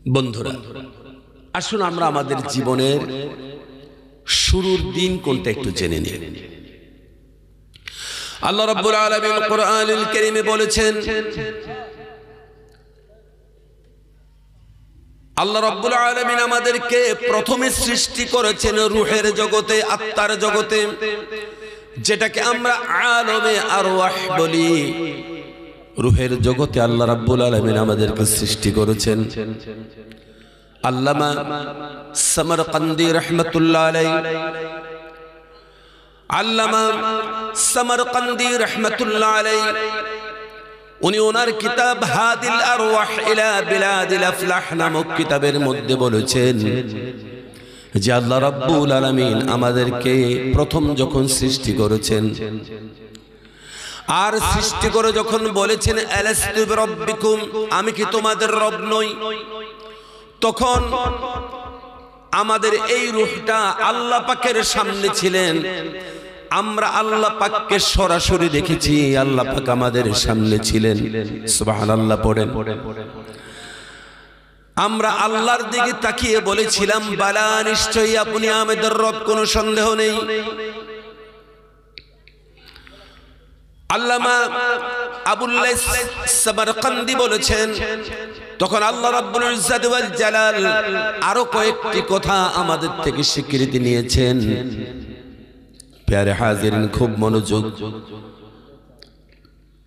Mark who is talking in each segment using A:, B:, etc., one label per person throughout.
A: বন্ধুরা, আসুন আমরা আমাদের জীবনের শুরুর দিন কোনটা একটু জেনে নিই। আল্লাহ রাব্বুল আলামিন কোরআনুল কারীমে বলেছেন, আল্লাহ রাব্বুল আলামিন আমাদেরকে প্রথমে সৃষ্টি করেছেন রূহের জগতে, আত্মার জগতে, যেটাকে আমরা আলমে আরওয়াহ বলি। রূহের জগতে আল্লাহ রাব্বুল আলামিন আমাদেরকে সৃষ্টি করেছেন। আল্লামা সামারকান্দি রাহমাতুল্লাহ আলাইহি, আল্লামা সামারকান্দি রাহমাতুল্লাহ আলাইহি উনি ওনার কিতাব হাদিল আরওয়াহ ইলা বিলাদিল আফলাহ নামক কিতাবের মধ্যে বলেছেন যে আল্লাহ রাব্বুল আলামিন আমাদেরকে প্রথম যখন সৃষ্টি করেছেন, আর সৃষ্টি করে যখন বলেছেন আলাস্তু বিরাব্বিকুম, আমি কি তোমাদের রব নই, তখন আমাদের এই রূহটা আল্লাহ পাকের সামনে ছিলেন। আমরা আল্লাহ পাককে সরাসরি দেখেছি, আল্লাহ পাক আমাদের সামনে ছিলেন। সুবহানাল্লাহ পড়েন। আমরা আল্লাহর দিকে তাকিয়ে বলেছিলাম, বালা, নিশ্চয়ই আপনি আমাদের রব, কোনো সন্দেহ নেই। আল্লামা আবুল লাইস সামারকান্দি বলেছেন, তখন আল্লাহ রাব্বুল ইজ্জাত ওয়াল জালাল আরো কয়েকটি কথা আমাদের থেকে স্বীকৃতি নিয়েছেন। প্যারে হাজিরিন, খুব মনোযোগ।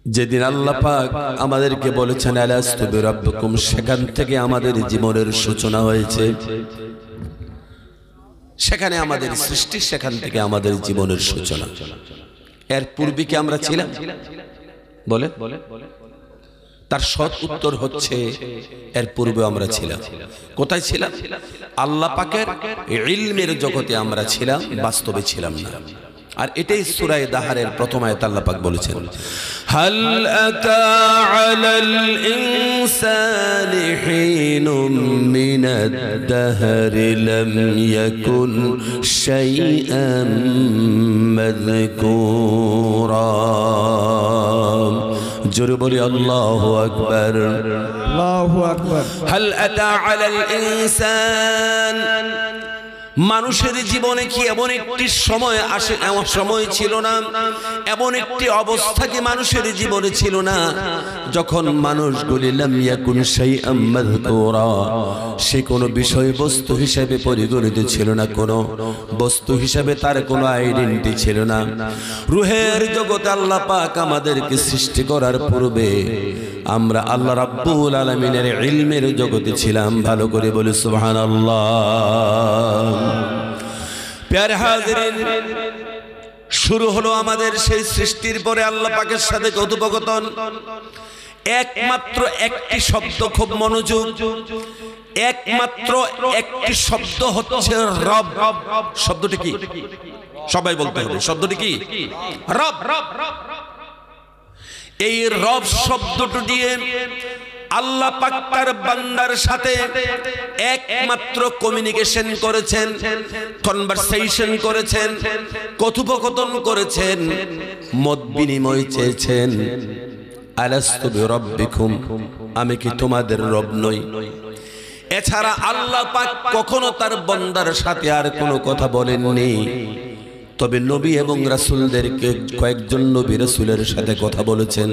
A: যেদিন আল্লাহ পাক আমাদেরকে বলেছেন আলাস্তু বিরাব্বিকুম, সেখান থেকে আমাদের জীবনের সূচনা হয়েছে। সেখানে আমাদের সৃষ্টি, সেখান থেকে আমাদের জীবনের সূচনা। এর পূর্বে কি আমরা ছিলাম? বলে তার সৎ উত্তর হচ্ছে, এর পূর্বে আমরা ছিলাম। কোথায় ছিলাম? আল্লাহ পাকের ইলমের জগতে আমরা ছিলাম, বাস্তবে ছিলাম না। আর এটাই সূরা দাহরের প্রথম আয়াত আল্লাহ পাক বলেছেন, হাল আতা আলাল ইনসানি হিনুম মিনাদ দাহরি লাম ইয়াকুন শাইআম মাযকুরা। জোরে বলি আল্লাহু আকবার,
B: আল্লাহু আকবার।
A: হাল আতা আলাল ইনসান, মানুষের জীবনে কি এমন একটি সময় আসে, এমন সময় ছিল না, এমন একটি অবস্থা কি মানুষের জীবনে ছিল না যখন মানুষগুলি লাম ইয়াকুন শাইআম মাযকুরা, সে কোনো বিষয়বস্তু হিসেবে পরিগণিত ছিল না, কোনো বস্তু হিসেবে তার কোনো আইডেন্টিটি ছিল না। রূহের জগতে আল্লাহ পাক আমাদেরকে সৃষ্টি করার পূর্বে আমরা আল্লাহ রাব্বুল আলামিনের ইলমের জগতে ছিলাম। ভালো করে বলি সুবহানাল্লাহ। প্যারে হাজিরিন, শুরু হলো আমাদের সেই সৃষ্টির পরে আল্লাহ পাকের সাথে কথোপকথন। একমাত্র একটি শব্দ, খুব মনোযোগ, একমাত্র একটি শব্দ হচ্ছে রব। শব্দটি কি? সবাই বলতে হবে, শব্দটি কি? রব। এই রব শব্দটি দিয়ে আল্লাহ পাক তার বান্দার সাথে একমাত্র কমিউনিকেশন করেছেন, কনভারসেশন করেছেন, কথোপকথন করেছেন, মত বিনিময় চেয়েছেন। আলাস্তু বিরাব্বিকুম, আমি কি তোমাদের রব নই? এছাড়া আল্লাহ পাক কখনো তার বান্দার সাথে আর কোনো কথা বলেননি। তবে নবী এবং রাসূলদেরকে কয়েকজন নবী রাসূলের সাথে কথা বলেছেন।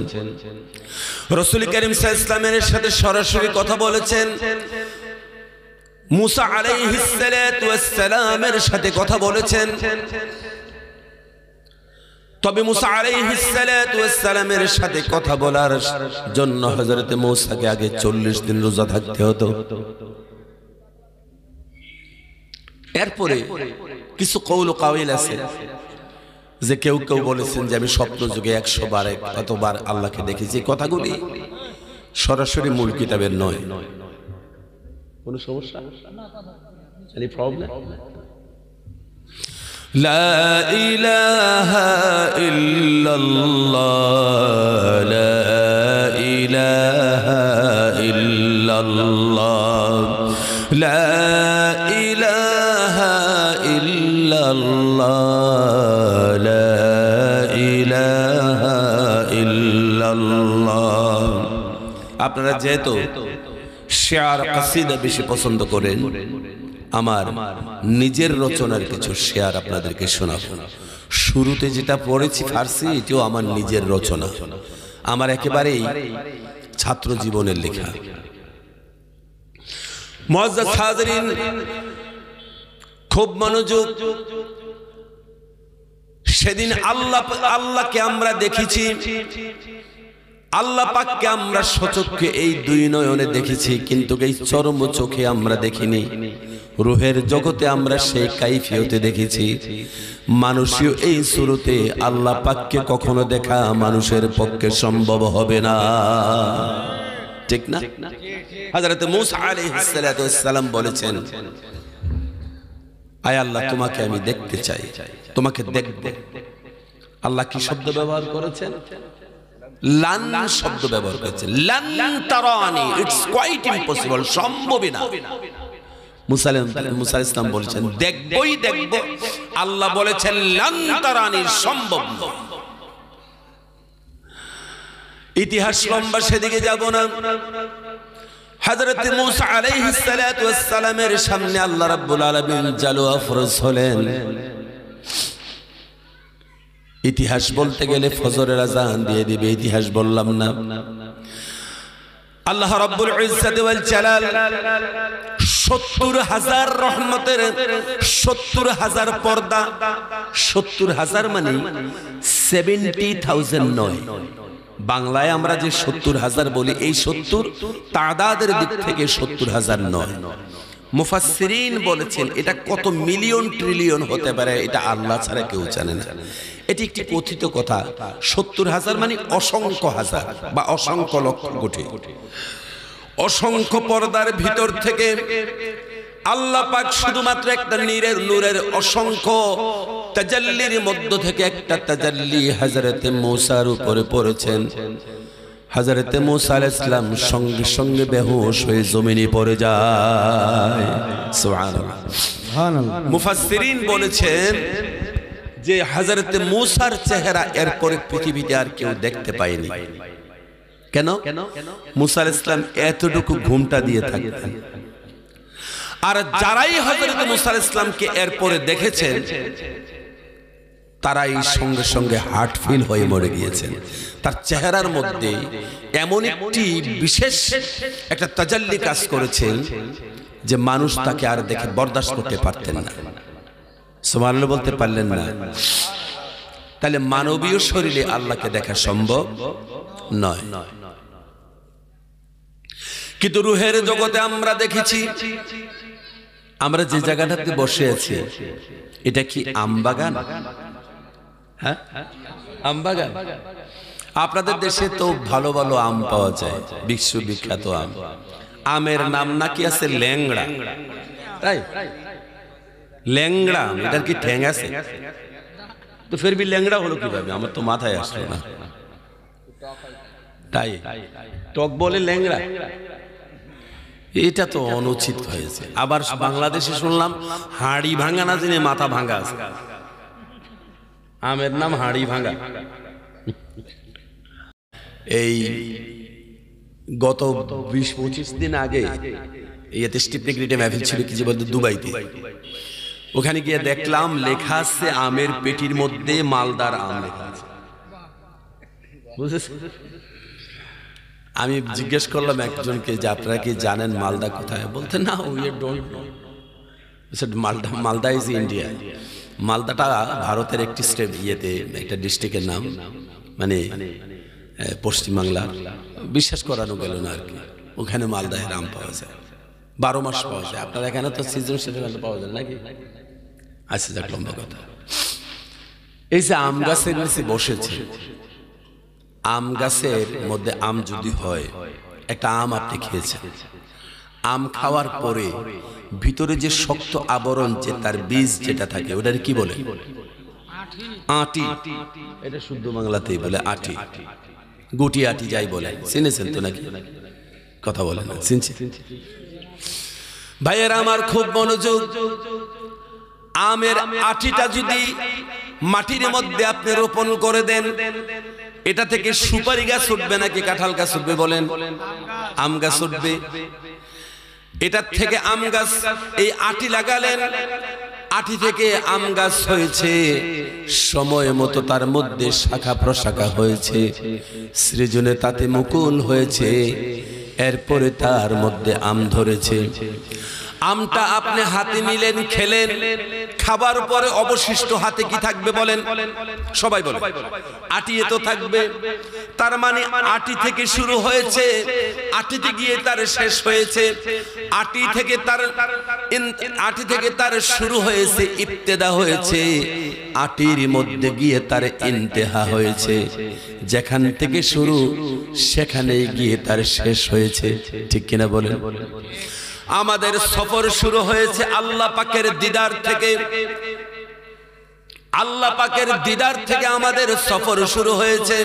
A: রাসূল কারীম সাল্লাল্লাহু আলাইহি ওয়াসাল্লামের সাথে সরাসরি কথা বলেছেন। মুসা আলাইহিস সালাতু ওয়াস সালামের সাথে কথা বলেছেন। তবে মুসা আলাইহিস সালাতু ওয়াস সালামের সাথে কথা বলার জন্য হযরত মুসাকে আগে 40 দিন রোজা থাকতে হতো। এরপরে কিছু কৌল কাওয়াইল আছে যে কেউ কেউ বলেছেন যে আমি স্বপ্ন যুগে 100 বার কতবার আল্লাহকে দেখেছি। কথাগুলি সরাসরি মূল কিতাবের নয়। কোনো সমস্যা? Any problem? লা ইলাহা ইল্লাল্লাহ, লা ইলাহা ইল্লাল্লাহ, লা ইলাহা ইল্লাল্লাহ, লা ইলাহা ইল্লাল্লাহ। আপনারা যেহেতু শেয়ার কাসিদা বেশি পছন্দ করেন, আমার নিজের রচনার কিছু শেয়ার আপনাদেরকে শোনাবো। শুরুতে যেটা পড়েছি ফার্সি, এটিও আমার নিজের রচনা, আমার একেবারেই ছাত্র জীবনের লেখা। মুআজ্জাজ হাজিরিন, খুব মনোযোগ। সেদিন আল্লাহকে আমরা দেখেছি, আল্লাহ পাককে আমরা সচক্ষে এই দুই নয়নে দেখেছি, কিন্তু এই চরম চোখে আমরা দেখিনি। রূহের জগতে আমরা সেই কাইফিয়তে দেখেছি। মানুষীয় এই সুরতে আল্লাহ পাককে কখনো দেখা মানুষের পক্ষে সম্ভব হবে না, ঠিক না? হযরত মূসা আলাইহিস সালাম বলেছেন, আয় আল্লাহ, তোমাকে আমি দেখতে চাই, তোমাকে দেখব। আল্লাহ কি শব্দ ব্যবহার করেছেন? লান শব্দ ব্যবহার করেছেন। লান তারানি, ইটস কোয়াইট ইম্পসিবল, সম্ভবই না। মুসা আলাইহিস সালাম বলেছেন দেখবই দেখব, আল্লাহ বলেছেন লান তারানি, সম্ভব না। ইতিহাস লম্বা, সেদিকে যাব না। হযরত মূসা আলাইহিস সালামের সামনে আল্লাহ রাব্বুল আলামিন জালু আফরোজ হলেন। ইতিহাস বলতে গেলে ফজরের আযান দিয়ে দিবে, ইতিহাস বললাম না। আল্লাহ রাব্বুল ইজ্জাত ওয়াল জালাল ৭০,০০০ রহমতের ৭০,০০০ পর্দা, ৭০,০০০ মানে 70,000 নয়। বাংলায় আমরা যে ৭০,০০০ বলি, এই ৭০ তাদাদের দিক থেকে ৭০,০০০ নয়। মুফাসসিরিন বলেছেন এটা কত মিলিয়ন ট্রিলিয়ন হতে পারে, এটা আল্লাহ ছাড়া কেউ জানে না। এটি একটি কথিত কথা। ৭০,০০০ মানে অসংখ্য হাজার বা অসংখ্য লক্ষ কোটি। অসংখ্য পর্দার ভিতর থেকে আল্লাহ পাক শুধুমাত্র একটা নূরের অসংখ্য তাজাল্লির মধ্য থেকে একটা তাজাল্লি হযরত মূসার উপরে পড়েছেন। হযরত মূসা আলাইহিস সালাম সঙ্গে সঙ্গে বেহুশ হয়ে জমিনে পড়ে যায়। সুবহানাল্লাহ, সুবহানাল্লাহ। মুফাসসিরিন বলেছেন যে হযরত মূসার চেহারা এরপরে পৃথিবীতে আর কেউ দেখতে পায়নি। কেন? মূসা আলাইহিস সালাম এতটুকু ঘুমটা দিয়ে থাকতেন। আর যারাই হযরত মূসা আলাইহিস সালামকে এরপরে দেখেছেন, তারাই সঙ্গে সঙ্গে হার্ট ফিল হয়ে মরে গিয়েছেন। তার চেহারার মধ্যে এমন একটি বিশেষ একটা তাজাল্লি কাজ করেছেন যে মানুষ তাকে আর দেখে বরদাস্ত করতে পারতেন না। সুবহানাল্লাহ বলতে পারলেন না। তাহলে মানবীয় শরীরে আল্লাহকে দেখা সম্ভব নয়, কিন্তু রূহের জগতে আমরা দেখেছি। আমরা যে জায়গাটাতে বসে আছি, এটা কি আমবাগান? হ্যাঁ, আমবাগান। আপনাদের দেশে তো ভালো ভালো আম পাওয়া যায়, বিশ্ববিখ্যাত আম। আমের নাম নাকি আছে ল্যাংড়া, তাই? ল্যাংড়া, এটার কি ঠ্যাং আছে? তো ফের বি ল্যাংড়া হলো কিভাবে? আমার তো মাথায় আসলো না। তাই টক বলে ল্যাংড়া, এটা তো অনুচিত হয়েছে। আবার বাংলাদেশে শুনলাম হাড়ি ভাঙা না জেনে মাথা ভাঙা আছে। আমের নাম হাড়ি ভাঙা। এই গত 20-25 দিন আগে এতে স্টিপনিগ্রিটে মাহফিল ছিল, কি যে বলতো, দুবাইতে। ওখানে গিয়ে দেখলাম লেখা আছে আমের পেটির মধ্যে মালদার আম লেখা আছে। বুঝেছেন? আমি জিজ্ঞেস করলাম একজনকে যে আপনারা কি জানেন মালদা কোথায়? বলতে না, we don't know. Malda is India. মালদাটা ভারতের একটি স্টেট, একটা ডিস্ট্রিক্টের নাম, মানে পশ্চিমবাংলার। বিশ্বাস করানো গেল না আর কি। ওখানে মালদায় আম পাওয়া যায়, 12 মাস পাওয়া যায়। আপনার এখানে তো সিজন সেজনে পাওয়া যায় নাকি? আচ্ছা, যাক, লম্বা কথা। এই যে আম গাছের নিচে বসেছে, আম গাছের মধ্যে আম যদি হয়, একটা আম আপনি খেয়েছেন, আম খাওয়ার পরে ভিতরে যে শক্ত আবরণ, যে তার বীজ যেটা থাকে, ওটার কি বলে? আটি। এটা শুদ্ধ বাংলাতেই বলে আটি, গুটি আটি যাই বলে। চিনেছেন তো নাকি? কথা বলেন না, চিনছেন? ভাইয়েরা আমার, খুব মনোযোগ। আমের আটিটা যদি মাটির মধ্যে আপনি রোপণ করে দেন, এটা থেকে সুপারি গাছ উঠবে নাকি কাঁঠাল গাছ উঠবে? বলেন। আম গাছ উঠবে। এটার থেকে আম গাছ, এই আটি লাগালেন, আটি থেকে আম গাছ হয়েছে, সময় মতো তার মধ্যে শাখা প্রশাখা হয়েছে, সৃজনে তাতে মুকুল হয়েছে, এরপরে তার মধ্যে আম ধরেছে। আমটা আপনি হাতে নিলেন, খেলেন, খাবার পরে অবশিষ্ট হাতে কি থাকবে বলেন? সবাই বলেন, আটিয়ে তো থাকবে। তার মানে আটি থেকে শুরু হয়েছে, আটিতে গিয়ে তার শেষ হয়েছে। আটি থেকে তার শুরু হয়েছে, ইবতেদা হয়েছে, আটির মধ্যে গিয়ে তার ইন্তেহা হয়েছে। যেখান থেকে শুরু সেখানেই গিয়ে তার শেষ হয়েছে। ঠিক কিনা বলেন? আমাদের সফর শুরু হয়েছে আল্লাহ পাকের দিদার থেকে। আল্লাহ পাকের দিদার থেকে আমাদের সফর শুরু হয়েছে,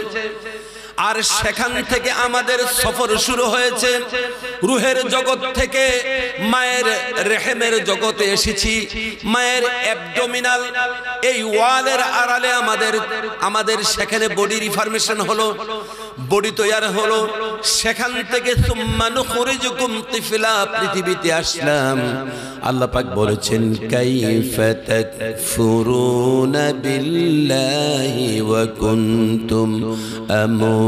A: আর সেখান থেকে আমাদের সফর শুরু হয়েছে রুহের জগৎ থেকে। মায়ের রেহেমের জগতে এসেছি, মায়ের অ্যাবডোমিনাল এই ওয়ালের আড়ালে আমাদের সেখানে বডি রিফরমেশন হলো, বডি তৈরি হলো। সেখান থেকে সুম্মা নুখরিজুকুম তিফলা, পৃথিবীতে আসলাম। আল্লাহ পাক বলেছেন কাইফা তাকফুরুনা বিল্লাহি ওয়া কুনতুম আমওয়াত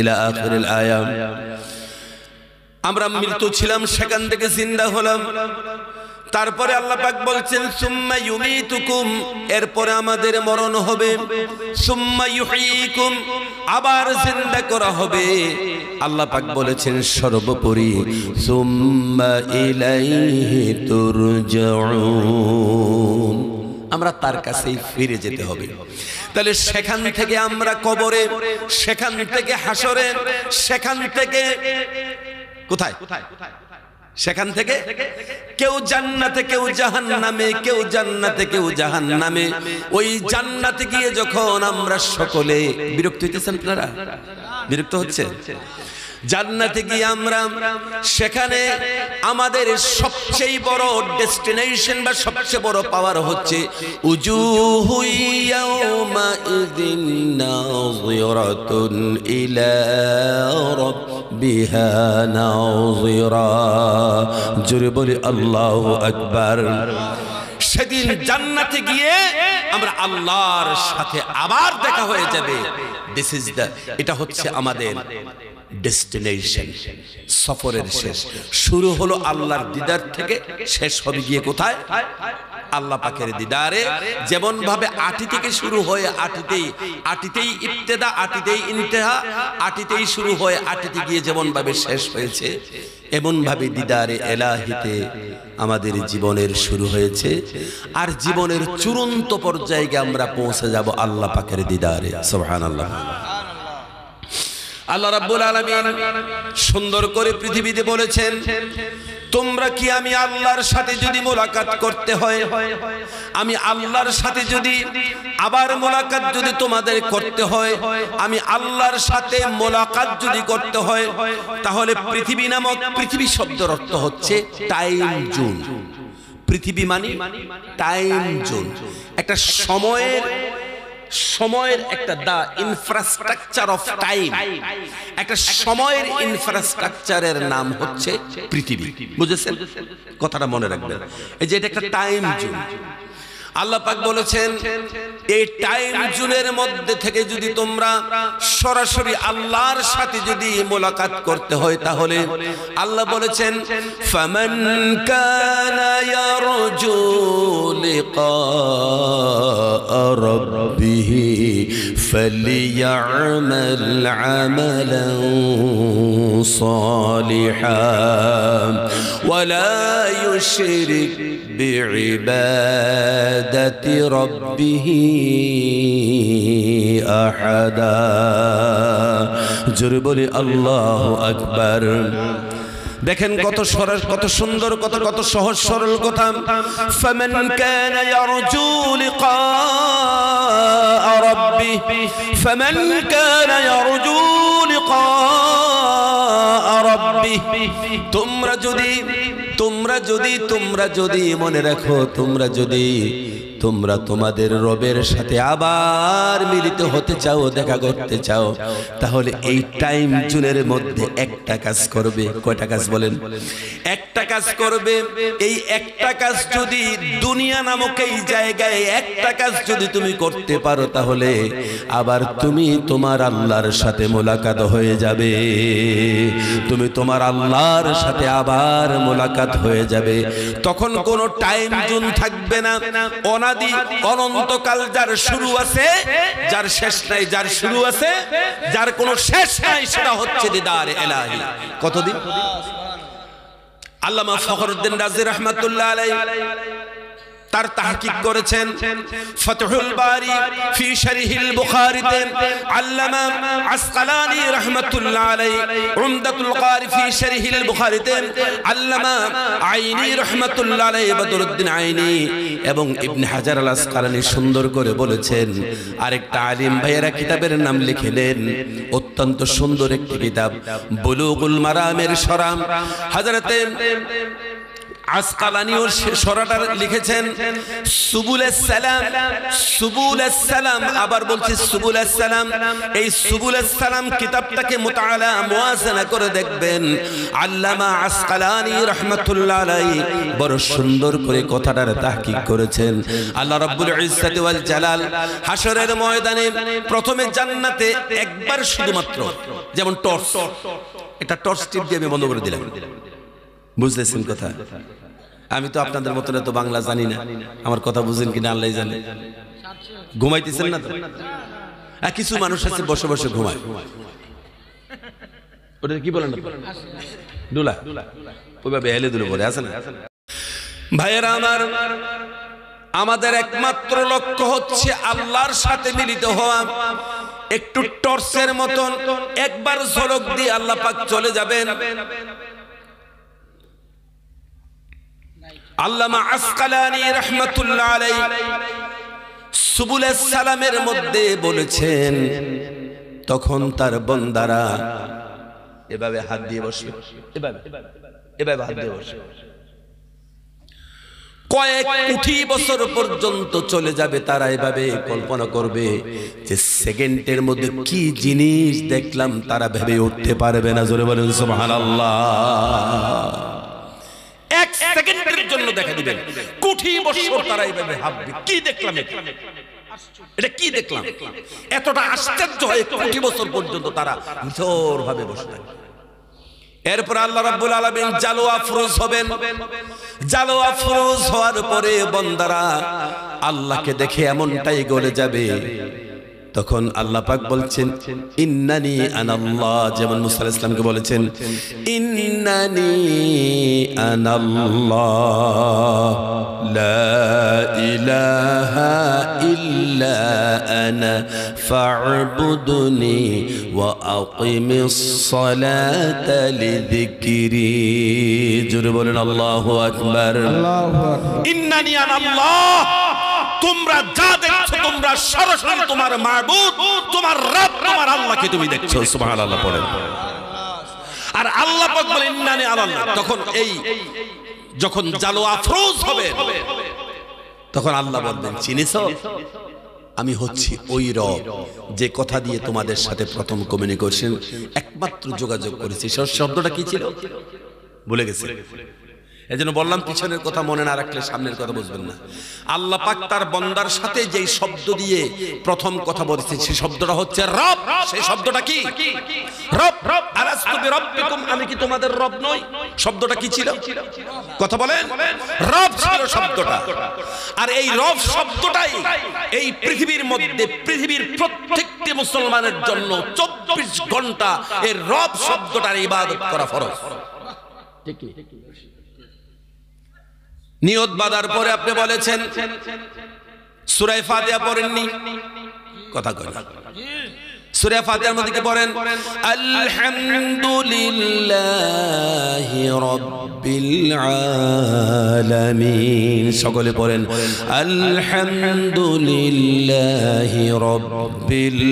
A: ইলা আখিরিল আয়া। আমরা মৃত্যু ছিলাম, সেখান থেকে জিন্দা হলাম। তারপরে আল্লাহ পাক বলছেন সুম্মা ইউমিতুকুম, এরপরে আমাদের মরণ হবে। সুম্মা ইউহয়িকুম, আবার জিন্দা করা হবে। আল্লাহ পাক বলেছেন সর্বোপরি সুম্মা ইলাইহি তুরজাউন, আমরা তার কাছেই ফিরে যেতে হবে। তাহলে সেখান থেকে আমরা কবরে, সেখান থেকে হাসরে, সেখান থেকে কোথায়? সেখান থেকে কেউ জান্নাতে, কেউ জাহান্নামে, কেউ জান্নাতে, কেউ জাহান্নামে। ওই জান্নাতে গিয়ে যখন আমরা সকলে, বিরক্ত হইতেছেন আপনারা? বিরক্ত হচ্ছে? জান্নাতে গিয়ে আমরা সেখানে আমাদের সবচেয়ে বড় ডেস্টিনেশন বা সবচেয়ে বড় পাওয়ার হচ্ছে উজুহু ইয়াউমাইযিন নাযিরাতুন ইলা রাব্বিহা নাযিরা। জোরে বলি আল্লাহু আকবার। সেদিন জান্নাতে গিয়ে আমরা আল্লাহর সাথে আবার দেখা হয়ে যাবে। দিস ইজ দ্য, এটা হচ্ছে আমাদের ডেস্টিনেশন, সফরের শেষ। শুরু হলো আল্লাহর দিদার থেকে, শেষ হবে গিয়ে কোথায়? আল্লাহ পাকের দিদারে। যেমন ভাবে আটি থেকে শুরু হয়ে আটিতেই ইবতেদা, আটিতেই ইন্তেহা, আটিতেই শুরু হয়ে আটিতে গিয়ে যেমন ভাবে শেষ হয়েছে, এমন ভাবে দিদারে এলাহিতে আমাদের জীবনের শুরু হয়েছে। আর জীবনের চূড়ান্ত পর্যায়ে আমরা পৌঁছে যাব আল্লাহ পাকের দিদারে। সুবহানাল্লাহ। আল্লাহ রাব্বুল আলামিন সুন্দর করে পৃথিবীতে বলেছেন, তোমরা কি আমি আল্লাহর সাথে যদি মোলাকাত করতে হয়, আমি আল্লাহর সাথে যদি আবার মোলাকাত যদি তোমাদের করতে হয়, আমি আল্লাহর সাথে মোলাকাত যদি করতে হয়, তাহলে পৃথিবী নামক, পৃথিবী শব্দের অর্থ হচ্ছে টাইম জোন। পৃথিবী মানে টাইম জোন, একটা সময়ের একটা দা ইনফ্রাস্ট্রাকচার অফ টাইম, একটা সময়ের ইনফ্রাস্ট্রাকচারের নাম হচ্ছে পৃথিবী। বুঝেছেন? কথাটা মনে রাখবেন। এই যে এটা একটা টাইম জোন। আল্লাহ পাক বলেছেন এই টাইম জোনের মধ্যে থেকে যদি তোমরা সরাসরি আল্লাহর সাথে যদি মোলাকাত করতে হয়, তাহলে আল্লাহ বলেছেন ফামান কানা ইয়ারজু লিকা রাব্বিহি ফালিয়া'মাল আমালান সালিহান ওয়ালা ইউশরিক বিইবাদাতি রাব্বিহি আহাদা। জোরে বলি আল্লাহু আকবার। দেখেন কত সরল, কত সুন্দর, কত সহজ সরল কথা। ফামান কানা ইয়ারজু লিকা রাব্বিহি, ফামান কানা ইয়ারজু লিকা রাব্বিহি। তোমরা যদি মনে রাখো, তোমরা যদি তোমরা তোমাদের রবের সাথে আবার মিলিত হতে চাও, দেখা করতে চাও, তাহলে এই টাইম জোনের মধ্যে একটা কাজ করবে। কয়টা কাজ বলেন? একটা কাজ করবে। এই একটা কাজ যদি দুনিয়া নামক এই জায়গায় একটা কাজ যদি তুমি করতে পারো, তাহলে আবার তুমি তোমার আল্লাহর সাথে মোলাকাত হয়ে যাবে। তুমি তোমার আল্লাহর সাথে আবার মোলাকাত হয়ে যাবে। তখন কোনো টাইম জোন থাকবে না। অনাদি অনন্তকাল যার শুরু আছে, যার শেষ নাই, যার শুরু আছে, যার কোনো শেষ নাই, সেটা হচ্ছে দিদার ইলাহি। কতদিন? আল্লামা ফখরুদ্দিন রাজি রাহমাতুল্লাহ আলাইহি তার তাহকিক করেছেন ফাতহুল বারি ফি শরহিল বুখারীতে, আল্লামা আসকালানী রাহমাতুল্লাহ আলাইহি উমদাতুল কারি ফি শরহিল বুখারীতে, আল্লামা আইনি রাহমাতুল্লাহ আলাইহি বদরুদ্দিন আইনি এবং ইবনে হাজার আল আসকালানী সুন্দর করে বলেছেন। আরেকটা আলিম ভাইয়েরা কিতাবের নাম লিখলেন, অত্যন্ত সুন্দর একটি কিতাব, বুলুগুল মারামের শরাম। হযরতে আসকালানীও সরাটা লিখেছেন সুবুলেস সালাম, সুবুলেস সালাম, আবার বলছি সুবুলেস সালাম। এই সুবুলেস সালাম কিতাবটাকে মুতাআলা মুওয়াজানা করে দেখবেন, আল্লামা আসকালানী রাহমাতুল্লাহ আলাইহি বড় সুন্দর করে কথাটার তাহকিক করেছেন। আল্লাহ রাব্বুল ইজ্জাতি ওয়াল জালাল হাশরের ময়দানে প্রথমে জান্নাতে একবার শুধুমাত্র, যেমন টর্চ, এটা টর্চ টিপ দিয়ে আমি বন্ধ করে দিলাম। বুঝলেছেন কথা? আমি তো আপনাদের মতন এত বাংলা জানি না, আমার কথা বুঝেন কিনা আল্লাহই জানে। ঘুমাইতেছেন না তো? কিছু মানুষ আছে বসে বসে ঘুমায়, ওটা কি বলেন? ডুলা, ওইভাবে হেলে দুলে বলে আছে না? ভাইয়েরা আমার, আমাদের একমাত্র লক্ষ্য হচ্ছে আল্লাহর সাথে মিলিত হওয়া। একটু টর্চের মতন একবার ঝলক দিয়ে আল্লাহ পাক চলে যাবেন। আল্লামা আসকালানী রাহমাতুল্লাহ আলাইহি সুবুলেস সালামের মধ্যে বলেছেন, তখন তার বান্দারা এভাবে হাত দিয়ে বসবে, এভাবে হাত দিয়ে বসবে, কয়েক কোটি বছর পর্যন্ত চলে যাবে। তারা এভাবে কল্পনা করবে যে সেকেন্ডের মধ্যে কি জিনিস দেখলাম, তারা ভেবে উঠতে পারবে না। জোরে বলেন সুবহানাল্লাহ। এক সেকেন্ডের জন্য দেখা দিবেন, কোটি বছর তারা এইভাবে ভাববে, কি দেখলাম, এটা কি দেখলাম। এতটা আশ্চর্য হয়, কোটি বছর পর্যন্ত তারা নিথর ভাবে বসে থাকে। এরপর আল্লাহ রাব্বুল আলামিন জালো আফরোজ হবেন। জালো আফরোজ হওয়ার পরে বান্দারা আল্লাহকে দেখে এমনটাই গলে যাবে। তখন আল্লাহ পাক বলছেন ইন্নানি আনাল্লাহ, যেমন মুসা আলাইহিস সালামকে বলেছেন ইন্নানি আনাল্লাহ লা ইলাহা ইল্লা আনা ফা'বুদনি ওয়া আকিমিস সালাতা লিযিকরি। জোরে বলেন আল্লাহু আকবার।
B: আল্লাহু আকবার।
A: ইন্নানি আনাল্লাহ, তোমরা যা দেখছো তোমরা সরাসরি তোমার মাবুদ, তোমার রব, তোমার আল্লাহকে তুমি দেখছো। সুবহানাল্লাহ পড়েন। আর আল্লাহ পাক বলেন ইন্নানি আনাল্লাহ। তখন এই যখন জালো আফরোজ হবে, তখন আল্লাহ বলবেন চিনেছো, আমি হচ্ছি ওই রব যে কথা দিয়ে তোমাদের সাথে প্রথম কমিউনিকেশন, একমাত্র যোগাযোগ করেছি। শব্দটা কি ছিল ভুলে গেছে। এজন্য বললাম পিছনের কথা মনে না রাখলে সামনের কথা বুঝবেন না। আল্লাহ পাক তার বান্দার সাথে যেই শব্দ দিয়ে প্রথম কথা বলেছে, সেই শব্দটা হচ্ছে রব। সেই শব্দটা কি? রব। আলাস্তু বিরাব্বিকুম, আমি কি তোমাদের রব নই? শব্দটা কি ছিল? কথা বলেন। রব ছিল শব্দটা। আর এই রব শব্দটাই এই পৃথিবীর মধ্যে পৃথিবীর প্রত্যেকটি মুসলমানের জন্য 24 ঘন্টা এই রব শব্দটার ইবাদত করা ফরজ। ঠিক কি? নিয়ত বাঁধার পরে আপনি বলেছেন সূরা ফাতিহা পড়েননি, কথা কই না। সূরা ফাতিহার মধ্যে কি পড়েন? আলহামদুলিল্লাহি রাব্বিল আলামিন। সকলে পড়েন আলহামদুলিল্লাহি রাব্বিল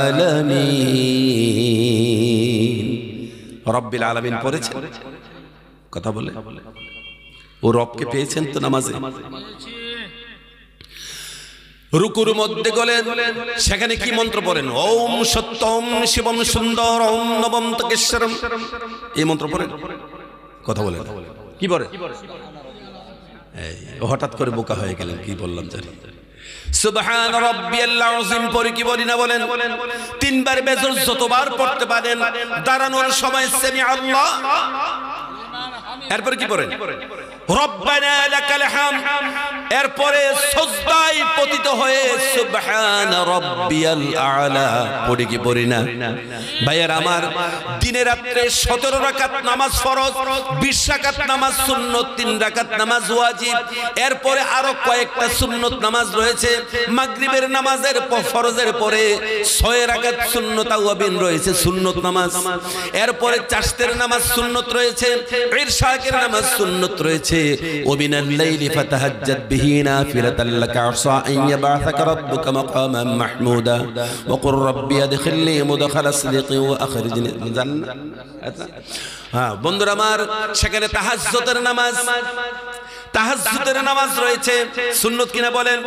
A: আলামিন। রাব্বিল আলামিন পড়েছেন? কথা বলে ও রবকে পেয়েছেন তো নামাজে? রুকুর মধ্যে গেলেন, সেখানে কি মন্ত্র পড়েন? ওম সত্যম শিবম সুন্দর ওম নবম তকেশ্বরম, এই মন্ত্র পড়েন? কথা বলেন, কি পড়ে? হঠাৎ করে বোকা হয়ে গেলেন, কি বললাম জানি? সুবহান রাব্বিয়াল আযীম পড়ি কি বলি না বলেন? তিনবার বেজর যতবার পড়তে পারেন। দাঁড়ানোর সময় সামি আল্লাহ, এরপরে কি পড়েন? রব্বানা লাকাল হামদ, এরপরে সিজদায় পতিত হয়ে সুবহান রাব্বিয়াল আলা পড়ি কি পড়ি না? ভাইয়ার আমার, দিনে রাত্রে 17 রাকাত নামাজ ফরজ, 20 রাকাত নামাজ সুন্নত, 3 রাকাত নামাজ ওয়াজিব, এরপরে আরো কয়েকটা সুন্নত নামাজ রয়েছে। মাগরিবের নামাজের ফরজের পরে 6 রাকাত সুন্নত আওয়াবিন রয়েছে, সুন্নত নামাজ। এরপরে চাশতের নামাজ সুন্নত রয়েছে, ইরশাকের নামাজ সুন্নত রয়েছে। ওমিনাল লাইলি ফাতাহাজ্জাদ বিহি নাফিলাতাল লাকা আসা আন ইয়াবআসাকা রাব্বুকা মাকামান মাহমুদা ওয়া কুর রাব্বি আদখিলনি মুদখালা সিদকি ওয়া আখরিজনি জান্নাত। হ্যাঁ বন্ধুরা আমার, সেখানে তাহাজ্জুদের নামাজ, তাহাজ্জুদের নামাজ রয়েছে, সুন্নত কিনা বলেন?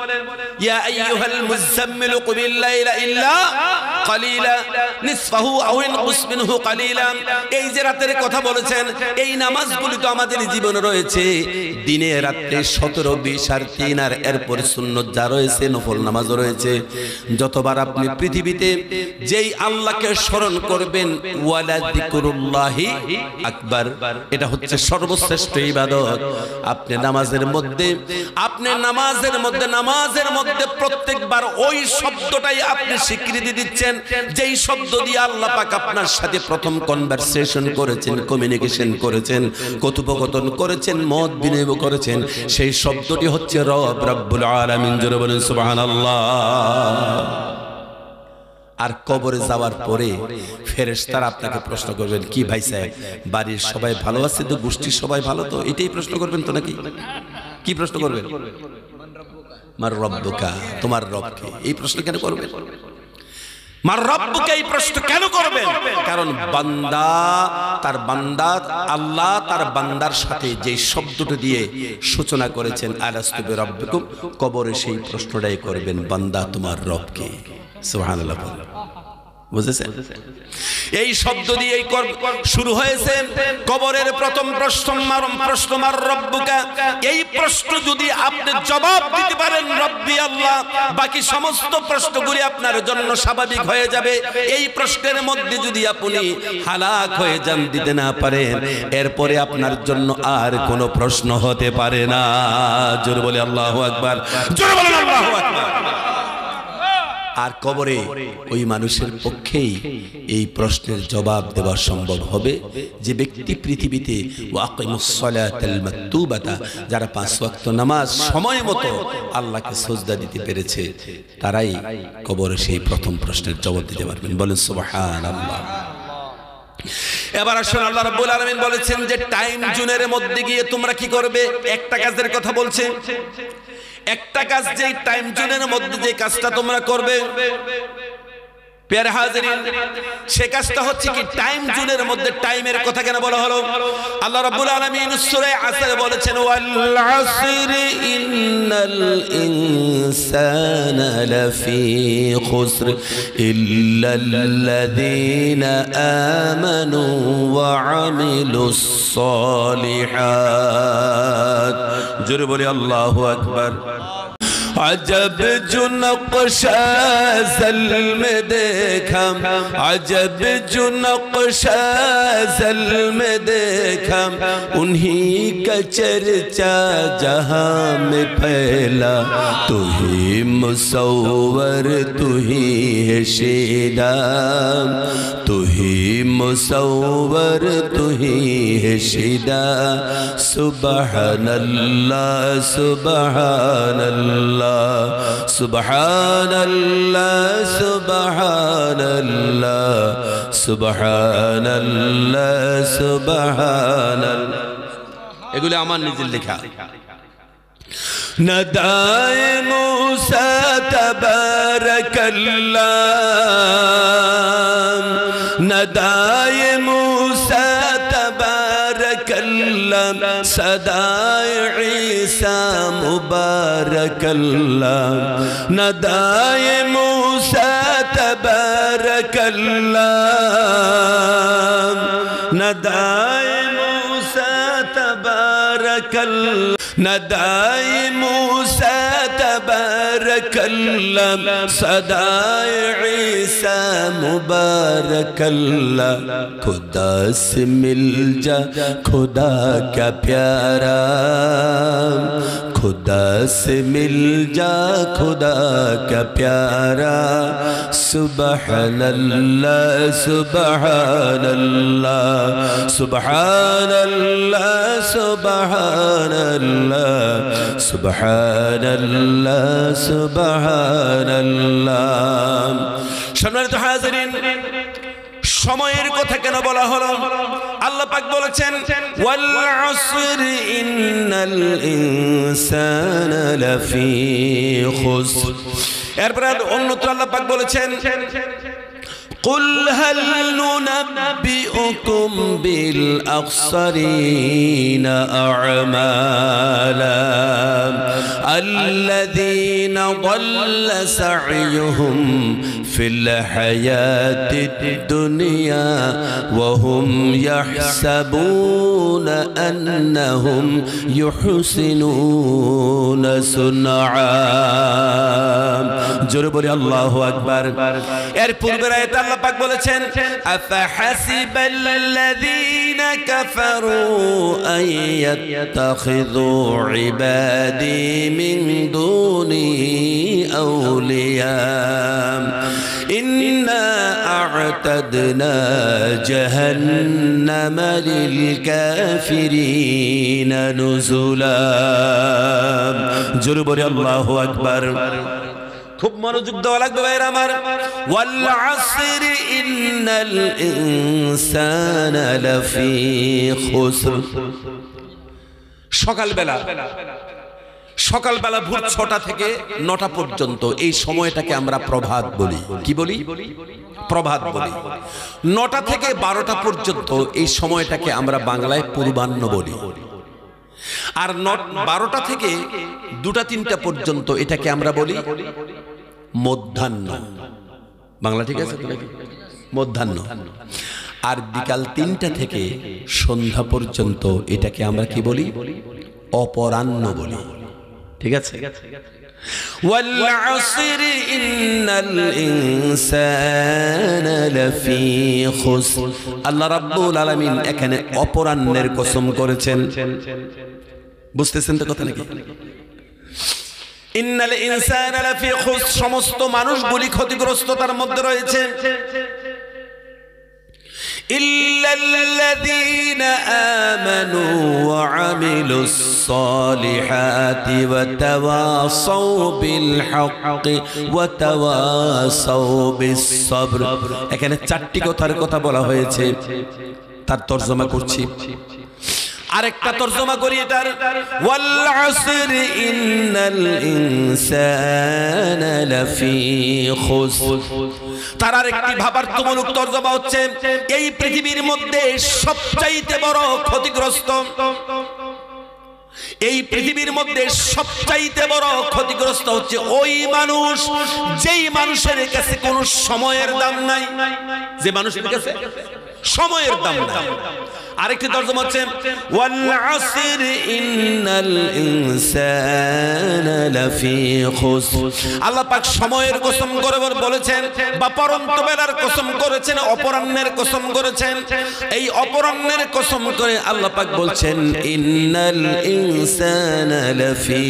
A: ইয়া আইয়ুহাল মুযাম্মিল কুমিল লাইলা ইল্লা কালিলা নিসফাহু আও ইনকুস মিনহু কালিলা। এই যে রাতের কথা বলেছেন, এই নামাজগুলি তো আমাদের জীবনে রয়েছে। দিনে রাতে 17, 20 আর 3, আর এরপর সুন্নত যা রয়েছে, নফল নামাজও রয়েছে। যতবার আপনি পৃথিবীতে যেই আল্লাহকে স্মরণ করবেন, ওয়ালা যিকরুল্লাহি আকবার, এটা হচ্ছে সর্বশ্রেষ্ঠ ইবাদত। আপনি নামাজের মধ্যে প্রত্যেকবার ওই শব্দটাই আপনি স্বীকৃতি দিচ্ছেন, যেই শব্দ দিয়ে আল্লাহ পাক আপনার সাথে প্রথম কনভারসেশন করেছেন, কমিউনিকেশন করেছেন, কথোপকথন করেছেন, মত বিনিময় করেছেন, সেই শব্দটি হচ্ছে রব রব্বুল আলামিন। জোরে বলেন সুবহানাল্লাহ। আর কবরে যাওয়ার পরে ফেরেশতারা আপনাকে প্রশ্ন করবেন, কি ভাই সাহেব, বাড়ির সবাই ভালো আছে তো? গোষ্ঠীর সবাই ভালো তো? এটাই প্রশ্ন করবেন তো নাকি? কি প্রশ্ন করবেন? মার রব্বুকা, তোমার রব কে? এই প্রশ্ন কেন করবেন? মার রব্বুকা এই প্রশ্ন কেন করবেন? কারণ আল্লাহ তার বান্দার সাথে যে শব্দটি দিয়ে সূচনা করেছেন, আলাস্তু বিরাব্বিকুম, কবরে সেই প্রশ্নটাই করবেন, বান্দা তোমার রব কে? সুবহানাল্লাহ। বুঝেছেন? এই শব্দ দিয়ে শুরু হয়েছে কবরের প্রথম প্রশ্ন, মার রব্বুকা। এই প্রশ্ন যদি আপনি জবাব দিতে পারেন রব্বি আল্লাহ, বাকি সমস্ত প্রশ্নগুলি আপনার জন্য স্বাভাবিক হয়ে যাবে। এই প্রশ্নের মধ্যে যদি আপনি হালাক হয়ে যান, দিতে না পারেন, এরপরে আপনার জন্য আর কোনো প্রশ্ন হতে পারে না। জোরে বলে আল্লাহু আকবার, জোরে বলেন আল্লাহু আকবার। আর কবরে ওই মানুষের পক্ষেই এই প্রশ্নের জবাব দেওয়া সম্ভব হবে যে ব্যক্তি পৃথিবীতে ওয়াকিমুস সালাতাল মাকতুবাতা, যারা 5 ওয়াক্ত নামাজ সময় মতো আল্লাহকে সিজদা দিতে পেরেছে, তারাই কবরে সেই প্রথম প্রশ্নের জবাব দিতে পারবেন। বলেন সুবহানাল্লাহ। এবার আসুন, আল্লাহ রাব্বুল আলামিন বলেছেন যে টাইম জোনের মধ্যে গিয়ে তোমরা কি করবে? একটা কাজের কথা বলছে, একটা কাজ, যে টাইম জোনের মধ্যে যে কাজটা তোমরা করবে, প্যারা হাজিরিন, সে কাজটা হচ্ছে কি? টাইম জোনের মধ্যে টাইমের কথা কেন বলা হলো? আল্লাহ রাব্বুল আলামিন সূরা আসর বলেছেন, ওয়াল আসরি ইন্নাল ইনসানা লাফি খুসর ইল্লাল্লাযীনা আমানু ওয়া আমিলুস সালিহাত। জোরে বলি আল্লাহু আকবার। अजब जो नक्शा ज़ल में देखा, अजब जो नक्शा ज़ल में देखा, उन्हीं का चर्चा जहां में फैला। तू ही मुसव्वर, तू ही है शेदा, तू ही मुसव्वर, तू ही है शेदा। सुबहानल्लाह, सुबहानल्लाह, सुबहानल्लाह, सुबहानल्लाह, सुबहानल्लाह, सुबहानल्लाह। এগুলো আমার নিজের লেখা। नदाए मूसा तबारकल्लाह, नदाए मूसा तबारकल्लाह, الله صدائے عیسیٰ مبارک اللہ ندائے موسیٰ تبارک اللہ ندائے موسیٰ تبارک اللہ ندائے موسیٰ تبارک اللہ صدائے عیسیٰ مبارک اللہ خدا سے مل جا خدا کا پیارا خدا سے مل جا خدا کا پیارا سبحان اللہ سبحان اللہ سبحان اللہ سبحان اللہ سبحان اللہ سبحان اللہ সম্মানিত হাজিরিন সময়ের কথা কেন বলা হলো আল্লাহ পাক বলেছেন ওয়াল আসরি ইন্নাল ইনসানা লাফি খুসর এরপর অন্যত্র আল্লাহ পাক বলেছেন قل هل ننبئكم بالأخسرين أعمالا الذين ضل سعيهم في الحياة الدنيا وهم يحسبون أنهم يحسنون صنعا জোরে বলি আল্লাহু আকবার এর পূর্বের আয়াতে আল্লাহ পাক বলেছেন আফাহাসিবাল্লাযীনা কাফারু আইয়াত্তাখিযু ইবাদি মিন দুনি আউলিয়া ইন্না আ'তাদনা জাহান্নামা লিল কাফিরিনা নুজুলা জোরে বলি আল্লাহু আকবার খুব মনোযোগ দেওয়া লাগবে ভাইরা আমার ওয়াল আসরি ইন্নাল ইনসানা লাফি খুসর সকালবেলা ভোর 6টা থেকে 9টা পর্যন্ত এই সময়টাকে আমরা প্রভাত বলি কি বলি প্রভাত বলি 9টা থেকে 12টা পর্যন্ত এই সময়টাকে আমরা বাংলায় পূর্বাহ্ন বলি আর 12টা থেকে 2টা 3টা পর্যন্ত এটাকে আমরা বলি মধ্যাহ্ন বাংলা ঠিক আছে মধ্যাহ্ন আর বিকাল 3টা থেকে সন্ধ্যা পর্যন্ত এটাকে আমরা কি বলি অপরাহ্ন বলি ঠিক আছে ওয়াল আসরি ইন্নাল ইনসানা লাফি খুসর আল্লাহ রাব্বুল আলামিন এখানে অপরাহ্নের কসম করেছেন বুঝতেছেন তো কথা নাকি ইন্নাল ইনসানা লাফি খুসর সমস্ত মানুষগুলি ক্ষতিগ্রস্ততার মধ্যে রয়েছে ইল্লাল্লাযীনা আমানু ওয়া আমিলুস সালিহাতি ওয়া তাওয়াসাউ বিল হাক্কি ওয়া তাওয়াসাউ বিস সবর এখানে 4টি কথার কথা বলা হয়েছে তার তরজমা করছি আরেকটা তরজমা করি এটার ওয়াল আসরি ইন্নাল ইনসানা লাফি খুসর তার আরেকটি ভাবার্থমূলক তরজমা হচ্ছে এই পৃথিবীর মধ্যে সবচাইতে বড় ক্ষতিগ্রস্ত এই পৃথিবীর মধ্যে সবচাইতে বড় ক্ষতিগ্রস্ত হচ্ছে ওই মানুষ যেই মানুষের কাছে কোনো সময়ের দাম নাই যে মানুষের কাছে সময়ের দাম নাই আরেকটি তরজমা হচ্ছে ওয়াল আসরি ইন্নাল ইনসানা লাফি খুসর আল্লাহ পাক সময়ের কসম করে বলেছেন বা পরন্ত বেলার কসম করেছেন অপরাহ্নের কসম করেছেন এই অপরাহ্নের কসম করে আল্লাহ পাক বলছেন ইন্নাল ইনসানা লাফি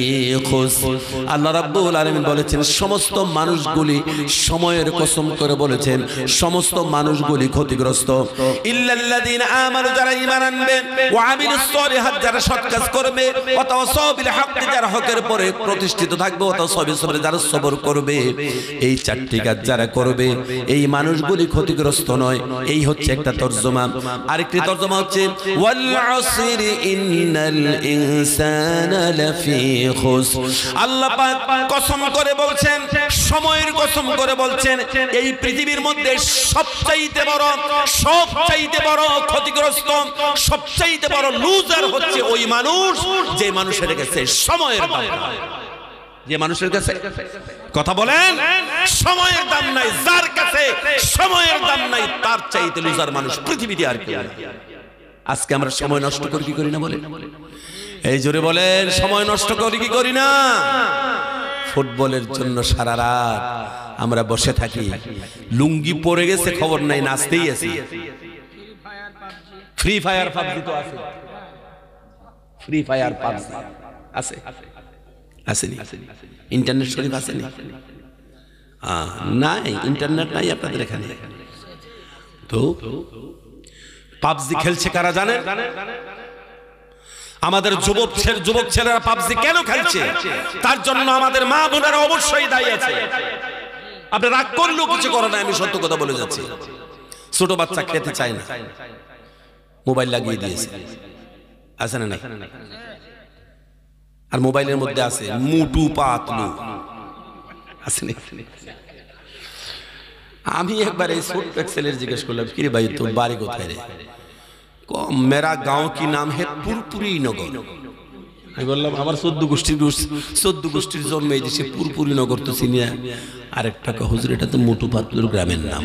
A: খুসর আল্লাহ রাব্বুল আলামিন বলেছেন সমস্ত মানুষগুলি সময়ের কসম করে বলেছেন সমস্ত মানুষগুলি ক্ষতিগ্রস্ত ইল্লাল্লাযীনা আমানু যারা ঈমান আনবে ওয়া আমিলুস সালিহাত যারা সৎ কাজ করবে ওয়া তাওয়াসাউ বিল হাক্কি যারা হকের পরে প্রতিষ্ঠিত থাকবে ওয়া তাওয়াসাউ বিস সবর যারা সবর করবে এই 4টি কাজ যারা করবে এই মানুষগুলি ক্ষতিগ্রস্ত নয় এই হচ্ছে একটা তরজমা আরেকটি তরজমা হচ্ছে ওয়াল আসরি ইন্নাল ইনসানা লাফি খুসর আল্লাহ পাক কসম করে বলছেন সময়ের কসম করে বলছেন এই পৃথিবীর মধ্যে সবচাইতে বড় ক্ষতিগ্রস্ত সবচাইতে বড় লুজার হচ্ছে ওই মানুষ যে মানুষের কাছে সময়ের দাম নাই। যে মানুষের কাছে, কথা বলেন, সময়ের দাম নাই, যার কাছে সময়ের দাম নাই তার চাইতে লুজার মানুষ পৃথিবীতে আর কেউ নেই। আজকে আমরা সময় নষ্ট করি কি করি না বলেন? এই জোরে বলেন, সময় নষ্ট করি কি করি না? ফুটবলের জন্য সারা রাত আমরা বসে থাকি, লুঙ্গি পরে গেছে খবর নাই, নাচতেই আছি। ফ্রি ফায়ার পাবজি তো আছে, ফ্রি ফায়ার পাবজি আছে, আসেনি? ইন্টারনেট শরীফ আসেনি? নাই, ইন্টারনেট নাই আপনাদের এখানে। তো পাবজি খেলছে কারা জানেন? আমাদের যুবক ছেলেরা পাবজি কেন খেলছে তার জন্য আমাদের মা বোনেরা অবশ্যই দায়ী আছে। আপনি রাগ করলেও কিছু করে না, আমি সত্য কথা বলে যাচ্ছি। ছোট বাচ্চা খেতে চায় না, মোবাইল লাগিয়ে দিয়েছে, আছে না নাই? আর মোবাইলের মধ্যে আছে মুটু পাতলু, আছে না? আমি একবার এই ছোট্ট এক ছেলের জিজ্ঞেস করলাম, কিরে ভাই তোর বাড়ি কোথায় রে? মেরা গাঁও কি নাম হে পুরপুরি নগর। আমি বললাম আমার 14 গোষ্ঠীর জন্ম এই দেশে পুরপুরি নগর তো চিনি না। আরেকটা হুজুর এটা তো মোটু পাতলুর গ্রামের নাম,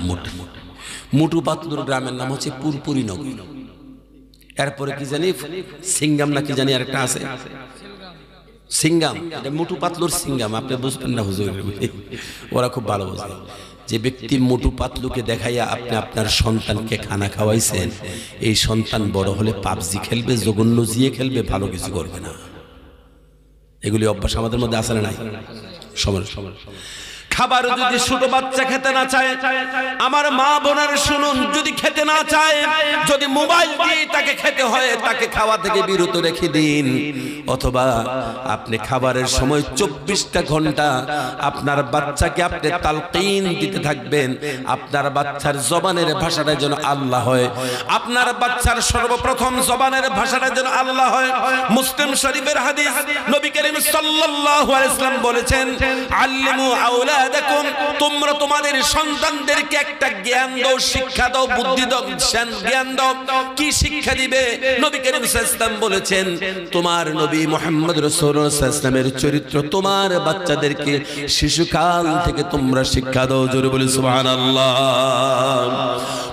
A: মোটু পাতলুর গ্রামের নাম হচ্ছে পুরপুরি নগর। এরপরে কি জানি সিঙ্গাম না কি জানি আরেকটা আছে, সিঙ্গাম, এটা মোটু পাতলুর সিঙ্গাম। আপনি বুঝবেন না হুজুর, ওরা খুব ভালো বোঝে। যে ব্যক্তি মোটু পাতলুকে দেখাইয়া আপনি আপনার সন্তানকে খানা খাওয়াইছেন, এই সন্তান বড় হলে পাবজি খেলবে, জঘন্য জিয়ে খেলবে, ভালো কিছু করবে না। এগুলি অভ্যাস আমাদের মধ্যে আছে না নাই? সবার খাবার যদি ছোট বাচ্চা খেতে না চায়, আমার মা বোনের শুনুন, যদি খেতে না চায়, যদি মোবাইল দিয়ে তাকে খেতে হয়, তাকে খাওয়া থেকে বিরত রেখে দিন। অথবা আপনি খাবারের সময় 24টা ঘন্টা আপনার বাচ্চাকে আপনি তালকিন দিতে থাকবেন। আপনার বাচ্চার জবানের ভাষাটা যেন আল্লাহ হয়, আপনার বাচ্চার সর্বপ্রথম জবানের ভাষাটা যেন আল্লাহ হয়। মুসলিম শরীফের হাদিস, নবী করিম সাল্লাল্লাহু আলাইহি ওয়াসাল্লাম বলেছেন, আল্লিমু আওলা দেখুন, তোমরা তোমাদের সন্তানদেরকে একটা জ্ঞান দাও, শিক্ষা দাও, বুদ্ধি দাও, জ্ঞান দাও। কি শিক্ষা দিবে? নবী করিম সাল্লাল্লাহু আলাইহি ওয়াসাল্লাম বলেছেন, তোমার নবী মুহাম্মদ রাসূলুল্লাহ সাল্লাল্লাহু আলাইহি ওয়াসাল্লামের চরিত্র তোমার বাচ্চাদেরকে শিশুকাল থেকে তোমরা শিক্ষা দাও। জোরে বলি সুবহানাল্লাহ।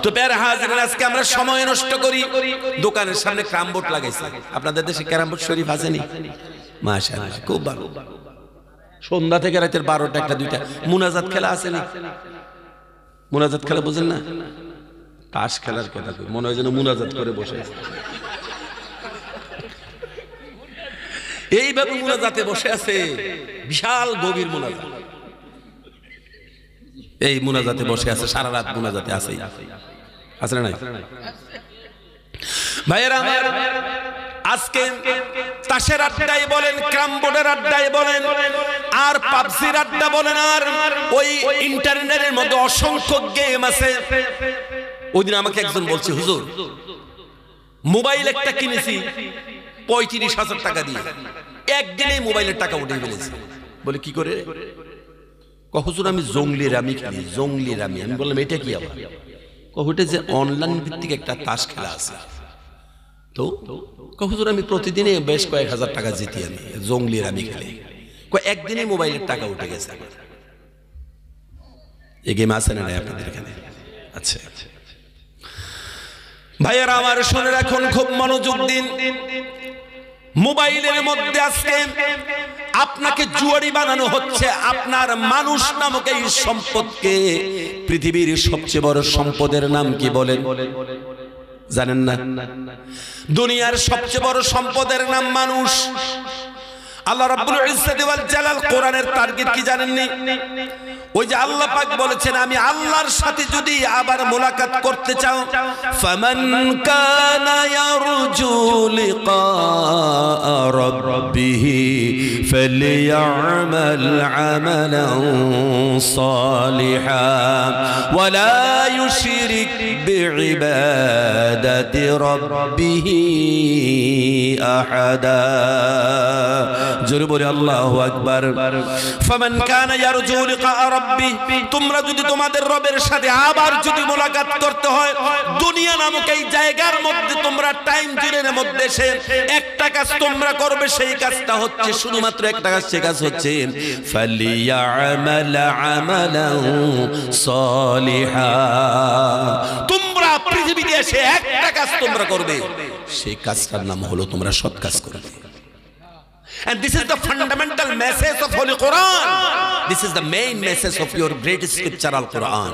A: তো প্যার হাজির, আজকে আমরা সময় নষ্ট করি। দোকানের সামনে ক্যারাম বোর্ড লাগাইছে, আপনাদের দেশে ক্যারাম বোর্ড শরীফ আসেনি? মাশাআল্লাহ, খুব ভালো। সন্ধ্যা থেকে রাতের 12টা 1টা 2টা মুনাজাত খেলা আসেনি? মুনাজাত খেলা বুঝেন না? তাস খেলার কথা মনে হয় যেন মুনাজাত করে বসে আছে। এইভাবে মুনাজাতে বসে আছে, বিশাল গভীর মুনাজাত। এই মুনাজাতে বসে আছে, সারা রাত মুনাজাতে আছে, আছে না নাই? ভাইয়েরা আমার, আজকে তাসের আড্ডায় বলেন, ক্যারাম বোর্ডের আড্ডায় বলেন, আর পাবজির আড্ডা বলেন, আর ওই ইন্টারনেটের মধ্যে অসংখ্য গেম আছে। ওই দিন আমাকে একজন বলছে, হুজুর মোবাইল একটা কিনেছি 35,000 টাকা দিয়ে, একদিনে মোবাইলের টাকা উঠে ফেলেছি। বলে কি করে? হুজুর আমি জঙ্গলি রামি খেলি, জঙ্গলি রামি। আমি বললাম এটা কি আবার? ওটা যে অনলাইন ভিত্তিক একটা তাস খেলা আছে। তো হুজুর আমি প্রতিদিনে বেশ কয়েক হাজার টাকা জিতি, আমি জঙ্গলি রামি খেলে। একদিনে মোবাইলের টাকা উঠে গেছে আমার। এই গেম আছে না আপনাদের এখানে? আচ্ছা ভাইয়ারা আমার, শুনে রাখুন, খুব মনোযোগ দিন। মোবাইলের মধ্যে আজকে আপনাকে জুয়ারি বানানো হচ্ছে। আপনার মানুষ নামক এই সম্পদকে, পৃথিবীর সবচেয়ে বড় সম্পদের নাম কি বলেন? জানেন না? দুনিয়ার সবচেয়ে বড় সম্পদের নাম মানুষ। আল্লাহ রাব্বুল ইজ্জতি ওয়াল জালাল কোরআনের টার্গেট কি জানেননি? ওই যে আল্লাহ পাক বলেছেন, আমি আল্লাহর সাথে যদি আবার মোলাকাত করতে চাও, ফামান কানা ইয়ারজু লিকা রাব্বিহি ফালইআমাল আমালান সালিহান ওয়া লা ইউশরিক বিইবাদাতি রাব্বিহি আহাদা। জোরে বলে আল্লাহু আকবার। ফামান কানা ইয়ারজু লিকা রাব্বি, তোমরা যদি তোমাদের রবের সাথে আবার যদি মোলাকাত করতে হয়, দুনিয়া নামক এই জায়গার মধ্যে তোমরা টাইম জোনের মধ্যে সে একটা কাজ তোমরা করবে, সেই কাজটা হচ্ছে শুধুমাত্র একটা কাজ, সে কাজ হচ্ছে ফালিয়ামাল আমালান সালিহা। তোমরা পৃথিবীতে এসে একটা কাজ তোমরা করবে, সেই কাজটার নাম হলো তোমরা সৎ কাজ করবে। And this is the fundamental message of Holy Quran. This is the main message of your great scripture Al Quran.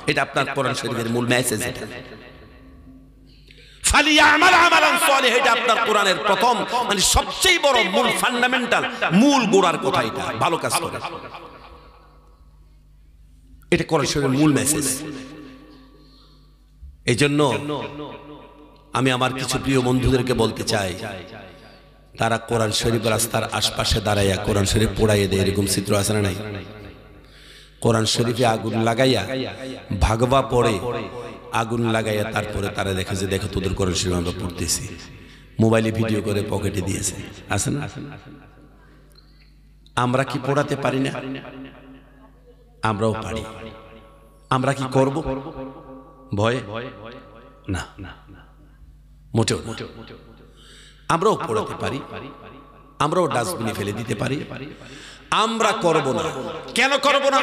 A: এটা আপনার কোরআন শরীফের মূল মেসেজ। এটা ফালিয়ামাল আমালান সালিহা, এটা আপনার কোরআনের প্রথম মানে সবচেয়ে বড় মূল ফান্ডামেন্টাল মূল গোড়ার কথা। এটা ভালো কাজ করে, এটা কোরআন শরীফের মূল মেসেজ। এই জন্য আমি আমার কিছু প্রিয় বন্ধুদেরকে বলতে চাই, তারা কোরআন শরীফ রাস্তার আশপাশে দাঁড়াইয়া কোরআন শরীফ পোড়াইয়ে দেয়, এরকম চিত্র আছে না নাই? কোরআন শরীফে আগুন লাগাইয়া ভাগবা পড়ে আগুন লাগাইয়া তারপরে তারা দেখে যে দেখো তোদের কোরআন শরীফ আমরা পড়তেছি, মোবাইলে ভিডিও করে পকেটে দিয়েছে, আছে না? আমরা কি পড়াতে পারি না? আমরাও পারি। আমরা কি করব ভয়? না, মোটেও না। আমরাও পড়াতে পারি, আমরাও ডাস্টবিনে ফেলে দিতে পারি। আমরা করব না। কেন করব না?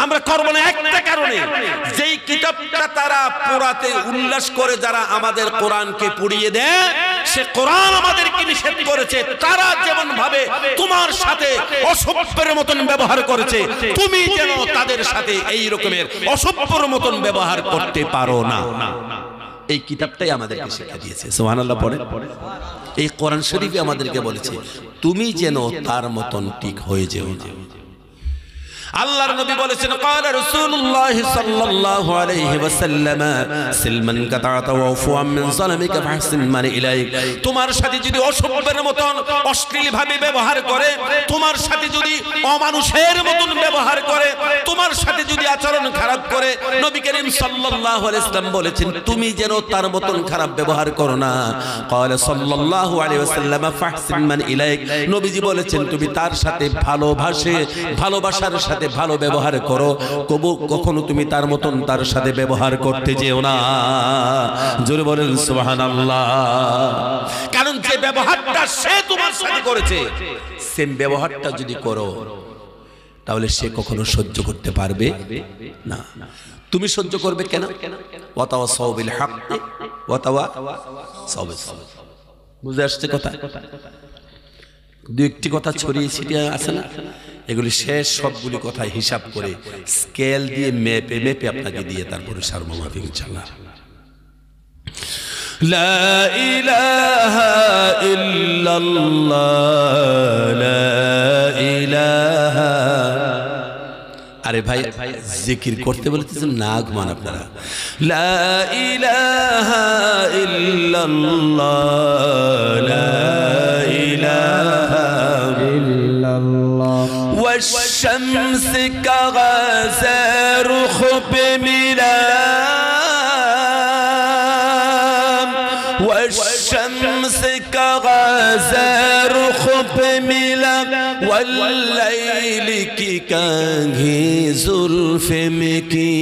A: আমরা করব না একটা কারণে, যেই কিতাবটা তারা পড়াতে উল্লাস করে, যারা আমাদের কোরআনকে পড়িয়ে দেয়, সে কোরআন আমাদেরকে নিষেধ করেছে। তারা যেমন ভাবে তোমার সাথে অসভ্যের মতন ব্যবহার করেছে, তুমি যেন তাদের সাথে এই রকমের অসভ্যের মতন ব্যবহার করতে পারো না। এই কিতাবটাই আমাদেরকে শিক্ষা দিয়েছে। সুবহানাল্লাহ পড়ে। এই কোরআন শরীফে আমাদেরকে বলেছে তুমি যেন তার মতন ঠিক হয়ে যেও না। আল্লাহর নবী বলেছেন, ক্বালা রাসূলুল্লাহ সাল্লাল্লাহু আলাইহি ওয়াসাল্লাম সিলমান কাতাতা ওয়া ফুআম মিন সালামিকা ফাহসিন মান ইলাইক। তোমার সাথে যদি অসভ্যের মতন অশ্লীল ভাবে ব্যবহার করে, তোমার সাথে যদি অমানুষের মতন ব্যবহার করে, তোমার সাথে যদি আচরণ খারাপ করে, নবী করিম সাল্লাল্লাহু আলাইহি ওয়াসাল্লাম বলেছেন তুমি যেন তার মতন খারাপ ব্যবহার করো না। ক্বালা সাল্লাল্লাহু আলাইহি ওয়াসাল্লাম ফাহসিন মান ইলাইক। নবীজি বলেছেন তুমি তার সাথে ভালোবাসার সাথে ভালো ব্যবহার করো, কখনো তুমি তার মতন তার সাথে ব্যবহার করতে যেও না। জোরে বলেন সুবহানাল্লাহ। কারণ যে ব্যবহারটা সে তোমার সাথে করেছে, সেম ব্যবহারটা যদি করো, তাহলে সে কখনো সহ্য করতে পারবে না। তুমি সহ্য করবে কেন? ওয়াতাওয়াসাউ বিল হক ওয়াতাওয়াসাউ বিস সাবর। বুঝে আসছে কথা? দু একটি কথা ছড়িয়ে ছিটিয়ে আছে না, এগুলি শেষ সবগুলি কথা হিসাব করে স্কেল দিয়ে মেপে আপনাকে দিয়ে তারপরে সারমর্ম ইনশাআল্লাহ। লা ইলাহা ইল্লাল্লাহ, লা ইলাহা। আরে ভাই জিকির করতে বলতেছেন না, ঘুমান আপনারা। লা ইলাহা ইল্লাল্লাহ, লা ইলাহা ইল্লাল্লাহ। والشمس كغزال رخب ملام، والشمس كغزال رخب ملام، والليل की कंघी जुल्फ में की,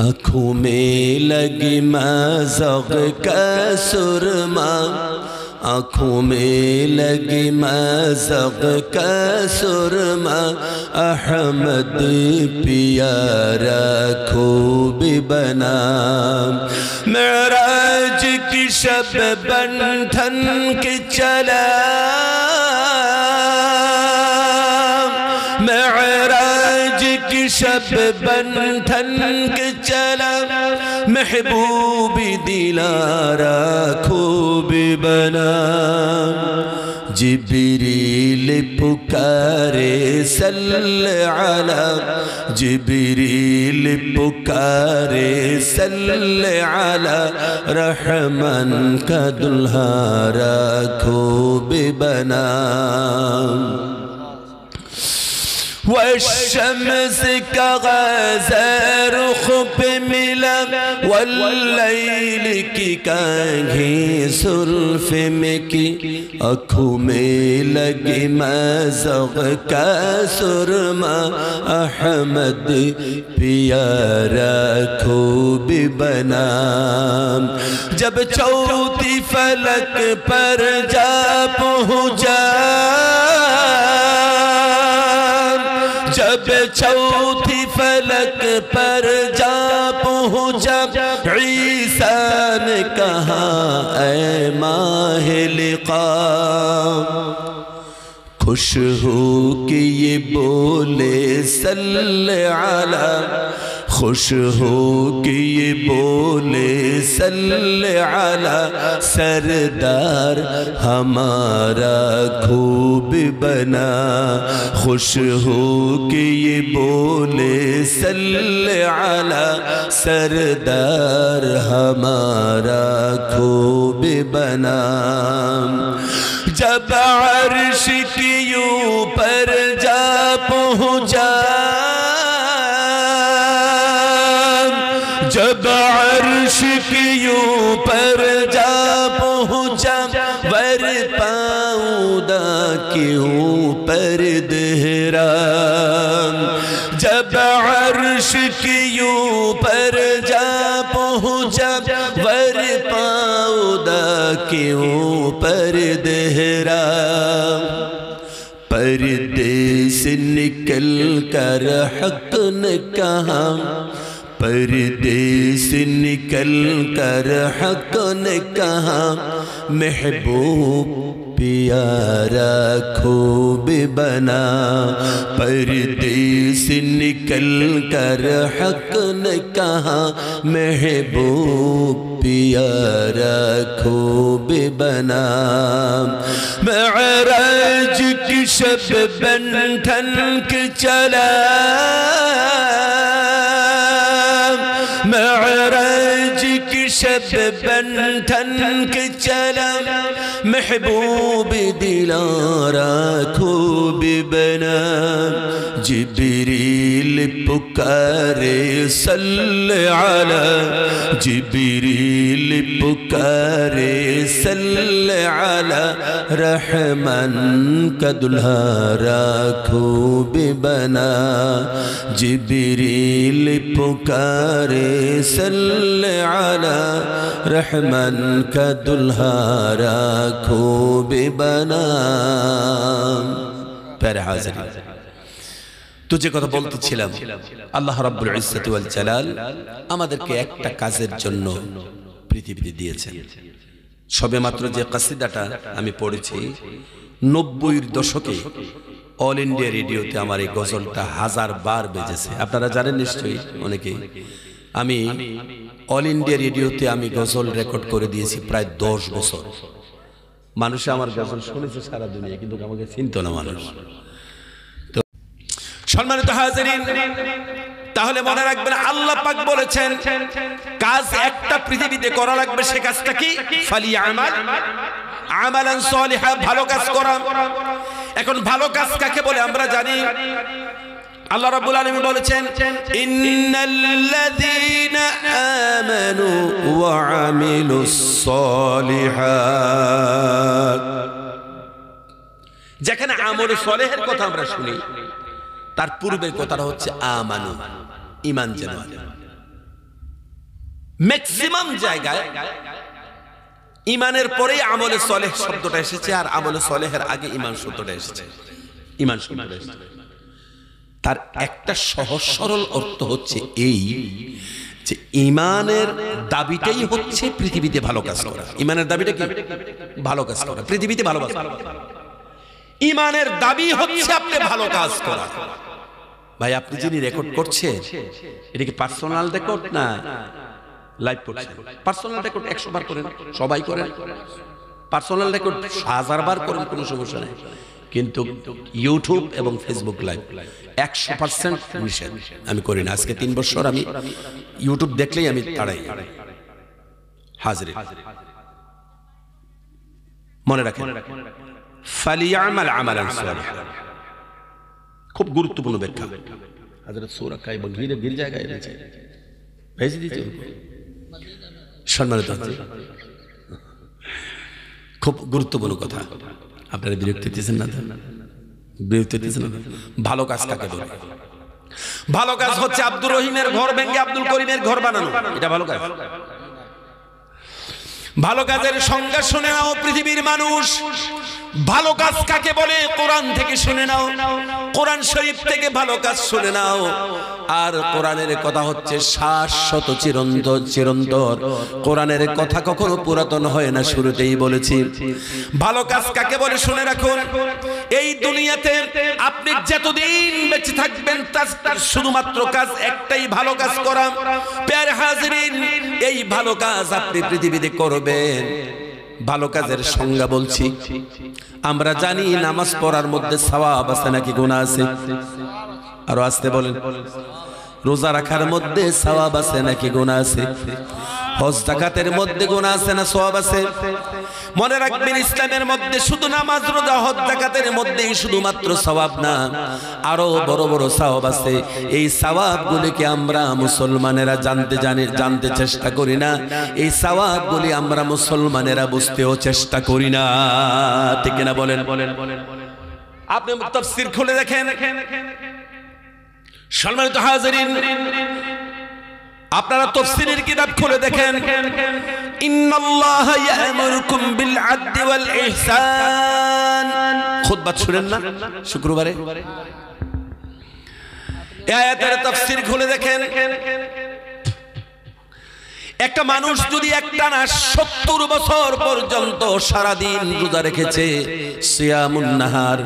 A: आँखों में लगी मज़ाक़ का सुरमा, आँखों में लगी मज़ाक़ का सुरमा, अहमद प्यारा खूब बना। मेराज की शब बंधन के चला, मेराज की शब बंधन के चला, महबूबी दिलारा खूब बना। जिब्रील पुकारे सल्ले अला, जिब्रील पुकारे सल्ले अला, रहमान का दुल्हारा खूब बना। والشمس کا غزہ رخ پہ ملا واللیل کی کانگھی زلف میں کی آنکھوں میں لگی مزغ کا سرما احمد پیارا خوب بنا جب چوتھی فلک پر جا پہنچا جب چوتھی فلک پر جا پہنچا عیسیٰ نے کہا اے ماہ لقاء خوش ہو کہ یہ بولے صلی علی خوش ہو کہ یہ بولے صلی علی سردار ہمارا خوب بنا خوش ہو کہ یہ بولے صلی علی سردار ہمارا خوب بنا جب عرش کی اوپر جا پہنچا جب عرش کی اوپر جا پہنچا ور پاؤں کے اوپر دہرا جب عرش کی اوپر جا پہنچا ور پاؤں کے اوپر دہرا پردے سے نکل کر حق نے کہا پردے سے نکل کر حق نے کہا محبوب پیارا خوب بنا پردے سے نکل کر حق نے کہا محبوب پیارا خوب بنا معراج کی شب بن ٹھن کے چلا معراج کی شب بن ٹھن کے چلا محبوب دلارا خوب بنا جبریل پکارے صلی علی جبریل پکارے صلی علی رحمن کا دلہارا خوب بنا جبریل پکارے صلی علی رحمن کا دلہارا خوب بنا پیارے حاضرین তো যে কথা বলতেছিলাম আল্লাহ রাব্বুল ইজ্জত ওয়াল জালাল আমাদেরকে একটা কাজের জন্য পৃথিবীতে দিয়েছেন সবেমাত্র যে কাসিদাটা আমি পড়েছি 90 এর দশকে অল ইন্ডিয়া রেডিওতে আমার এই গজলটা হাজার বার বেজেছে আপনারা জানেন নিশ্চয়ই অনেকেই আমি অল ইন্ডিয়া রেডিওতে আমি গজল রেকর্ড করে দিয়েছি প্রায় 10 বছর মানুষ আমার গজল শুনেছে সারা দুনিয়া কিন্তু আমাকে চিনতো না মানুষ সম্মানিত হাজিরিন তাহলে মনে রাখবেন আল্লাহ পাক বলেছেন কাজ একটা পৃথিবীতে করা লাগবে সে কাজটা কি ফালিয়ামাল আমালান সালিহা ভালো কাজ করা এখন ভালো কাজ কাকে বলে আমরা জানি আল্লাহ রাব্বুল আলামিন বলেছেন ইন্নাল্লাযীনা আমানু ওয়া আমিলুস সালিহাত যেখানে আমল সালেহের কথা আমরা শুনি তার পূর্বের কথাটা হচ্ছে আমানু ঈমান যেন ম্যাক্সিমাম জায়গায় ঈমানের পরেই আমলে সালেহ শব্দটা এসেছে আর আমলে সালেহের আগে ঈমান শব্দটা এসেছে ঈমান শব্দটা এসেছে তার একটা সহজ সরল অর্থ হচ্ছে এই যে ঈমানের দাবিটাই হচ্ছে পৃথিবীতে ভালো কাজ করা ঈমানের দাবিটা কি ভালো কাজ করা পৃথিবীতে ভালো কাজ করা ঈমানের দাবি হচ্ছে আপনি ভালো কাজ করা ভাই আপনি যিনি রেকর্ড করছেন এটা কি পার্সোনাল রেকর্ড না লাইভ করছেন পার্সোনাল রেকর্ড 100 বার করেন সবাই করেন পার্সোনাল রেকর্ড 1000 বার করেন কোনো সমস্যা নেই কিন্তু ইউটিউব এবং ফেসবুক লাইভ 100% নিষেধ আমি করি না আজকে 3 বছর আমি ইউটিউব দেখলেই আমি তাড়াই হাজির মনে রাখেন ফালিয়ামাল আমালান সালিহা খুব গুরুত্বপূর্ণ ব্যাখ্যা। হযরত সূরা কায়বা গির জায়গায় রয়েছে, ভেজে দিতে সম্মানিত হচ্ছে, খুব গুরুত্বপূর্ণ কথা। আপনারা বিরক্তি দিতেছেন না? বিরক্তি দিতেছেন না? ভালো কাজ কাকে বলে? ভালো কাজ হচ্ছে আব্দুর রহিমের ঘর ভেঙে আব্দুল করিমের ঘর বানানো, এটা ভালো কাজ। ভালো কাজের সংজ্ঞা শুনে নাও পৃথিবীর মানুষ। ভালো কাজ কাকে বলে কোরআন থেকে শুনে নাও, কোরআন শরীফ থেকে ভালো কাজ শুনে নাও। আর কোরআনের কথা হচ্ছে শাশ্বত চিরন্তর। কোরআনের কথা কখনো পুরাতন হয় না, শুরুতেই বলেছি। ভালো কাজ কাকে বলে শুনে রাখুন। এই দুনিয়াতে আপনি যতদিন বেঁচে থাকবেন তার শুধুমাত্র কাজ একটাই, ভালো কাজ করা। প্যারে হাজিরিন, এই ভালো কাজ আপনি পৃথিবীতে করবেন। ভালো কাজের সংজ্ঞা বলছি। আমরা জানি নামাজ পড়ার মধ্যে সওয়াব আছে নাকি গুনাহ আছে? আরো আসতে বলেন। রোজা রাখার মধ্যে সওয়াব আছে নাকি গুনাহ আছে? হজ যাকাতের মধ্যে গুনাহ আছে না সওয়াব আছে? মনে রাখবেন, ইসলামের মধ্যে শুধু নামাজ রোজা হজ যাকাতের মধ্যেই শুধুমাত্র সওয়াব না, আরো বড় বড় সওয়াব আছে। এই সওয়াবগুলিকে আমরা মুসলমানেরা জানতে চেষ্টা করি না। এই সওয়াবগুলি আমরা মুসলমানেরা বুঝতেও চেষ্টা করি না, ঠিক না বলেন? আপনি তাফসীর খুলে দেখেন। সম্মানিত হাজিরিন, আপনারা তাফসীরের কিতাব খুলে দেখেন। ইন্নাল্লাহা ইয়া'মুরুকুম বিল আদলি ওয়াল ইহসান। খুতবা শুনেন না শুক্রবারে? এই আয়াতের তাফসীর খুলে দেখেন। একটা মানুষ যদি একটানা 70 বছর পর্যন্ত সারা দিন রোজা রেখেছে, সিয়ামুন নাহার,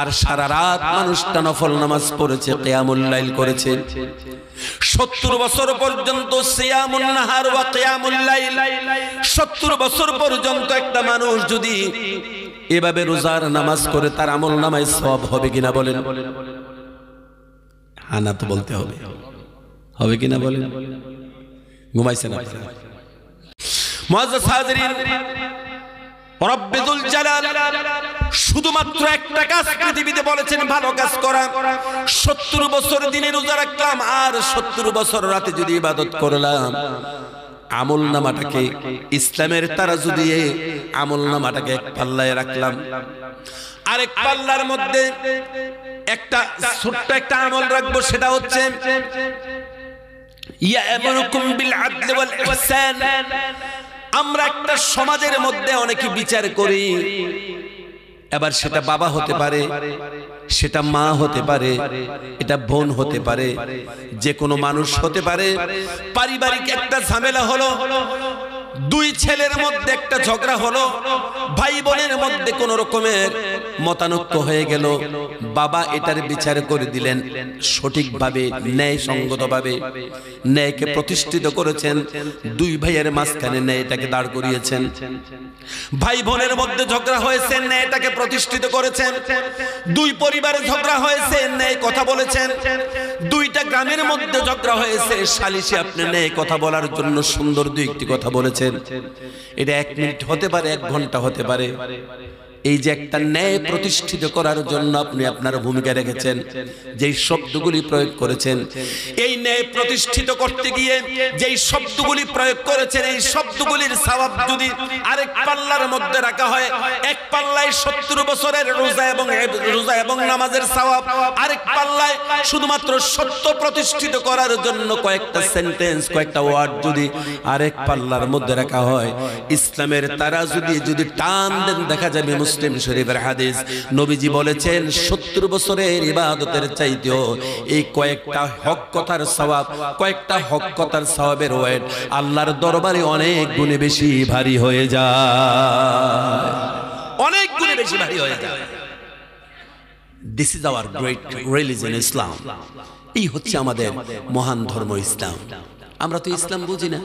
A: আর সারা রাত মানুষটা নফল নামাজ পড়েছে, কিয়ামুল লাইল করেছে, 70 বছর পর্যন্ত সিয়ামুন নাহার ওয়া কিয়ামুল লাইল, 70 বছর পর্যন্ত একটা মানুষ যদি এভাবে রোজার নামাজ করে, তার আমল নামায় সওয়াব হবে কিনা বলেন? হ্যাঁ না তো বলতে হবে, হবে কিনা বলেন? ঘুমাইছেন আপনারা? মুআজ্জাজ হাজিরিন, রব্বুল জালাল শুধুমাত্র একটা কাজ পৃথিবীতে বলেছেন, ভালো কাজ করা। 70 বছর দিনে রোজা রাখলাম আর 70 বছর রাতে যদি ইবাদত করলাম, আমল নামাটাকে ইসলামের তারাজু দিয়ে আমল নামাটাকে এক পাল্লায় রাখলাম। আরেক পাল্লার মধ্যে একটা ছোট্ট একটা আমল রাখবো, সেটা হচ্ছে ইয়া'মুরুকুম বিল আদলি ওয়াল ইহসান। আমরা একটা সমাজের মধ্যে অনেকে বিচার করি, এবার সেটা বাবা হতে পারে, সেটা মা হতে পারে, এটা বোন হতে পারে, যে কোনো মানুষ হতে পারে। পারিবারিক একটা ঝামেলা হলো, দুই ছেলের মধ্যে একটা ঝগড়া হলো, ভাই বোনের মধ্যে কোন রকমের মতানৈক্য হয়ে গেল, বাবা এটার বিচার করে দিলেন সঠিকভাবে, ন্যায়সঙ্গতভাবে, ন্যায়কে প্রতিষ্ঠিত করেছেন, দুই ভাইয়ের মাঝখানে ন্যায়টাকে দাঁড় করিয়েছেন। ভাই বোনের মধ্যে ঝগড়া হয়েছে, ন্যায়টাকে প্রতিষ্ঠিত করেছেন। দুই পরিবারে ঝগড়া হয়েছে, ন্যায় কথা বলেছেন। দুইটা গ্রামের মধ্যে ঝগড়া হয়েছে, সালিশে আপনি ন্যায় কথা বলার জন্য সুন্দর দুই একটি কথা বলেছেন। এটা 1 মিনিট হতে পারে, 1 ঘন্টা হতে পারে। এই যে একটা ন্যায় প্রতিষ্ঠিত করার জন্য আপনি আপনার ভূমিকা রেখেছেন, যেই শব্দগুলি প্রয়োগ করেছেন, এই ন্যায় প্রতিষ্ঠিত করতে গিয়ে যেই শব্দগুলি প্রয়োগ করেছেন, এই শব্দগুলির সওয়াব যদি আরেক পাল্লার মধ্যে রাখা হয়, এক পাল্লায় 70 বছরের রোজা এবং নামাজের সওয়াব, আরেক পাল্লায় শুধুমাত্র সত্য প্রতিষ্ঠিত করার জন্য কয়েকটা সেন্টেন্স, কয়েকটা ওয়ার্ড যদি আরেক পাল্লার মধ্যে রাখা হয়, ইসলামের তারাজু দিয়ে যদি টান দেন, দেখা যাবে মুসলিম শরীফের হাদিস, নবীজি বলেছেন 70 বছরের ইবাদতের চাইতেও এই কয়েকটা হক কথার সওয়াব, কয়েকটা হক কথার সওয়াবের ওয়েট আল্লাহর দরবারে অনেক গুণে বেশি ভারী হয়ে যায়, অনেক গুণে বেশি ভারী হয়ে যায়। This is our great religion Islam. এই হচ্ছে আমাদের মহান ধর্ম ইসলাম। আমরা তো ইসলাম বুঝি না।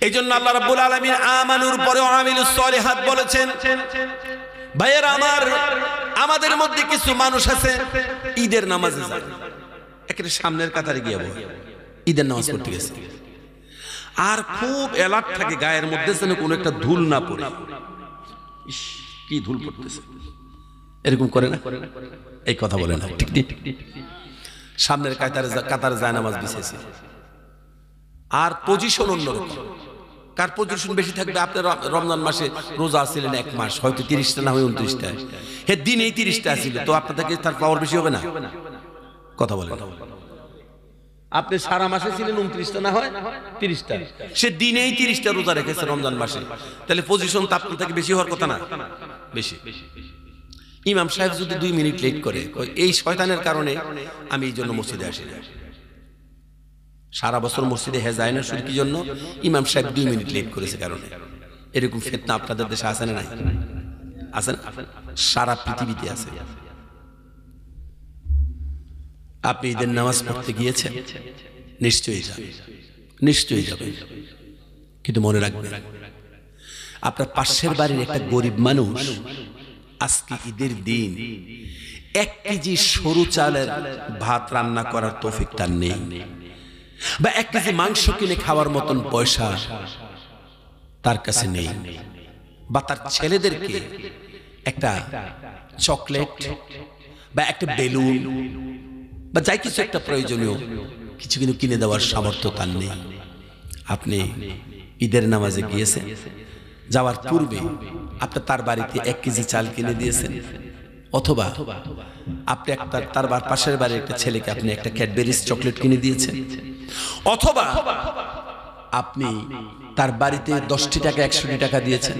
A: এই জন্য আল্লাহ রাব্বুল আলামিন আমানুর পরে আমিলুস সলিহাত বলেছেন। ভাইয়েরা আমার, আমাদের মধ্যে কিছু মানুষ আছে ঈদের নামাজে যায়, একেবারে সামনের কাতারে গিয়ে ঈদের নামাজ পড়তে গেছে, আর খুব অ্যালার্ট থাকে গায়ের মধ্যে যেন কোনো একটা ধুল না পড়ে। কি ধুল পড়তেছে, এরকম করে না? এই কথা বলে না, ঠিক ঠিক। সামনের কাতারে জায়নামাজ বিছেছে, আর পজিশন অন্যরকম। কার পজিশন বেশি থাকবে? আপনার রমজান মাসে রোজা ছিলেন 1 মাস, হয়তো 30টা না হয় 29টা, হে দিনেই 30টা ছিল, তো আপনাদেরকে তার পাওয়ার বেশি হবে না? কথা বলেন। আপনি সারা মাসে ছিলেন 29টা না হয় 30টা, সে দিনেই 30টা রোজা রেখেছে রমজান মাসে, তাহলে পজিশন তো আপনার থেকে বেশি হওয়ার কথা না? বেশি। ইমাম সাহেব যদি 2 মিনিট লেট করে, এই শয়তানের কারণে আমি এই জন্য মসজিদে আসি না। সারা বছর মসজিদে যায় না, শুধু কি জন্য? ইমাম সাহেব 2 মিনিট লেট করেছে কারণে। এরকম ফিতনা আপনাদের দেশে আছে না? নাই? আছে না? সারা পৃথিবীতে আছে। আপনি ঈদের নামাজ পড়তে গিয়েছেন, নিশ্চয়ই যাবেন, নিশ্চয়ই যাবেন, কিন্তু মনে রাখবেন আপনার পাশের বাড়ির একটা গরিব মানুষ আজকে ঈদের দিন 1 কেজি সরু চালের ভাত রান্না করার তৌফিক তার নেই, বা 1 কেজি মাংস কিনে খাওয়ার মতন পয়সা তার কাছে নেই, বা তার ছেলেদেরকে একটা চকলেট বা একটা বেলুন বা যাই কিছু একটা প্রয়োজনীয় কিছু কিন্তু কিনে দেওয়ার সামর্থ্য তার নেই। আপনি ঈদের নামাজে গিয়েছেন, যাওয়ার পূর্বে আপনি তার বাড়িতে 1 কেজি চাল কিনে দিয়েছেন, অথবা আপনি তার পাশের বাড়ির একটা ছেলেকে আপনি একটা ক্যাডবেরিজ চকলেট কিনে দিয়েছেন, অথবা আপনি তার বাড়িতে 10টি টাকা 100টি টাকা দিয়েছেন।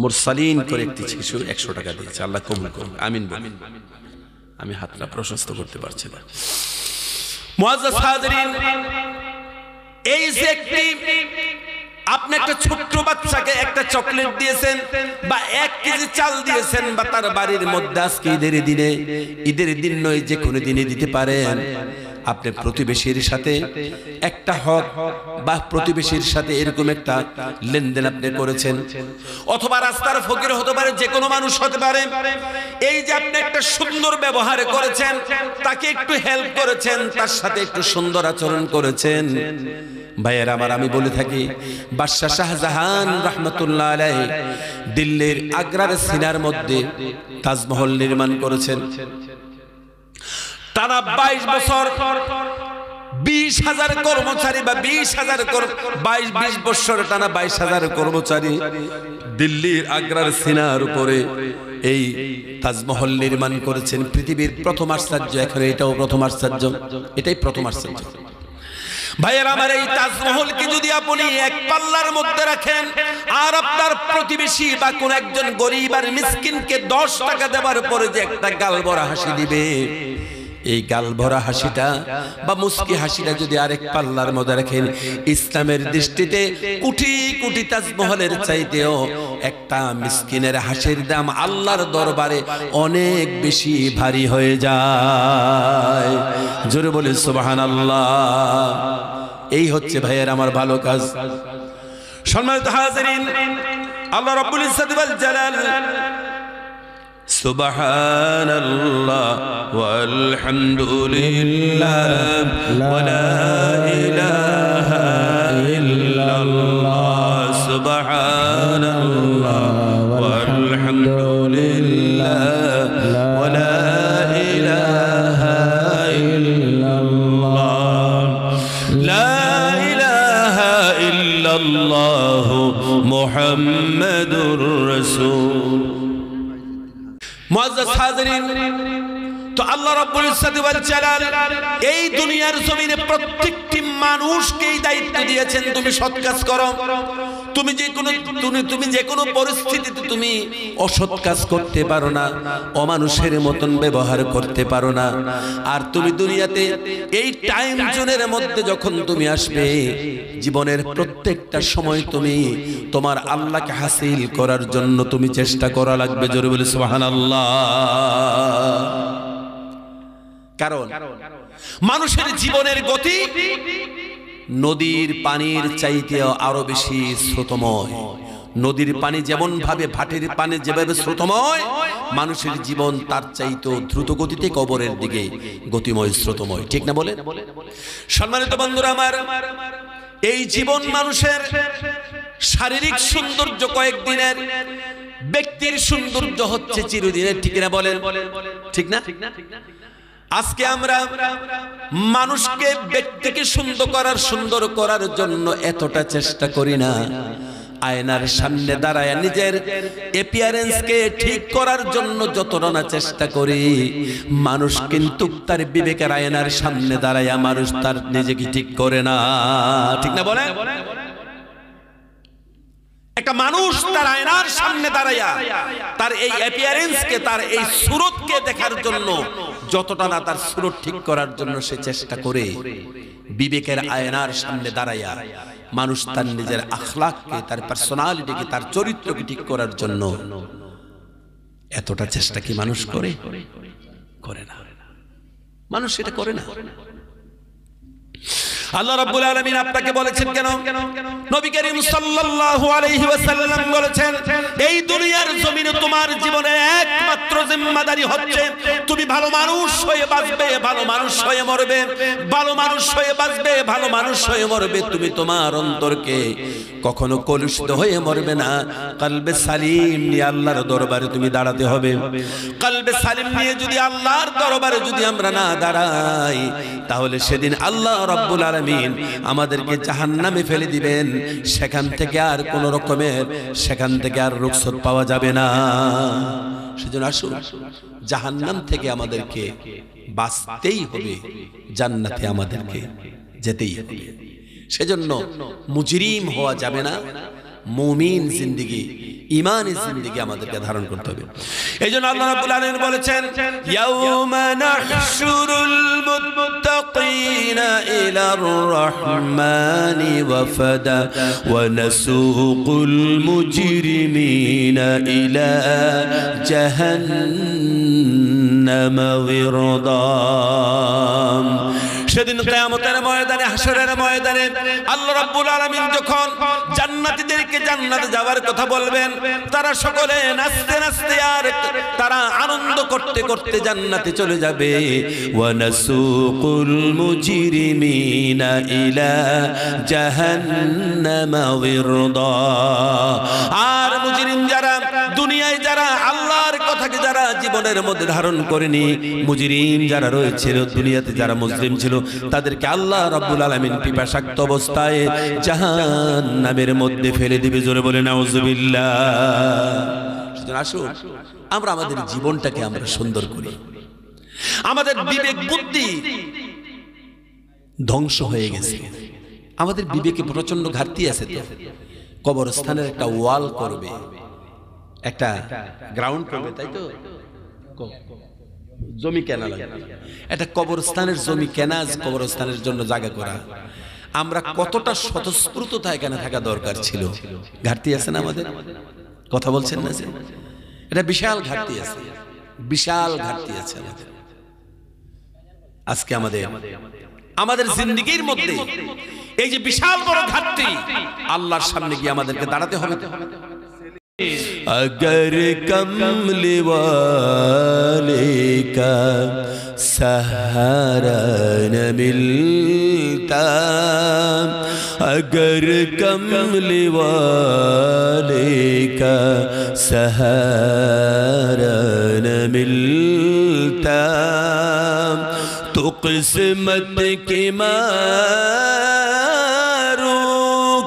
A: মুরসালিন করে একটি শিশু 100 টাকা দিয়েছে, আল্লাহ কবুল করুন, আমিন বলুন। আমি হাতটা প্রশস্ত করতে পারছি না। মুআজ্জাজ হাজিরিন, এই যে একটি আপনি একটা ছোট্ট বাচ্চাকে একটা চকলেট দিয়েছেন বা 1 কেজি চাল দিয়েছেন, বা তার বাড়ির মধ্যে আজকে ঈদের দিন নয়, যে কোনো দিনে দিতে পারেন, আপনি প্রতিবেশীর সাথে একটা হক বা প্রতিবেশীর সাথে এরকম একটা লেনদেন আপনি করেছেন, অথবা রাস্তার ফকির হতে পারে, যে কোনো মানুষ হতে পারে, এই যে আপনি একটা সুন্দর ব্যবহার করেছেন, তাকে একটু হেল্প করেছেন, তার সাথে একটু সুন্দর আচরণ করেছেন। ভাইয়ের আমার, আমি বলে থাকি, বাদশাহ শাহজাহান রাহমাতুল্লাহ আলাইহি দিল্লির আগ্রার সিনার মধ্যে তাজমহল নির্মাণ করেছেন। টানা 22 বছর 20,000 কর্মচারী বা 20 বছর টানা 22,000 কর্মচারী দিল্লির আগ্রার সিনার উপরে এই তাজমহল নির্মাণ করেছেন। পৃথিবীর প্রথম আশ্চর্য, এখন এটাও প্রথম আশ্চর্য, এটাই প্রথম আশ্চর্য। ভাইয়ের আমার, এই তাজমহলকে যদি আপনি এক পাল্লার মধ্যে রাখেন, আর আপনার প্রতিবেশী বা কোন একজন গরিব আর মিসকিনকে 10 টাকা দেওয়ার পরে যে একটা গাল ভরা হাসি দিবে, এই গাল ভরা হাসিটা বা মুস্কি হাসিটা যদি আরেক পাল্লার মধ্যে রাখেন, ইসলামের দৃষ্টিতে কোটি কোটি তাজমহলের চাইতেও একটা মিসকিনের হাসির দাম আল্লাহর দরবারে অনেক বেশি ভারী হয়ে যায়। জোরে বলে সুবহানাল্লাহ। এই হচ্ছে ভাইয়ের আমার ভালো কাজ। সম্মানিত হাজিরিন, আল্লাহ রাব্বুল ইজ্জত ওয়াল জালাল সুবহানাল্লাহ ওয়ালহামদুলিল্লাহ ওয়ালা ইলাহা ইল্লাল্লাহ, সুবহানাল্লাহ ওয়ালহামদুলিল্লাহ ওয়ালা ইলাহা ইল্লাল্লাহ, লা ইলাহা ইল্লাল্লাহ মুহাম্মাদুর রাসূল। মুআজ্জাজ হাজিরিন, তো আল্লাহ রাব্বুল ইজ্জত ওয়াল জালাল এই দুনিয়ার জমিনে প্রত্যেকটি মানুষকে এই দায়িত্ব দিয়েছেন, তুমি সৎ কাজ করো। তুমি যে কোনো পরিস্থিতিতে তুমি অসৎ কাজ করতে পারো না, অমানুষের মতন ব্যবহার করতে পারো না। আর তুমি দুনিয়াতে এই টাইম জোনের মধ্যে যখন তুমি আসবে, জীবনের প্রত্যেকটা সময় তুমি তোমার আল্লাহকে হাসিল করার জন্য তুমি চেষ্টা করা লাগবে। জোরে বলে সুবহানাল্লাহ। কারণ মানুষের জীবনের গতি নদীর পানির চাইতেও আরো বেশি স্রোতময়। নদীর পানি যেমন ভাবে, ভাটির পানি যেভাবে স্রোতময়, মানুষের জীবন তার চাইতেও দ্রুত গতিতে কবরের দিকে গতিময়, স্রোতময়, ঠিক না বলে? সম্মানিত বন্ধুরা আমার, এই জীবন মানুষের শারীরিক সৌন্দর্য কয়েকদিনের, ব্যক্তির সৌন্দর্য হচ্ছে চিরদিনের। ঠিক না বলেন? ঠিক না? আজকে আমরা মানুষকে, ব্যক্তিকে সুন্দর করার জন্য এতটা চেষ্টা করি না। আয়নার সামনে দাঁড়ায় নিজের অ্যাপিয়ারেন্সকে ঠিক করার জন্য যতটা না চেষ্টা করি, মানুষ কিন্তু তার বিবেকের আয়নার সামনে দাঁড়ায় মানুষ তার নিজেকে ঠিক করে না। ঠিক না বলেন? একটা মানুষ তার আয়নার সামনে দাঁড়ায়া তার এই অ্যাপিয়ারেন্সকে, তার এই সুরতকে দেখার জন্য যতটা না তার সুরত ঠিক করার জন্য সে চেষ্টা করে, বিবেকের আয়নার সামনে দাঁড়ায়া মানুষ তার নিজের আখলাককে, তার পার্সোনালিটিকে, তার চরিত্রকে ঠিক করার জন্য এতটা চেষ্টা কি মানুষ করে? করে না। মানুষ সেটা করে না। আল্লাহ রাব্বুল আলামিন আপনাকে বলেছেন কেন? নবী করিম সাল্লাল্লাহু আলাইহি ওয়াসাল্লাম বলেছেন, এই দুনিয়ার জমিনে তোমার জীবনে একমাত্র জিম্মাদারি হচ্ছে তুমি ভালো মানুষ হয়ে বাঁচবে, ভালো মানুষ হয়ে মরবে, ভালো মানুষ হয়ে বাঁচবে, ভালো মানুষ হয়ে মরবে। তুমি তোমার অন্তরকে কখনো কলুষিত হয়ে মরবে না। কলবে সালিম নিয়ে আল্লাহর দরবারে তুমি দাঁড়াতে হবে। কলবে সালিম নিয়ে যদি আল্লাহর দরবারে যদি আমরা না দাঁড়াই, তাহলে সেদিন আল্লাহ রাব্বুল আলামিন আমাদেরকে জাহান্নামে ফেলে দিবেন। সেখান থেকে আর কোন রকমের, সেখান থেকে আর রুখসত পাওয়া যাবে না। সেজন্য আসুন, জাহান্নাম থেকে আমাদেরকে বাঁচতেই হবে, জান্নাতে আমাদেরকে যেতেই হবে। সেজন্য মুজরিম হওয়া যাবে না। মুমিন জিন্দেগি, ঈমানি জিন্দেগি আমাদেরকে ধারণ করতে হবে। এইজন্য আল্লাহ রাব্বুল আলামিন বলেছেন, ইয়াউমা নাহশুরুল মুত্তাকিনা ইলার রাহমানি ওয়াফদা ওয়া নাসুকুল মুজরিমিনা ইলা জাহান্নামা ওয়িরদা। সেদিন কিয়ামতের ময়দানে, হাসরের ময়দানে আল্লাহ রাব্বুল আলামিন যখন জান্নাতীদেরকে জান্নাতে যাওয়ার কথা বলবেন, তারা সকলে নাচতে নাচতে আর তারা আনন্দ করতে করতে জান্নাতে চলে যাবে। ওয়া নাসুকুল মুজরিমিনা ইলা জাহান্নামা ওয়িরদা। আর মুজরিম যারা, দুনিয়ায় যারা আল্লাহর কথাকে যারা জীবনের মধ্যে ধারণ করেনি, মুজরিম যারা রয়েছিল দুনিয়াতে, যারা মুসলিম ছিল, তাদেরকে আল্লাহ রাব্বুল আলামিন পিপাসাক্ত অবস্থায় জাহান্নামের মধ্যে ফেলে দিবে। জোরে বলে নাউজুবিল্লাহ। আসুন, আমরা আমাদের জীবনটাকে আমরা সুন্দর করি। আমাদের বিবেক বুদ্ধি ধ্বংস হয়ে গেছে, আমাদের বিবেকে প্রচন্ড ঘাটতি আছে। তো কবরস্থানের একটা ওয়াল করবে, একটা গ্রাউন্ড করবে, তাই তো? জমি কেনা লাগবে, একটা কবরস্থানের জমি কেনা, কবরস্থানের জন্য জায়গা করা। আমরা কতটা স্বতঃস্ফূর্ততা এখানে থাকা দরকার ছিল। ঘাটতি আছে না আমাদের? কথা বলছেন না যে এটা বিশাল ঘাটতি আছে, বিশাল ঘাটতি আছে আমাদের। আজকে আমাদের জিন্দেগির মধ্যে এই যে বিশাল বড় ঘাটতি, আল্লাহর সামনে গিয়ে আমাদেরকে দাঁড়াতে হবে। अगर कमली वाले का सहारा न मिलता, अगर कमली वाले का सहारा न मिलता, तो किस्मत की मारों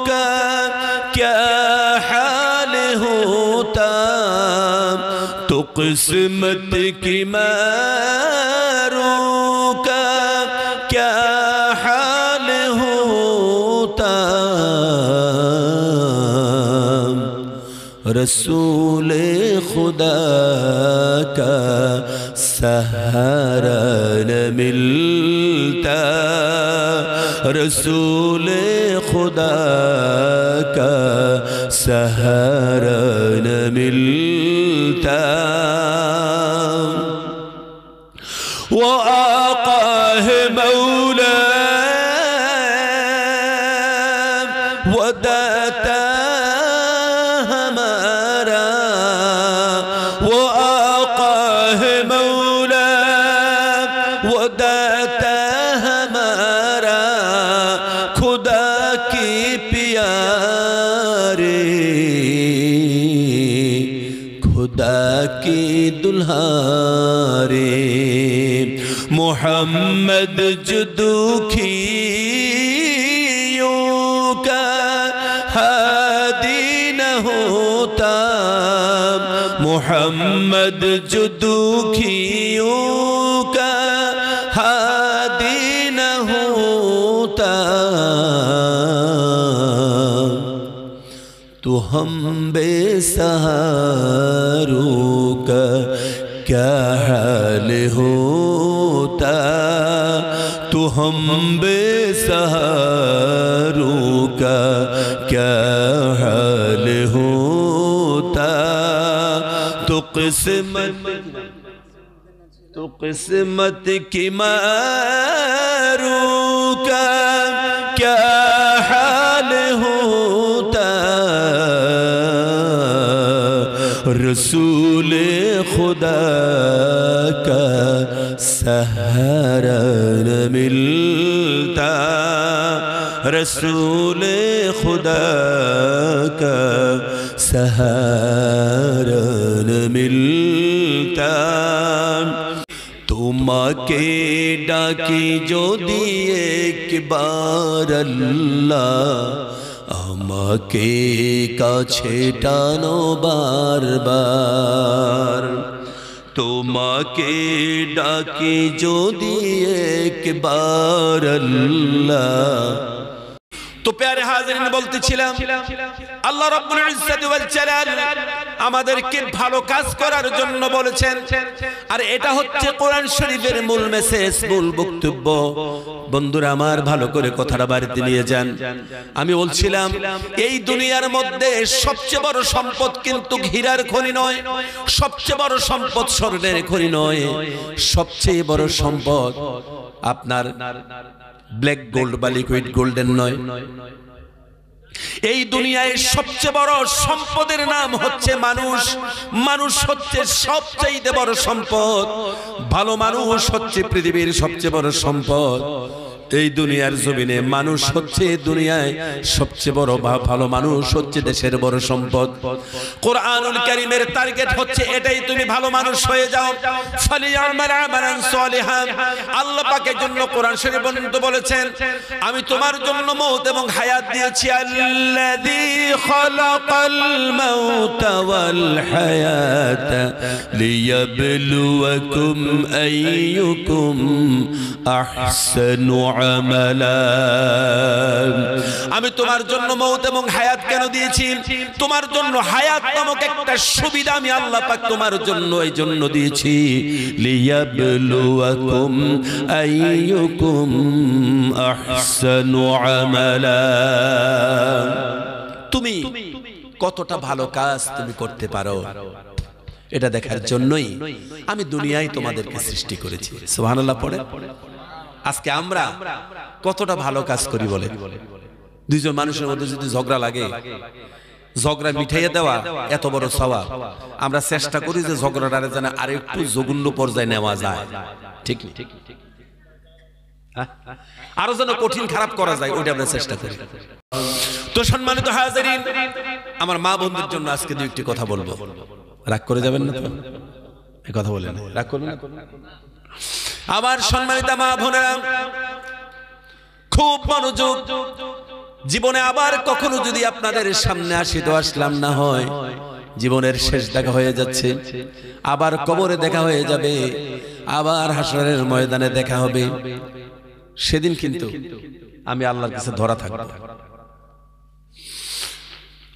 A: का क्या तो किस्मत की मारों का क्या हाल होता। रसूल खुदा का सहारा न मिलता, रसूल खुदा का सहारा न मिलता। वो आका है मौला, वो दाता हमारा, वो आका है मौला, वो दाता हमारा, खुदा की प्यारे खुदा की दुल्हारे मोहम्मद जो दुखियों का हादी न होता मोहम्मद जो दुखियों का हादी न होता तो हम बेसहारों का क्या हाल होता तो हम बेसहारों का क्या हाल होता तो किस्मत की मारों का क्या हाल होता रसूल खुदा का सहारा न मिलता रसूल खुदा का सहारा न मिलता तुम के डाकी जो दिए एक बार अल्लाह আমাকে কাছে টানো বারবার তোমাকে ডাকি যদি একবার আল্লাহ तो प्यारे हाजिरिन বলতেছিলাম আল্লাহ রাব্বুল ইজ্জত ওয়াল জালাল আমাদেরকে ভালো কাজ করার জন্য বলেছেন আর এটা হচ্ছে কোরআন শরীফের মূল মেসেজ মূল বক্তব্য বন্ধুরা আমার ভালো করে কথাটা বাড়িতে নিয়ে যান আমি বলছিলাম এই দুনিয়ার মধ্যে সবচেয়ে বড় সম্পদ কিন্তু হীরার খনি নয় সবচেয়ে বড় সম্পদ স্বর্ণের খনি নয় সবচেয়ে বড় সম্পদ আপনার ব্ল্যাক গোল্ড বা লিকুইড গোল্ডেন নয় এই দুনিয়ায় সবচেয়ে বড় সম্পদের নাম হচ্ছে মানুষ মানুষ হচ্ছে সবচেয়ে বড় সম্পদ ভালো মানুষ হচ্ছে পৃথিবীর সবচেয়ে বড় সম্পদ এই দুনিয়ার জমিনে মানুষ হচ্ছে দুনিয়ায় সবচেয়ে বড় ভালো মানুষ হচ্ছে দেশের বড় সম্পদ কোরআনুল কারীমের টার্গেট হচ্ছে এটাই তুমি ভালো মানুষ হয়ে যাও ফালিয়ামাল আমালান সালিহান আল্লাহ পাকের জন্য কোরআন শরীফ বন্ধু বলেছেন আমি তোমার জন্য মওত এবং হায়াত দিয়েছি আল্লাযী খালাকাল মাউতা ওয়াল হায়াতা লিয়াবলুয়াকুম আইয়ুকুম আহসানু আমি তোমার জন্য মওত এবং হায়াত কেন দিয়েছি তোমার জন্য হায়াত নামক একটা সুবিধা আমি আল্লাহ পাক তোমার জন্য এই জন্য দিয়েছি লিয়াবলুয়াকুম আইয়ুকুম আহসানু আমালা তুমি কতটা ভালো কাজ তুমি করতে পারো এটা দেখার জন্যই আমি দুনিয়ায় তোমাদেরকে সৃষ্টি করেছি সুবহানাল্লাহ পড়ে আজকে আমরা কতটা ভালো কাজ করি বলে দুইজন মানুষের মধ্যে যদি ঝগড়া লাগে ঝগড়া মিটাইয়া দেওয়া এত বড় সওয়াব আমরা চেষ্টা করি যে ঝগড়াটারে যেন আরেকটু জঘন্য পর্যায়ে নেওয়া যায় ঠিক ঠিক আরো যেন কঠিন খারাপ করা যায় ওইটা আমরা চেষ্টা করি তো সম্মানিত হাজিরিন আমার মা বন্ধুর জন্য আজকে দুইটি কথা বলবো রাগ করে যাবেন না তো এই কথা বলেন রাগ করবেন না আমার সম্মানিত মা বোনেরা খুব মনোযোগ জীবনে আবার কখনো যদি আপনাদের সামনে আসি তো আসলাম না হয় জীবনের শেষ দেখা হয়ে যাচ্ছে আবার কবরে দেখা হয়ে যাবে আবার হাসরের ময়দানে দেখা হবে সেদিন কিন্তু আমি আল্লাহর কাছে ধরা থাকব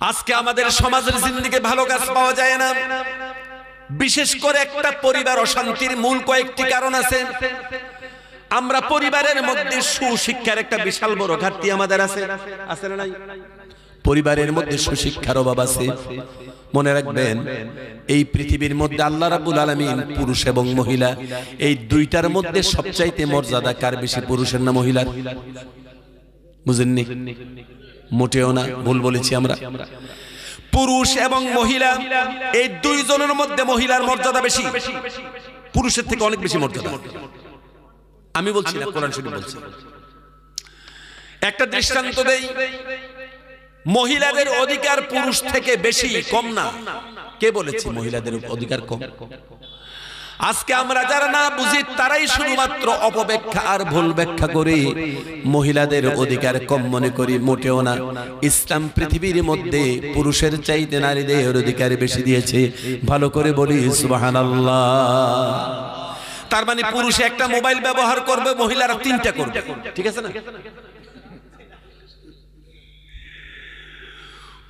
A: আজকে আমাদের সমাজের জিন্দেগিতে ভালো কাজ পাওয়া যায় না বিশেষ করে একটা পরিবার অশান্তির মূল কয়েকটি কারণ আছে আমরা পরিবারের মধ্যে সুশিক্ষার একটা বিশাল বড় ঘাটতি আমাদের আছে আছে না নাই পরিবারের মধ্যে সুশিক্ষার অভাব আছে মনে রাখবেন এই পৃথিবীর মধ্যে আল্লাহ রাব্বুল আলামিন পুরুষ এবং মহিলা এই দুইটার মধ্যে সবচাইতে মর্যাদা কার বেশি পুরুষের না মহিলার বুঝেননি মোটেও না ভুল বলেছি আমরা পুরুষ এবং মহিলা এই দুইজনের মধ্যে মহিলার মর্যাদা বেশি পুরুষের থেকে অনেক বেশি মর্যাদা আমি বলছি না কোরআন শরীফ বলছে একটা দৃষ্টান্ত দেই মহিলাদের অধিকার পুরুষ থেকে বেশি, কম না। কে বলেছে মহিলাদের অধিকার কম? আজকে আমরা যারা না বুঝি তারাই শুধুমাত্র অপব্যাখ্যা আর ভুল ব্যাখ্যা করে মহিলাদের অধিকার কম মনে করি। মোটেও না। ইসলাম পৃথিবীর মধ্যে পুরুষের চাইতে নারীদের অধিকার বেশি দিয়েছে। ভালো করে বলি সুবহানাল্লাহ। তার মানে পুরুষে একটা মোবাইল ব্যবহার করবে, মহিলারা 3টা করবে, ঠিক আছে না?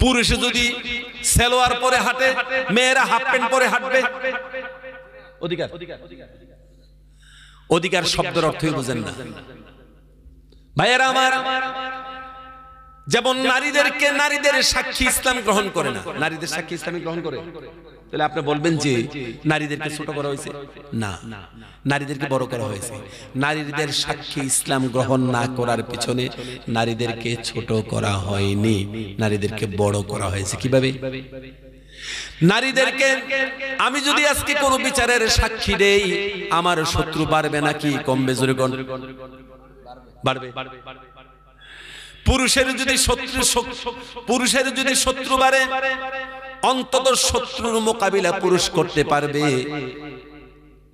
A: পুরুষে যদি সালোয়ার পরে হাঁটে, মেয়েরা হাফ প্যান্ট পরে হাঁটবে। অধিকার অধিকার শব্দের অর্থই বুঝেন না ভাইয়েরা আমার। যেমন নারীদের সাক্ষী ইসলাম গ্রহণ করে না। নারীদের সাক্ষী ইসলামী গ্রহণ করে, তাহলে আপনি বলবেন যে নারীদেরকে ছোট করা হয়েছে? না, নারীদেরকে বড় করা হয়েছে। নারীদের সাক্ষী ইসলাম গ্রহণ না করার পিছনে নারীদেরকে ছোট করা হয়নি, নারীদেরকে বড় করা হয়েছে। কিভাবে? নারীদেরকে আমি যদি আজকে কোন বিচারের সাক্ষী দেই, আমার শত্রু বাড়বে নাকি কমবে? জোরে কোন? বাড়বে। পুরুষের যদি শত্রু বাড়ে, অন্তত শত্রুর মোকাবিলা পুরুষ করতে পারবে।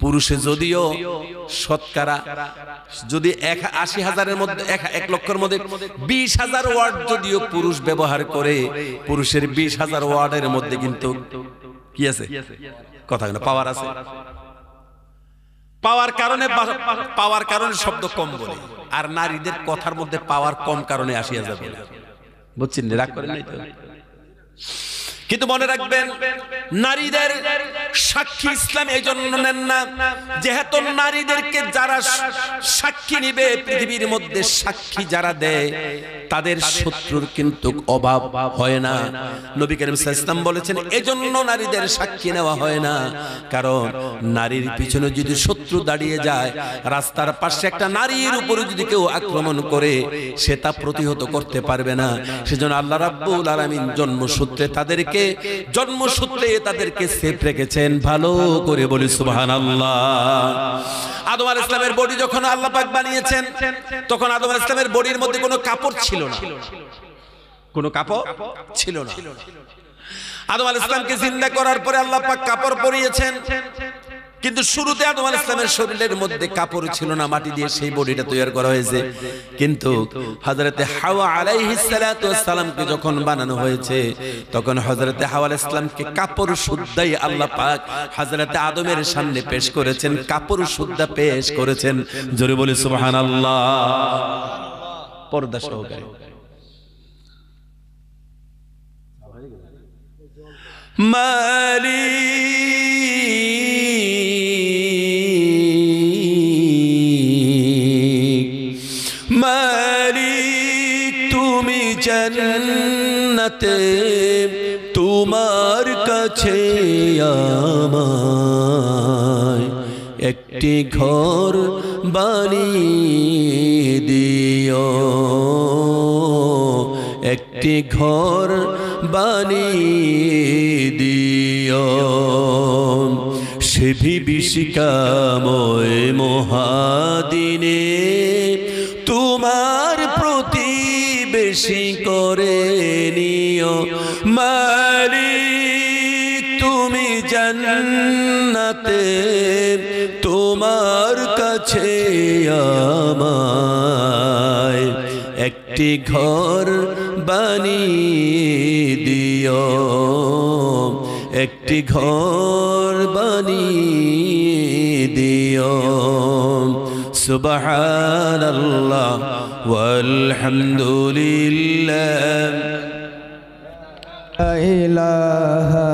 A: পুরুষে যদিও শতকরা যদি ৮০,০০০-এর মধ্যে ১ লক্ষের মধ্যে ২০,০০০ ওয়ার্ড যদিও পুরুষ ব্যবহার করে, পুরুষের ২০,০০০ ওয়ার্ডের মধ্যে কিন্তু কি আছে? কথা না, পাওয়ার আছে। পাওয়ার কারণে শব্দ কম বলে, আর নারীদের কথার মধ্যে পাওয়ার কম কারণে ৮০,০০০ বলে। বুঝছেন? রাগ করেন নাই তো? কিন্তু মনে রাখবেন, নারীদের সাক্ষী ইসলাম এই জন্য নেন না, যেহেতু নারীদেরকে যারা সাক্ষী নিবে, পৃথিবীর মধ্যে সাক্ষী যারা দেয়, তাদের শত্রুর কিন্তু অভাব হয় না। নবী করিম সাল্লাল্লাহু আলাইহি ওয়াসাল্লাম বলেছেন, এজন্য নারীদের সাক্ষী নেওয়া হয় না। কারণ নারীর পিছনে যদি শত্রু দাঁড়িয়ে যায়, রাস্তার পাশে একটা নারীর উপরে যদি কেউ আক্রমণ করে, সে তা প্রতিহত করতে পারবে না। সেজন্য আল্লাহ রাব্বুল আলামিন জন্মসূত্রে তাদেরকে সেফ রেখেছেন। ভালো করে বলি সুবহানাল্লাহ। আদম আলাইহিস সালামের বডি যখন আল্লাহ পাক বানিয়েছেন, তখন আদম আলাইহিস সালামের বডির মধ্যে কোনো কাপড় ছিল না, কোনো কাপড় ছিল না। আদম আলাইহিস সালামকে জিন্দা করার পরে আল্লাহ পাক কাপড় পরিয়েছেন, কিন্তু শুরুতে আদম আলাইহিস সালামের শরীরের মধ্যে কাপড় ছিল না, মাটি দিয়ে সেই বডিটা তৈরি করা হয়েছে। কিন্তু হযরতে হাওয়া আলাইহিস সালাতু ওয়াস সালামকে যখন বানানো হয়েছে, তখন হযরতে হাওয়া আলাইহিস সালামকে কাপড় শুদ্ধাই আল্লাহ পাক হযরতে আদমের সামনে পেশ করেছেন, কাপড় শুদ্ধা পেশ করেছেন। জোরে বলি সুবহানাল্লাহ। পর্দা সহকারে। মালিক তুমি জান্নাতে, তোমার কাছে আমায় একটি ঘর বানিয়ে দিও, একটি ঘর বানিয়ে দিও। সে বিভীষিকাময় মহাদিনে তোমার প্রতিবেশী করে নিও। মালিক তুমি জান্নাতে, তোমার কাছে আমায় একটি ঘর বানিয়ে দিও, একটি ঘর বানিয়ে দিও। সুবহানাল্লাহ ওয়ালহামদুলিল্লাহ,
B: লা ইলাহা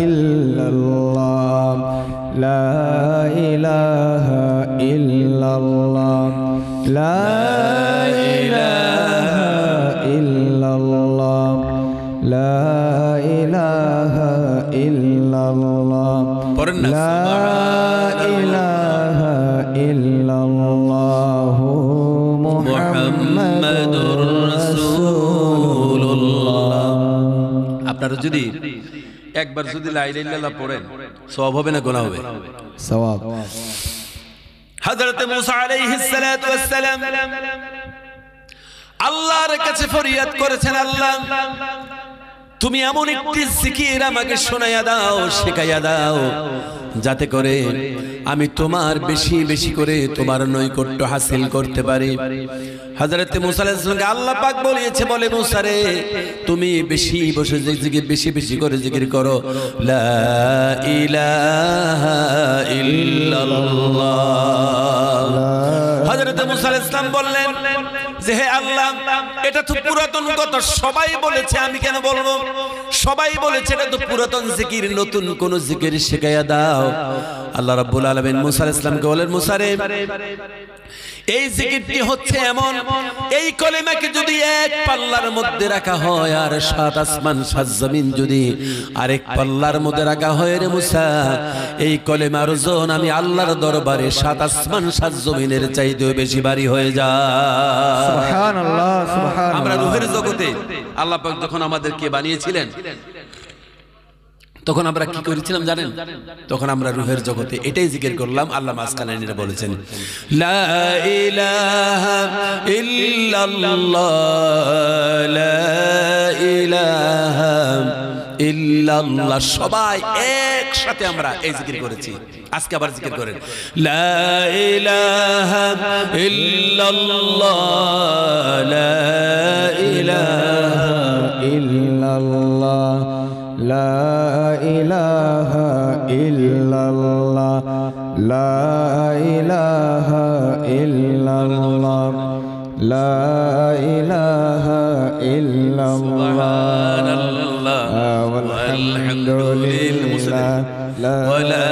B: ইল্লাল্লাহ, লা ইলাহা ইল্লাল্লাহ, লা ইলাহা ইল্লাল্লাহ, লা ইলাহা ইল্লাল্লাহ, লা ইলাহা ইল্লাল্লাহ মুহাম্মাদুর রাসূলুল্লাহ।
A: আপনারা যদি একবার যদি লা ইলাহা ইল্লাল্লাহ পড়েন, সওয়াব হবে না গুনাহ হবে?
B: সওয়াব।
A: হযরত মুসা আলাইহিস সালাতু ওয়াস সালাম আল্লাহর কাছে ফরিয়াদ করেছেন, আল্লাহ তুমি এমন একটি জিকির আমাকে শোনাইয়া দাও, শেখাইয়া দাও, যাতে করে আমি তোমার বেশি বেশি করে তোমার নৈকট্য হাসিল করতে পারি। হযরত মুসা আলাইহিস সালামকে আল্লাহ পাক বলেছে, বলে মুসা রে তুমি বেশি বসে জিকির বেশি বেশি করে জিকির করো, লা ইলাহা ইল্লাল্লাহ। হযরত মুসা আলাইহিস সালাম বললেন যে হে আল্লাহ, এটা তো পুরাতন কথা, সবাই বলেছে, আমি কেন বলবো? সবাই বলেছে এটা তো পুরাতন জিকির, নতুন কোন জিকির শেখাইয়া দাও। আল্লাহ রাব্বুল আলামিন মুসা আলাইহিস সালামকে বলেন, মুসা রে এই জিকিরটি হচ্ছে এমন, এই কলেমাকে যদি এক পাল্লার মধ্যে রাখা হয় আর 7 আসমান 7 জমিন যদি আরেক পাল্লার মধ্যে রাখা হয় রে মুসা, এই কলেমার ওজন আমি আল্লাহর দরবারে 7 আসমান 7 জমিনের চাইতেও বেশি ভারী হয়ে যায়।
B: সুবহানাল্লাহ, সুবহানাল্লাহ।
A: আমরা রূহের জগতে আল্লাহ পাক যখন আমাদেরকে বানিয়েছিলেন তখন আমরা কি করেছিলাম জানেন? তখন আমরা রূহের জগতে এটাই জিকির করলাম। আল্লাহ মাসকানাইরা বলেছেন, লা ইলাহা ইল্লাল্লাহ, লা ইলাহা ইল্লাল্লাহ। সবাই একসাথে আমরা এই জিকির করেছি। আজকে আবার জিকির করেন, লা ইলাহা ইল্লাল্লাহ, লা ইলাহা
B: ইল্লাল্লাহ, লা ইলাহা ইল্লাল্লাহ, লা ইলাহা ইল্লাল্লাহ, লা ইলাহা ইল্লাল্লাহ, ওয়ালহামদুলিল্লাহ,
A: ওয়ালা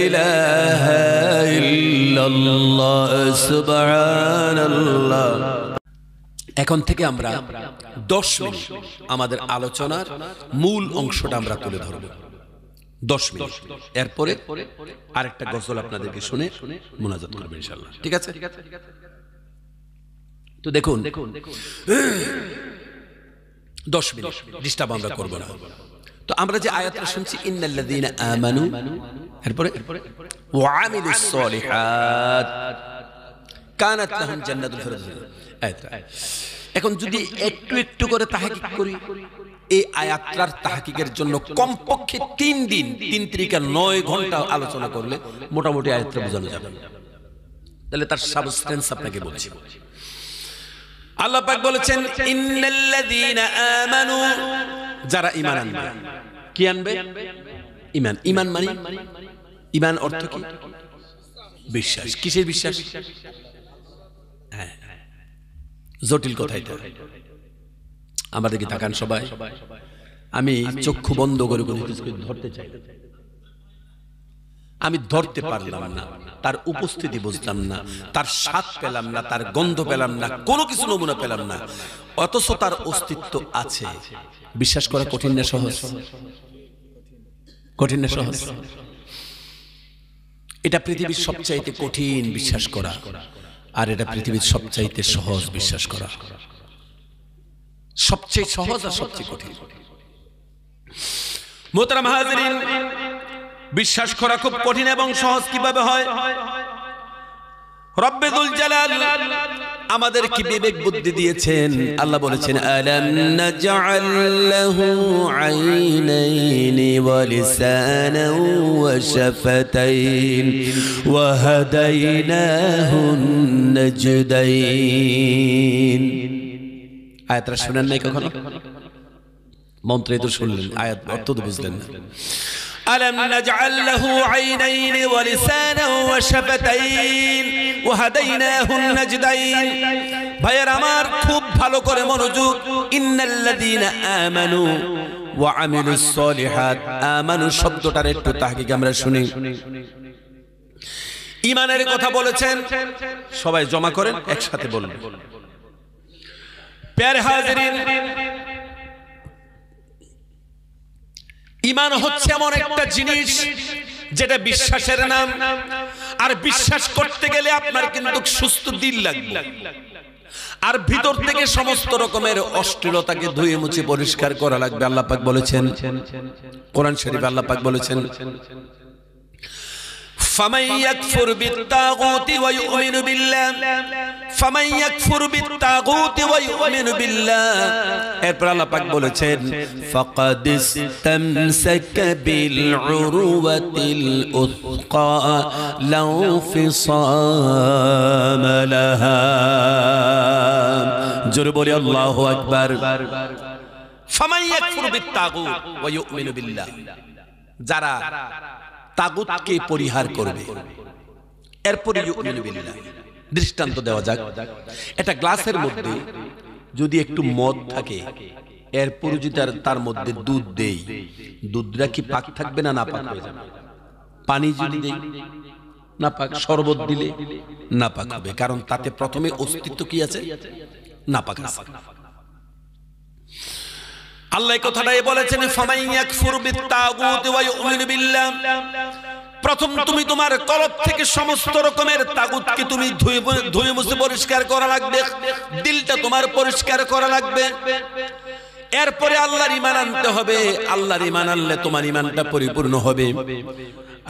A: ইলাহা ইল্লাল্লাহ, সুবহানাল্লাহ। এখন থেকে আমরা 10 মিনিট আমাদের আলোচনার মূল অংশটা আমরা তুলে ধরব। 10 মিনিট, এরপরে আরেকটা গজল আপনাদেরকে শুনে মুনাজাত করব ইনশাআল্লাহ। ঠিক আছে? তো দেখুন 10 মিনিট ডিস্টার্ব আমরা করব না। তো আমরা যে আয়াতটা শুনছি, ইন্নাল্লাযীনা আমানু, এরপরে ওয়া আমিলুস সলিহাত কানাত লাহুম জান্নাতুল ফিরদাউস। এখন যদি একটু একটু করে তাহকিক করি, এই আয়াতটার তাহকিকের জন্য কমপক্ষে 3 দিন 3 তিরিকা 9 ঘন্টা আলোচনা করলে মোটামুটি আয়াতটা বোঝানো যাবে। তাহলে তার সাবস্টেন্স আপনাকে বলছি। আল্লাহ পাক বলেছেন, ইন্নাল্লাযীনা আমানু, যারা ঈমান আনবে। কি আনবে? ঈমান। ঈমান মানে, ঈমান অর্থ কি? বিশ্বাস। কিসের বিশ্বাস? হ্যাঁ, জটিল কথা এটা। আমাদেরকে তাকান সবাই, আমি চক্ষু বন্ধ করে কোনো কিছু ধরতে চাই, আমি ধরতে পারলাম না, তার উপস্থিতি বুঝলাম না, তার স্বাদ পেলাম না, তার গন্ধ পেলাম না, কোনো কিছু নমুনা পেলাম না, অথচ তার অস্তিত্ব আছে। বিশ্বাস করা কঠিন না সহজ? কঠিন না সহজ? এটা পৃথিবীর সবচাইতে কঠিন বিশ্বাস করা, আর এটা পৃথিবীর সবচাইতে সহজ বিশ্বাস করা। সবচেয়ে সহজ আর সবচেয়ে কঠিন। মোহতারাম হাজিরিন, বিশ্বাস করা খুব কঠিন এবং সহজ কিভাবে হয়? রব্বে যুল জালাল আমাদের কি বিবেক বুদ্ধি দিয়েছেন। আল্লাহ বলেছেন, আলাম নাজআল লাহু আইনাইনি ওয়া লিসানান ওয়া শাফাতাইন ওয়া হাদাইনাহুন নাজদাইন। আয়াতটা শুনেন নাই কখনো? মন্ত্রে তো শুনলেন, আয়াত অর্থ তো বুঝলেন না। আলাম নাজআল লাহু আইনাইনি ওয়া লিসানান ওয়া শাফাতাইন ওয়া হাদাইনাহুন নাজদাইন। ভাইয়ের আমার, খুব ভালো করে মনোযোগ। ইন্নাল্লাযীনা আমানু ওয়া আমিলুস সলিহাত। আমানু শব্দটার একটু তাহকিক আমরা শুনি। ঈমানের কথা বলেছেন, সবাই জমা করেন, একসাথে বলুন। প্যারে হাজিরিন, ঈমান হচ্ছে এমন একটা জিনিস যেটা বিশ্বাসের নাম। আর বিশ্বাস করতে গেলে আপনার কিন্তু সুস্থ দিল লাগবে, আর ভিতর থেকে সমস্ত রকমের অশ্লীলতাকে ধুয়ে মুছে পরিষ্কার করা লাগবে। আল্লাহ পাক বলেছেন কোরআন শরীফে, আল্লাহ পাক বলেছেন, فمن يكفر بالطاغوت ويؤمن بالله فمن يكفر بالطاغوت ويؤمن بالله এরপর আল্লাহ পাক বলেছেন فقد استمسك بالعروة الوثقى لا انفصام لها জোরে বলি আল্লাহু আকবার ফামান ইয়াকফুর বিত্তাগুত ওয়া ইউমিনু বিল্লাহ যারা তাগুতকে পরিহার করবে এরপরে ইউমিনু বিল্লাহ দৃষ্টান্ত দেওয়া যাক এটা গ্লাসের মধ্যে যদি একটু মদ থাকে এরপর যদি তার মধ্যে দুধ দেই দুধটা কি পাক থাকবে না নাপাক হয়ে যাবে পানি যদি দেই নাপাক শরবত দিলে নাপাক হবে কারণ তাতে প্রথমে অস্তিত্ব কি আছে নাপাক আছে আল্লাহ এই কথাটাই বলেছেন ফামান ইয়াকফুর বিত্তাগুত ওয়া ইউমিনু বিল্লাহ প্রথম তুমি তোমার কলব থেকে সমস্ত রকমের তাগুতকে তুমি ধুয়ে মুছে পরিষ্কার করা লাগবে দিলটা তোমার পরিষ্কার করা লাগবে এরপরে আল্লাহর ঈমান আনতে হবে আল্লাহর ঈমান আনলে তোমার ঈমানটা পরিপূর্ণ হবে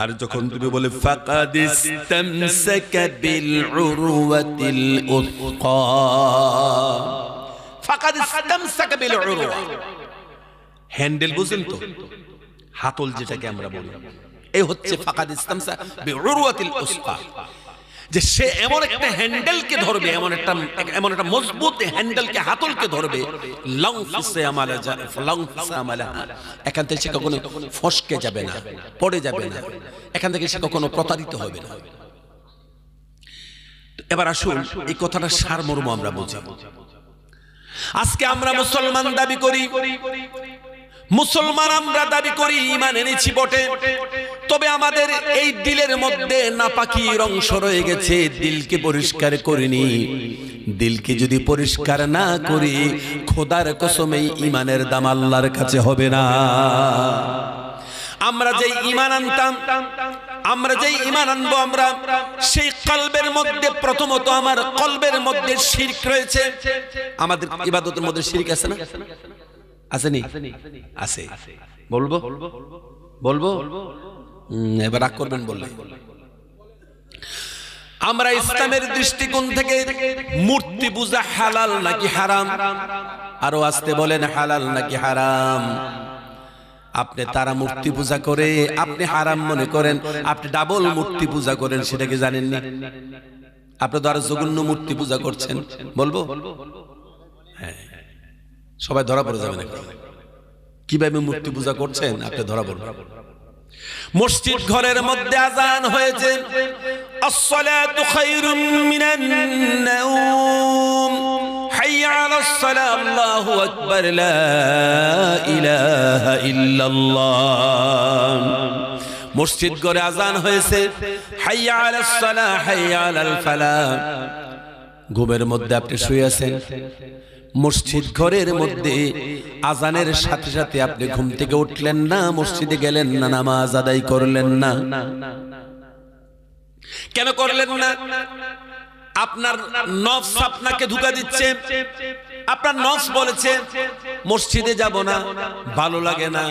A: আর যখন তুমি বলে ফাকাদিস্তামসাকা বিল উরওয়াতিল উসকা ফাকাদিস্তামসাকা বিল উরওয়া হ্যান্ডেল বুঝেন তো হাতল যেটাকে আমরা বলি এই হচ্ছে ফাকাদিস্তামসাকা বিল উরওয়াতিল উসকা যে সে এমন একটা হ্যান্ডেলকে ধরবে এমন একটা মজবুত হ্যান্ডেলকে হাতলকে ধরবে লং ফিসে আমালা এখান থেকে সে কখনো ফসকে যাবে না পড়ে যাবে না এখান থেকে সে কখনো প্রতারিত হবে না এবার আসুন এই কথাটা সারমর্ম আমরা বুঝি আজকে আমরা মুসলমান দাবি করি মুসলমান আমরা দাবি করি ঈমান এনেছি বটে তবে আমাদের এই দিলের মধ্যে নাপাকির অংশ রয়ে গেছে দিলকে পরিষ্কার করিনি দিলকে যদি পরিষ্কার না করি খোদার কসমে ঈমানের দাম আল্লাহর কাছে হবে না আমরা যেই ঈমান আনতাম আমরা যেই ঈমান আনবো আমরা সেই কলবের মধ্যে প্রথমত আমার কলবের মধ্যে শিরক রয়েছে আমাদের ইবাদতের মধ্যে শিরক আছে না আসেনি আছে বলবো বলবো এবার রাগ করবেন বললে আমরা ইসলামের দৃষ্টিকোণ থেকে মূর্তি পূজা হালাল নাকি হারাম আরো আসতে বলেন হালাল নাকি হারাম আপনি তারা মূর্তি পূজা করে আপনি হারাম মনে করেন আপনি ডাবল মূর্তি পূজা করেন সেটাকে জানেননি আপনি তো আরো জঘন্য মূর্তি পূজা করছেন বলবো হ্যাঁ সবাই ধরা পড়ে যাবে না কিভাবে মূর্তি পূজা করছেন আপনি ধরা পড়বেন মসজিদ ঘরের মধ্যে আযান হয়েছে আসসালাতু খায়রুম মিনান নাওম হাইয়া আলাস সালাহ আল্লাহু আকবার লা ইলাহা ইল্লাল্লাহ মসজিদ ঘরে আযান হয়েছে হাইয়া আলাস সালাহ হাইয়া আলাল ফালাহ ঘুমের মধ্যে আপনি শুয়ে আছেন মসজিদ ঘরের মধ্যে আজানের সাথে সাথে আপনি ঘুম থেকে উঠলেন না মসজিদে গেলেন না নামাজ আদায় করলেন না কেন করলেন না আপনার নফস আপনাকে ধোঁকা দিচ্ছে আপনার নফস বলেছে মসজিদে যাব না ভালো লাগে না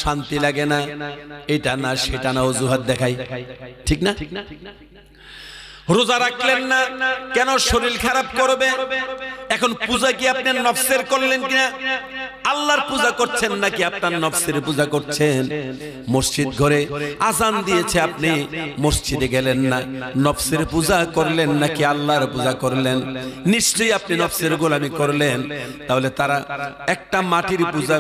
A: শান্তি লাগে না এটা না সেটা না অজুহাত দেখাই ঠিক না রোজা রাখলেন না কেন শরীর খারাপ করবে এখন পূজা কি আপনার নফসের করলেন কিনা আল্লাহর পূজা করছেন নাকি আপনার নফসের পূজা করছেন মসজিদ ঘরে আযান দিয়েছে আপনি মসজিদে গেলেন না নফসের পূজা করলেন নাকি আল্লাহর পূজা করলেন নিশ্চয়ই আপনি নফসের গোলামি করলেন তাহলে তারা একটা মাটির পূজা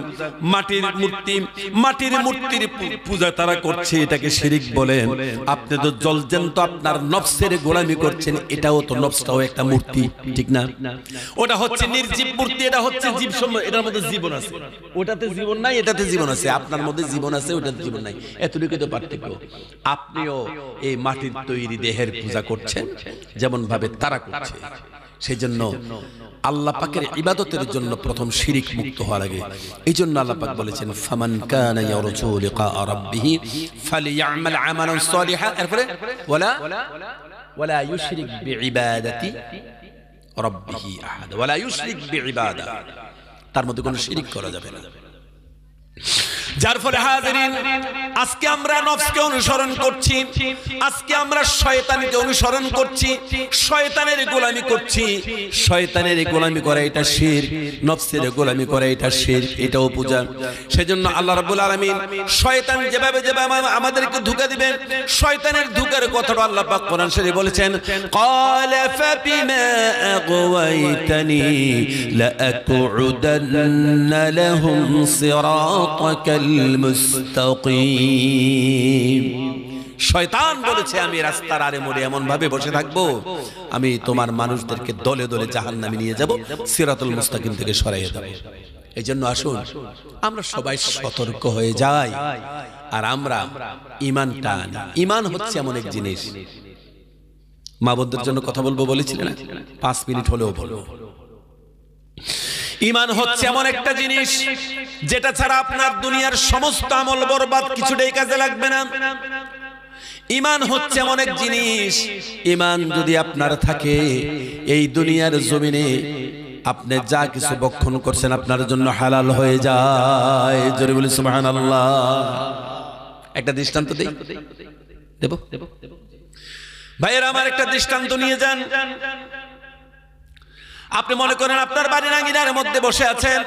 A: মাটির মূর্তির পূজা তারা করছে এটাকে শিরক বলেন আপনি তো জলজন্ত আপনার নফসের গোলামি করছেন এটাও তো নফসটাও একটা মূর্তি ঠিক না ওটা হচ্ছে নির্জীব মূর্তি এটা হচ্ছে জীব সময় এটার মধ্যে জীবন আছে ওটাতে জীবন নাই এটাতে জীবন আছে আপনার মধ্যে জীবন আছে ওটাতে জীবন নাই এতটুকু তো পার্থক্য আপনিও এই মাটির তৈরি দেহের পূজা করছেন যেমন ভাবে তারা করছে সেজন্য আল্লাহ পাকের ইবাদতের জন্য প্রথম শিরক মুক্ত হওয়ার আগে এইজন্য আল্লাহ পাক বলেছেন ফামান কানা ইয়ারজু লিকা রাব্বিহি ফালিয়ামাল আমালান সালিহা এরপরে ওয়ালা ইউশরিক বিইবাদাতি রাব্বিহি আহাদ ওয়ালা ইউশরিক বিইবাদা তার মধ্যে কোনো শিরক করা যাবে না যার ফলে হাজিরিন আজকে আমরা নফসকে অনুসরণ করছি, আজকে আমরা শয়তানকে অনুসরণ করছি, শয়তানের গোলামি করছি। শয়তানের গোলামি করা এটা শিরক, নফসের গোলামি করা এটা শিরক, এটাও পূজা। সেজন্য আল্লাহ রাব্বুল আলামিন শয়তান যেভাবে আমাদেরকে ধোঁকা দিবেন, শয়তানের ধোঁকার কথাটা আল্লাহ পাক কোরআন শরীফে বলেছেন, ক্বালা ফাবিমা আগওয়াইতানি লাআকউদান্না লাহুম সিরাতাকাল মুস্তাকিম। শয়তান বলেছে আমি রাস্তার আরে মোড়ে এমন ভাবে বসে থাকবো, আমি তোমার মানুষদেরকে দলে দলে জাহান্নামে নিয়ে যাব, সিরাতুল মুস্তাকিম থেকে সরাইয়ে দেব। এই জন্য আসুন আমরা সবাই সতর্ক হয়ে যাই, আর আমরা ঈমানটা আনি। ঈমান হচ্ছে এমন এক জিনিস, মা বোনদের জন্য কথা বলবো বলেছিলেন না, 5 মিনিট হলেও বলবো। ঈমান হচ্ছে এমন একটা জিনিস যেটা ছাড়া আপনার দুনিয়ার সমস্ত আমল বরবাদ, কিছুটাই কাজে লাগবে না। ঈমান হচ্ছে এমন এক জিনিস, ঈমান যদি আপনার থাকে, এই দুনিয়ার জমিনে আপনি যা কিছু ভক্ষণ করছেন আপনার জন্য হালাল হয়ে যায়। জোরে বলি সুবহানাল্লাহ। একটা দৃষ্টান্ত দেই, দেব ভাইয়েরা আমার, একটা দৃষ্টান্ত নিয়ে যান। আপনি মনে করেন আপনার বাড়ির আঙিনার মধ্যে বসে আছেন,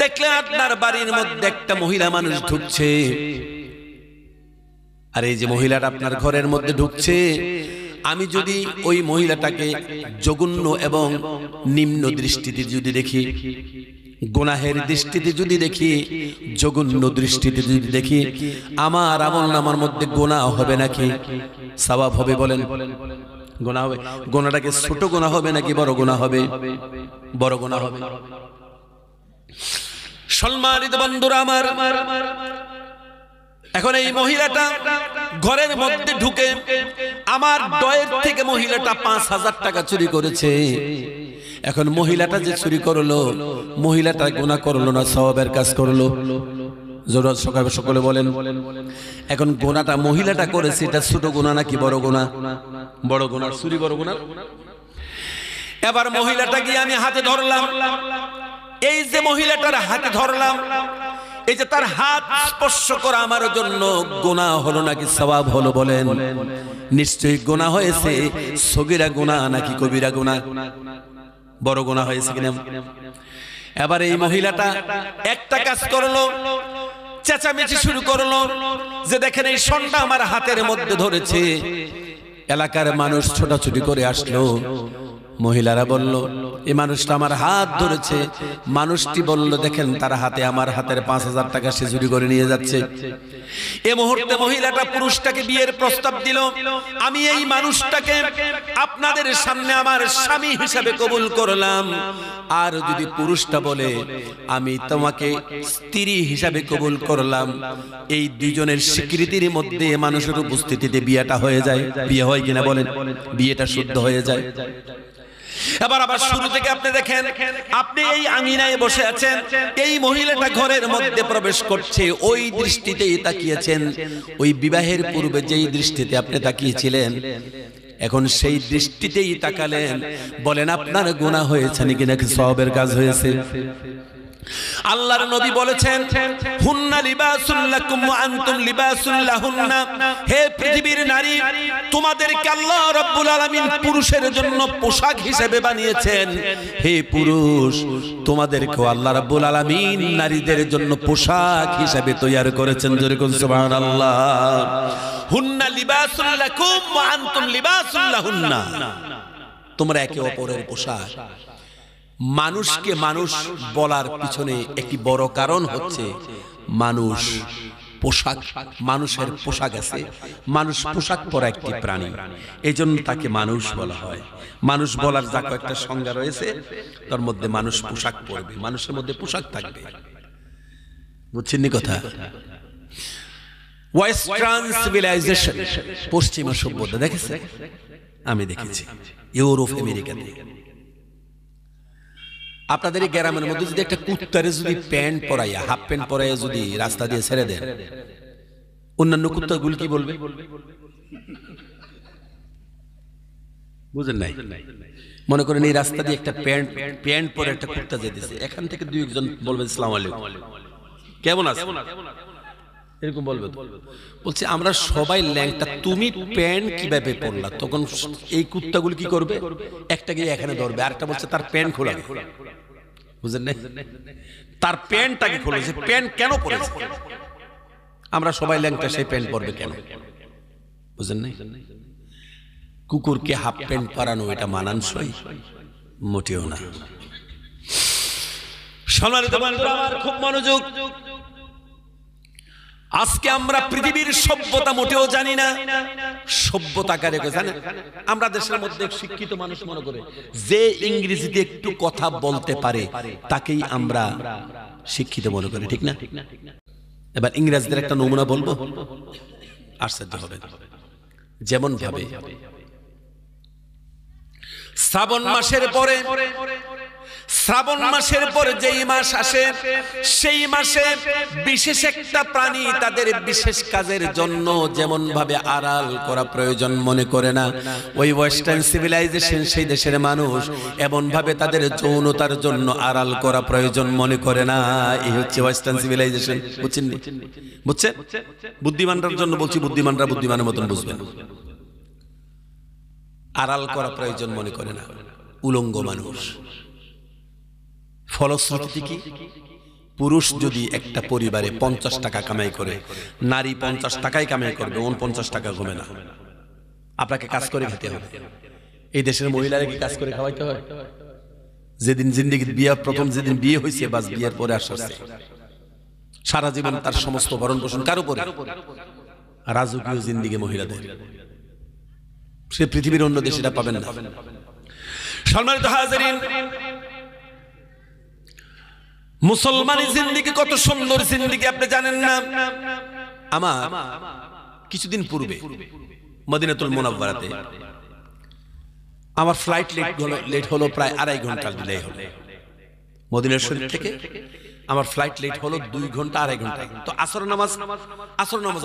A: দেখলেন আপনার বাড়ির মধ্যে একটা মহিলা মানুষ ঢুকছে। আর এই যে মহিলাটা আপনার ঘরের মধ্যে ঢুকছে, আমি যদি ওই মহিলাটাকে জঘন্য এবং নিম্ন দৃষ্টিতে যদি দেখি, গুনাহের দৃষ্টিতে যদি দেখি, জঘন্য দৃষ্টিতে যদি দেখি, আমার আমলনামার মধ্যে গুনাহ হবে নাকি সওয়াব হবে? বলেন, গুনাহ হবে। গুনাহটাকে ছোট গুনাহ হবে নাকি বড় গুনাহ হবে? বড় গুনাহ হবে। সম্মানিত বন্ধুরা আমার, এখন এই মহিলাটা ঘরের মধ্যে ঢুকে আমার ডয়ের থেকে মহিলাটা 5,000 টাকা চুরি করেছে। এখন মহিলাটা যে চুরি করলো, মহিলাটা গুনাহ করলো না সওয়াবের কাজ করলো? জোরে সকলে বলেন। এখন গুনাহটা মহিলাটা করেছে, এটা ছোট গুনাহ নাকি বড় গুনাহ? বড় গুনাহ। চুরি বড় গুনাহ। এবার মহিলাটা গিয়ে আমি হাতে ধরলাম, এই যে মহিলাটার হাতে ধরলাম, এই যে তার হাত স্পর্শ করা আমার জন্য গুনাহ হলো নাকি সওয়াব হলো? বলেন। নিশ্চয়ই গুনাহ হয়েছে। সগীরা গুনাহ নাকি কবিরা গুনাহ? বড় গুনাহ হয়েছে কিনা? এবার এই মহিলাটা একটা কাজ করলো, চেঁচামেচি শুরু করলো যে দেখেন এই সোনটা আমার হাতের মধ্যে ধরেছে। এলাকার মানুষ ছোটাছুটি করে আসলো। মহিলারা বলল এই মানুষটা আমার হাত ধরেছে। মানুষটি বলল দেখেন তার হাতে আমার হাতের 5,000 টাকা সে চুরি করে নিয়ে যাচ্ছে। এই মুহূর্তে মহিলাটা পুরুষটাকে বিয়ের প্রস্তাব দিল, আমি এই মানুষটাকে আপনাদের সামনে আমার স্বামী হিসাবে কবুল করলাম। আর যদি পুরুষটা বলে আমি তোমাকে স্ত্রী হিসাবে কবুল করলাম, এই দুইজনের স্বীকৃতির মধ্যে মানুষের উপস্থিতিতে বিয়েটা হয়ে যায়। বিয়ে হয় কিনা বলেন? বিয়েটা শুদ্ধ হয়ে যায়। এবার আবার শুরু থেকে আপনি দেখেন, আপনি এই আঙিনায় বসে আছেন, এই মহিলাটা ঘরের মধ্যে প্রবেশ করছে, ওই দৃষ্টিতেই তাকিয়েছেন। ওই বিবাহের পূর্বে যেই দৃষ্টিতে আপনি তাকিয়েছিলেন, এখন সেই দৃষ্টিতেই তাকালেন। বলেন আপনার গুনাহ হয়েছে নাকি নাকি সওয়াবের কাজ হয়েছে? আল্লাহর নবী বলেছেন হুন্না লিবাসুল লাকুম ওয়া আনতুম লিবাসুল লাহুন্না। হে পৃথিবীর নারী, তোমাদেরকে আল্লাহ রাব্বুল আলামিন পুরুষের জন্য পোশাক হিসেবে বানিয়েছেন। হে পুরুষ, তোমাদেরকেও আল্লাহ রাব্বুল আলামিন নারীদের জন্য পোশাক হিসেবে তৈরি করেছেন। জোরে বলুন সুবহানাল্লাহ। হুন্না লিবাসুল লাকুম ওয়া আনতুম লিবাসুল লাহুন্না। তোমরা একে অপরের পোশাক। মানুষকে মানুষ বলার পিছনে একটি বড় কারণ হচ্ছে মানুষ পোশাক, মানুষের পোশাক আছে। মানুষ পোশাক পরা একটি প্রাণী, এজন্য তাকে মানুষ বলা হয়। মানুষ বলার যা কয়েকটা সংজ্ঞা রয়েছে তার মধ্যে মানুষ পোশাক পরবে, মানুষের মধ্যে পোশাক থাকবে। বুঝছেন নি কথা? ওয়েস্টার্ন সিভিলাইজেশন, পশ্চিমা সভ্যতা দেখেছে, আমি দেখেছি ইউরোপ আমেরিকাতে। আপনাদের এই গ্রামের মধ্যে যদি একটা কুত্তারে যদি প্যান্ট পরাইয়া, হাফ প্যান্ট পরাইয়া যদি রাস্তা দিয়ে ছেড়ে দেন, অন্যান্য কুত্তাগুলো কি বলবে? বুঝেন নাই? মনে করেন এই রাস্তা দিয়ে একটা প্যান্ট পরে একটা কুত্তা যেতেছে, এখান থেকে দুই একজন বলবে আসসালামু আলাইকুম, কেমন আছে? এরকম বলবে তো। বলছে আমরা সবাই ল্যাংটা, তুমি প্যান্ট কিভাবে পরলা? তখন এই কুত্তাগুলো কি করবে, একটা গিয়ে এখানে ধরবে, আরেকটা বলছে তার প্যান্ট খোলা, বুঝলেন না, তার প্যান্টটাকে খোলে, যে প্যান্ট কেন পরেছে? আমরা সবাই ল্যাংটা, সেই প্যান্ট পরবে কেন? বুঝলেন না? কুকুরকে হাফ প্যান্ট পরানো এটা মানানসই মোটেও না। সম্মানিত বন্ধুরা আমার, খুব মনোযোগ। আজকে আমরা পৃথিবীর সভ্যতা মোটেও জানি না। সভ্যতা কারে জানেন? আমরা দেশের মধ্যে শিক্ষিত মানুষ মনে করে যে ইংরেজিতে একটু কথা বলতে পারে তাকেই আমরা শিক্ষিত মনে করি, ঠিক না? এবার ইংরেজদের একটা নমুনা বলবো, আশ্চর্য হবে। যেমন ভাবে শ্রাবণ মাসের পরে যেই মাস আসে, সেই মাসে বিশেষ একটা প্রাণী তাদের বিশেষ কাজের জন্য যেমন ভাবে আড়াল করা প্রয়োজন মনে করে না, ওই ওয়েস্টার্ন সিভিলাইজেশন সেই দেশের মানুষ এমন ভাবে তাদের যৌনতার জন্য আড়াল করা প্রয়োজন মনে করে না। এই হচ্ছে ওয়েস্টার্ন সিভিলাইজেশন। বুঝছেন? বুঝছেন? বুদ্ধিমানদের জন্য বলছি, বুদ্ধিমানরা বুদ্ধিমানের মতন বুঝবেন। আড়াল করা প্রয়োজন মনে করে না উলঙ্গ মানুষ। ফলশ্রুতি কি? পুরুষ যদি একটা পরিবারে 50 টাকা কামাই করে, নারী 50 টাকাই কামাই করবে, 49 টাকা কমে না। আপনাকে কাজ করে খেতে হবে। এই দেশের মহিলারা কি কাজ করে খাওয়াইতে হয়? যেদিন জিন্দেগির বিয়ে, প্রথম যেদিন বিয়ে হয়েছে, বাস বিয়ের পরে আসছে, সারা জীবন তার সমস্ত ভরণ পোষণ কার উপরে? রাজকীয় জিন্দেগি মহিলাদের। সে পৃথিবীর অন্য দেশে এটা পাবেন না। সম্মানিত হাজিরিন, মুসলমানি জিন্দেগি কত সুন্দর জিন্দেগি আপনি জানেন না? আমার কিছুদিন পূর্বে মদিনাতুল মুনাওয়ারাতে আমার ফ্লাইট লেট হলো, প্রায় 2.5 ঘন্টা ডিলে হলো। মদিনা শরীফ থেকে আমার ফ্লাইট লেট হলো 2 ঘন্টা 2.5 ঘন্টা। তো আসরের নামাজ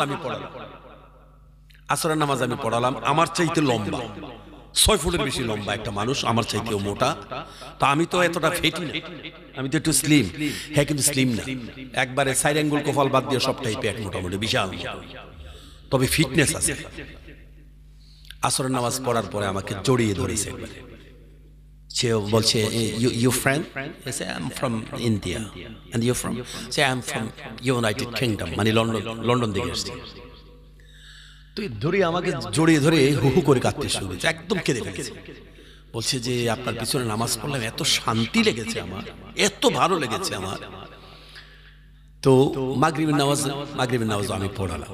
A: আমি পড়ালাম। আমার চাইতে লম্বা, 6 ফুটের বেশি লম্বা একটা মানুষ, আমার চাইতেও মোটা। তো আমি তো এতটা ফেটি না, আমি তো একটু স্লিম। হ্যাঁ, কিন্তু স্লিম না, একবারে সাইড অ্যাঙ্গুল কপাল বাদ দিয়ে সবটাই পেট মোটামুটি বিশাল, তবে ফিটনেস আছে। আসরের নামাজ পড়ার পরে আমাকে জড়িয়ে ধরেছে একবারে। সে বলছে, you friend? I am from India. And you from? সে I am from United Kingdom, মানে লন্ডন থেকে এসেছি। তুই ধরে আমাকে জড়িয়ে ধরে হু হু করে কাঁদতে শুরু করেছে, একদম কেঁদে ফেলেছে। বলছে যে আপনার পিছনে নামাজ পড়লাম, এত শান্তি লেগেছে আমার, এত ভালো লেগেছে আমার। তো মাগরিবের নামাজ আমি পড়ালাম।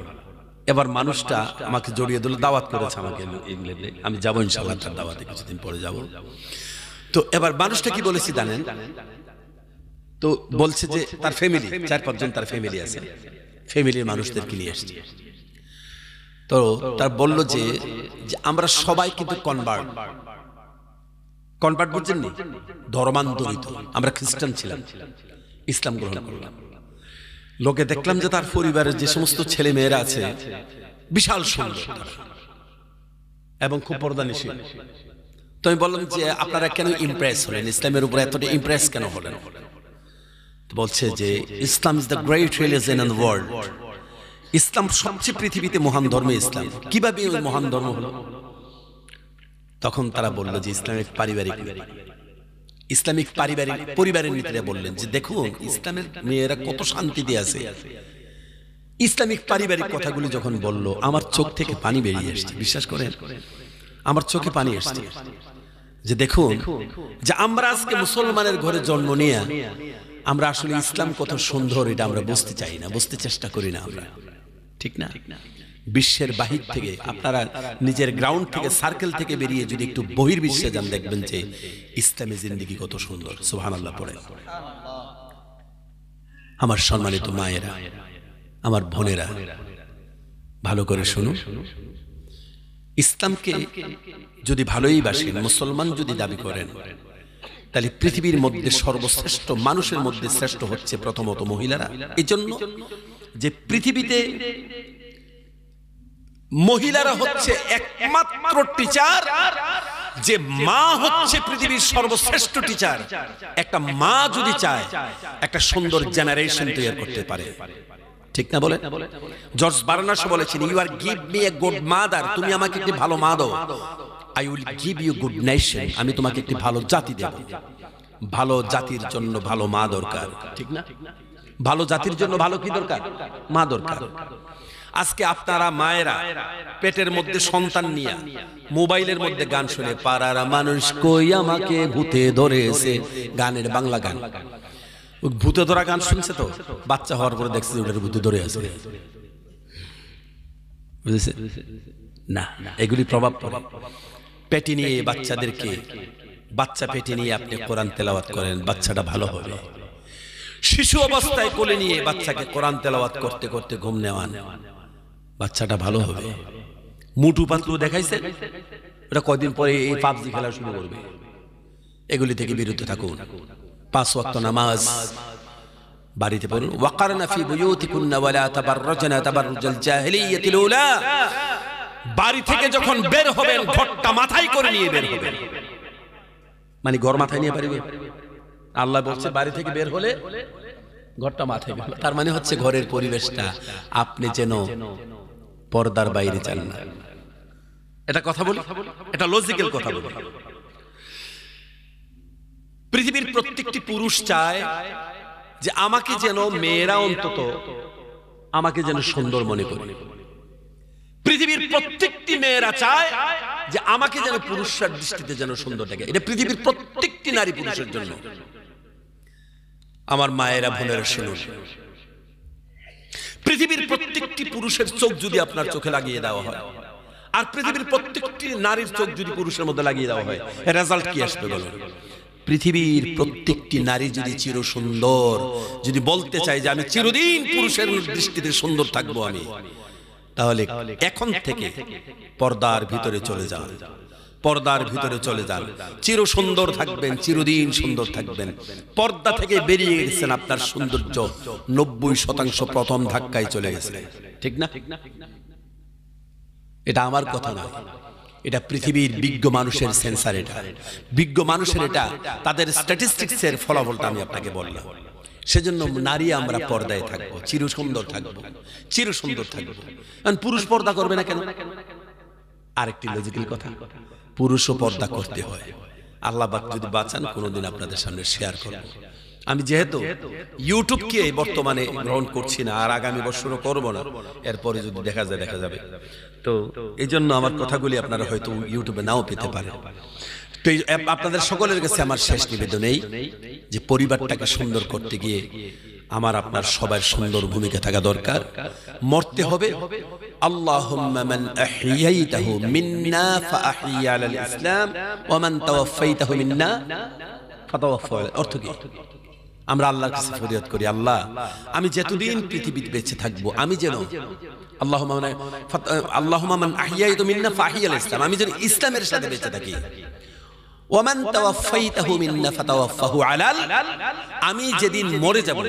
A: এবার মানুষটা আমাকে জড়িয়ে ধরে দাওয়াত করেছে আমাকে ইংল্যান্ডে। আমি যাবো ইনশাআল্লাহ, তার দাওয়াতে কিছুদিন পরে যাব। তো এবার মানুষটা কি বলেছি জানেন? তো বলছে যে তার ফ্যামিলি, 4-5 জন তার ফ্যামিলি আছে, ফ্যামিলির মানুষদেরকে নিয়ে এসেছে। তো তার বলল যে আমরা সবাই কিন্তু কনভার্ট বুঝছেন নি, ধর্মান্তরিত। আমরা খ্রিস্টান ছিলাম, ইসলাম গ্রহণ করলাম। লোকে দেখলাম যে তার পরিবারের যে সমস্ত ছেলে মেয়েরা আছে বিশাল সুন্দর এবং খুব পর্দানিশীল। তো আমি বললাম যে আপনারা কেন ইমপ্রেস হলেন, ইসলামের উপর এতটা ইমপ্রেস কেন হলেন? বলছে যে Islam is the great religion in the world. ইসলাম সবচেয়ে পৃথিবীতে মহান ধর্ম ইসলাম। কিভাবে ওই মহান ধর্ম হলো? তখন তারা বলল যে ইসলামিক পরিবারের নীতিরা বললেন যে দেখুন ইসলামের মেয়েরা কত শান্তি দিয়ে আছে। ইসলামিক পারিবারিক কথাগুলি যখন বলল, আমার চোখ থেকে পানি বেরিয়ে এসেছে। বিশ্বাস করেন, আমার চোখে পানি এসেছে যে দেখুন যে আমরা আজকে মুসলমানের ঘরে জন্ম নিয়ে আমরা আসলে ইসলাম কত সুন্দর এটা আমরা বুঝতে চাই না, বুঝতে চেষ্টা করি না আমরা, ঠিক না? বিশ্বের বাহির থেকে আপনারা নিজের গ্রাউন্ড থেকে, সার্কেল থেকে বেরিয়ে যদি একটু বহির্বিশ্বে যান, দেখবেন যে ইসলামী জিন্দেগি কত সুন্দর। সুবহানাল্লাহ পড়ে। আমার সম্মানিত মায়েরা, আমার বোনেরা, ভালো করে শুনুন। ইসলামকে যদি ভালোই বাসেন, মুসলমান যদি দাবি করেন, তাহলে পৃথিবীর মধ্যে সর্বশ্রেষ্ঠ মানুষের মধ্যে শ্রেষ্ঠ হচ্ছে প্রথমত মহিলারা। এই জন্য যে পৃথিবীতে মহিলারা হচ্ছে একমাত্র টিচার, যে মা হচ্ছে পৃথিবীর সর্বশ্রেষ্ঠ টিচার। একটা মা যদি চায় একটা সুন্দর জেনারেশন তৈরি করতে পারে, ঠিক না বলে? জর্জ বার্নাস বলেছেন, you are give me a good mother, তুমি আমাকে একটি ভালো মা দাও, I will give you good nation, আমি তোমাকে একটি ভালো জাতি দেব। ভালো জাতির জন্য ভালো মা দরকার, ঠিক না? ভালো জাতির জন্য ভালো কি দরকার? মা দরকার। আজকে আপনারা মায়েরা পেটের মধ্যে সন্তান নিয়ে মোবাইলের মধ্যে গান শুনে, পাড়ার মানুষ কই আমাকে ভূতে ধরেছে, গানের বাংলা গান, ভূতে ধরা গান শুনছে, তো বাচ্চা হওয়ার পরে দেখছে ওটার ভূতে ধরে আছে, বুঝেছে না? এগুলি প্রভাব পড়ে। পেটে নিয়ে বাচ্চাদেরকে, বাচ্চা পেটে নিয়ে আপনি কোরআন তেলাওয়াত করেন, বাচ্চাটা ভালো হবে। শিশু অবস্থায় কোলে নিয়ে বাচ্চাকে কোরআন তেলাওয়াত করতে করতে ঘুম নেওয়ান, বাচ্চাটা ভালো হবে। মুটু পাতলু দেখাইছে, ওটা কয়দিন পরে এই পাবজি খেলা শুরু করবে। এগুলি থেকে বিরত থাকুন। 5 ওয়াক্ত নামাজ বাড়িতে পড়ুন। ওয়াকারনা ফি বুয়ুতিকুন্না ওয়ালা তাবাররাজনা তাবাররুজাল জাহিলিয়াতিল উলা, বাড়ি থেকে যখন বের হবেন ঘরটা মাথায় করে নিয়ে বের হবেন। মানে ঘর মাথায় নিয়ে পারবে? আল্লাহ বলছে বাড়ি থেকে বের হলে ঘরটা মাথায়। তার মানে হচ্ছে ঘরের পরিবেশটা আপনি যেন পর্দার বাইরে চান না। এটা কথা বলি, এটা লজিক্যাল কথা বলি। পৃথিবীর প্রত্যেকটি পুরুষ চায় যে আমাকে যেন মেয়েরা অন্তত আমাকে যেন সুন্দর মনে করে। পৃথিবীর প্রত্যেকটি মেয়েরা চায় যে আমাকে যেন পুরুষের দৃষ্টিতে যেন সুন্দর লাগে। এটা পৃথিবীর প্রত্যেকটি নারী পুরুষের জন্য। আমার মায়েরা বোনেরা শুনুন, পৃথিবীর প্রত্যেকটি পুরুষের চোখ যদি আপনার চোখে লাগিয়ে দেওয়া হয়, আর পৃথিবীর প্রত্যেকটি নারীর চোখ যদি পুরুষের মধ্যে লাগিয়ে দেওয়া হয়, রেজাল্ট কি আসবে বলুন? পৃথিবীর প্রত্যেকটি নারী যদি চির সুন্দর, যদি বলতে চাই যে আমি চিরদিন পুরুষের দৃষ্টিতে সুন্দর থাকবো আমি, তাহলে এখন থেকে পর্দার ভিতরে চলে যান, পর্দার ভিতরে চলে যান, চির সুন্দর থাকবেন, চিরদিন সুন্দর থাকবেন। পর্দা থেকে বেরিয়ে গেছেন, আপনার সৌন্দর্য 90% প্রথম ধাক্কায় চলে গেছে, ঠিক না? এটা আমার কথা নয়, এটা পৃথিবীর বিজ্ঞ মানুষের সেন্সার, এটা বিজ্ঞ মানুষের, এটা তাদের স্ট্যাটিস্টিক্সের ফলাফলটা আমি আপনাকে বললাম। সেজন্য নারী আমরা পর্দায় থাকবো, চির সুন্দর থাকবো, চির সুন্দর থাকবো। কারণ পুরুষ পর্দা করবে না কেন? আরেকটি লজিক্যাল কথা, পুরুষও পর্দা করতে হয়। আল্লাহ পাক যদি বাঁচান কোনোদিন আপনাদের সামনে শেয়ার করব। আমি যেহেতু ইউটিউবকে বর্তমানে গ্রহণ করছি না, আর আগামী বছরও করব না, এরপরে যদি দেখা যায় দেখা যাবে, তো এই জন্য আমার কথাগুলি আপনারা হয়তো ইউটিউবে নাও পেতে পারেন। তো আপনাদের সকলের কাছে আমার শেষ নিবেদন এই যে পরিবারটাকে সুন্দর করতে গিয়ে আমার আপনার সবার সুন্দর ভূমিকা থাকা দরকার। মরতে হবে আল্লাহুম্মা মান আহইয়াইতাহু মিন্না ফাআহইয়া আলাল ইসলাম ওয়া মান তাওয়াফাইতাহু মিন্না ফাতাওয়াফা। অর্থ কি? আমরা আল্লাহর কাছে ফরিয়াদ করি, আল্লাহ আমি যতদিন পৃথিবীতে বেঁচে থাকবো আমি যেন আল্লাহুম্মা মান আহইয়াইতু মিন্না ফাআহইয়া আলাল ইসলাম, আমি যেন ইসলামের সাথে বেঁচে থাকি। ওয়ামান তাওয়াফাইতাহু মিন্না ফাতাওয়াফাহু আলাল, আমি যেদিন মরে যাব,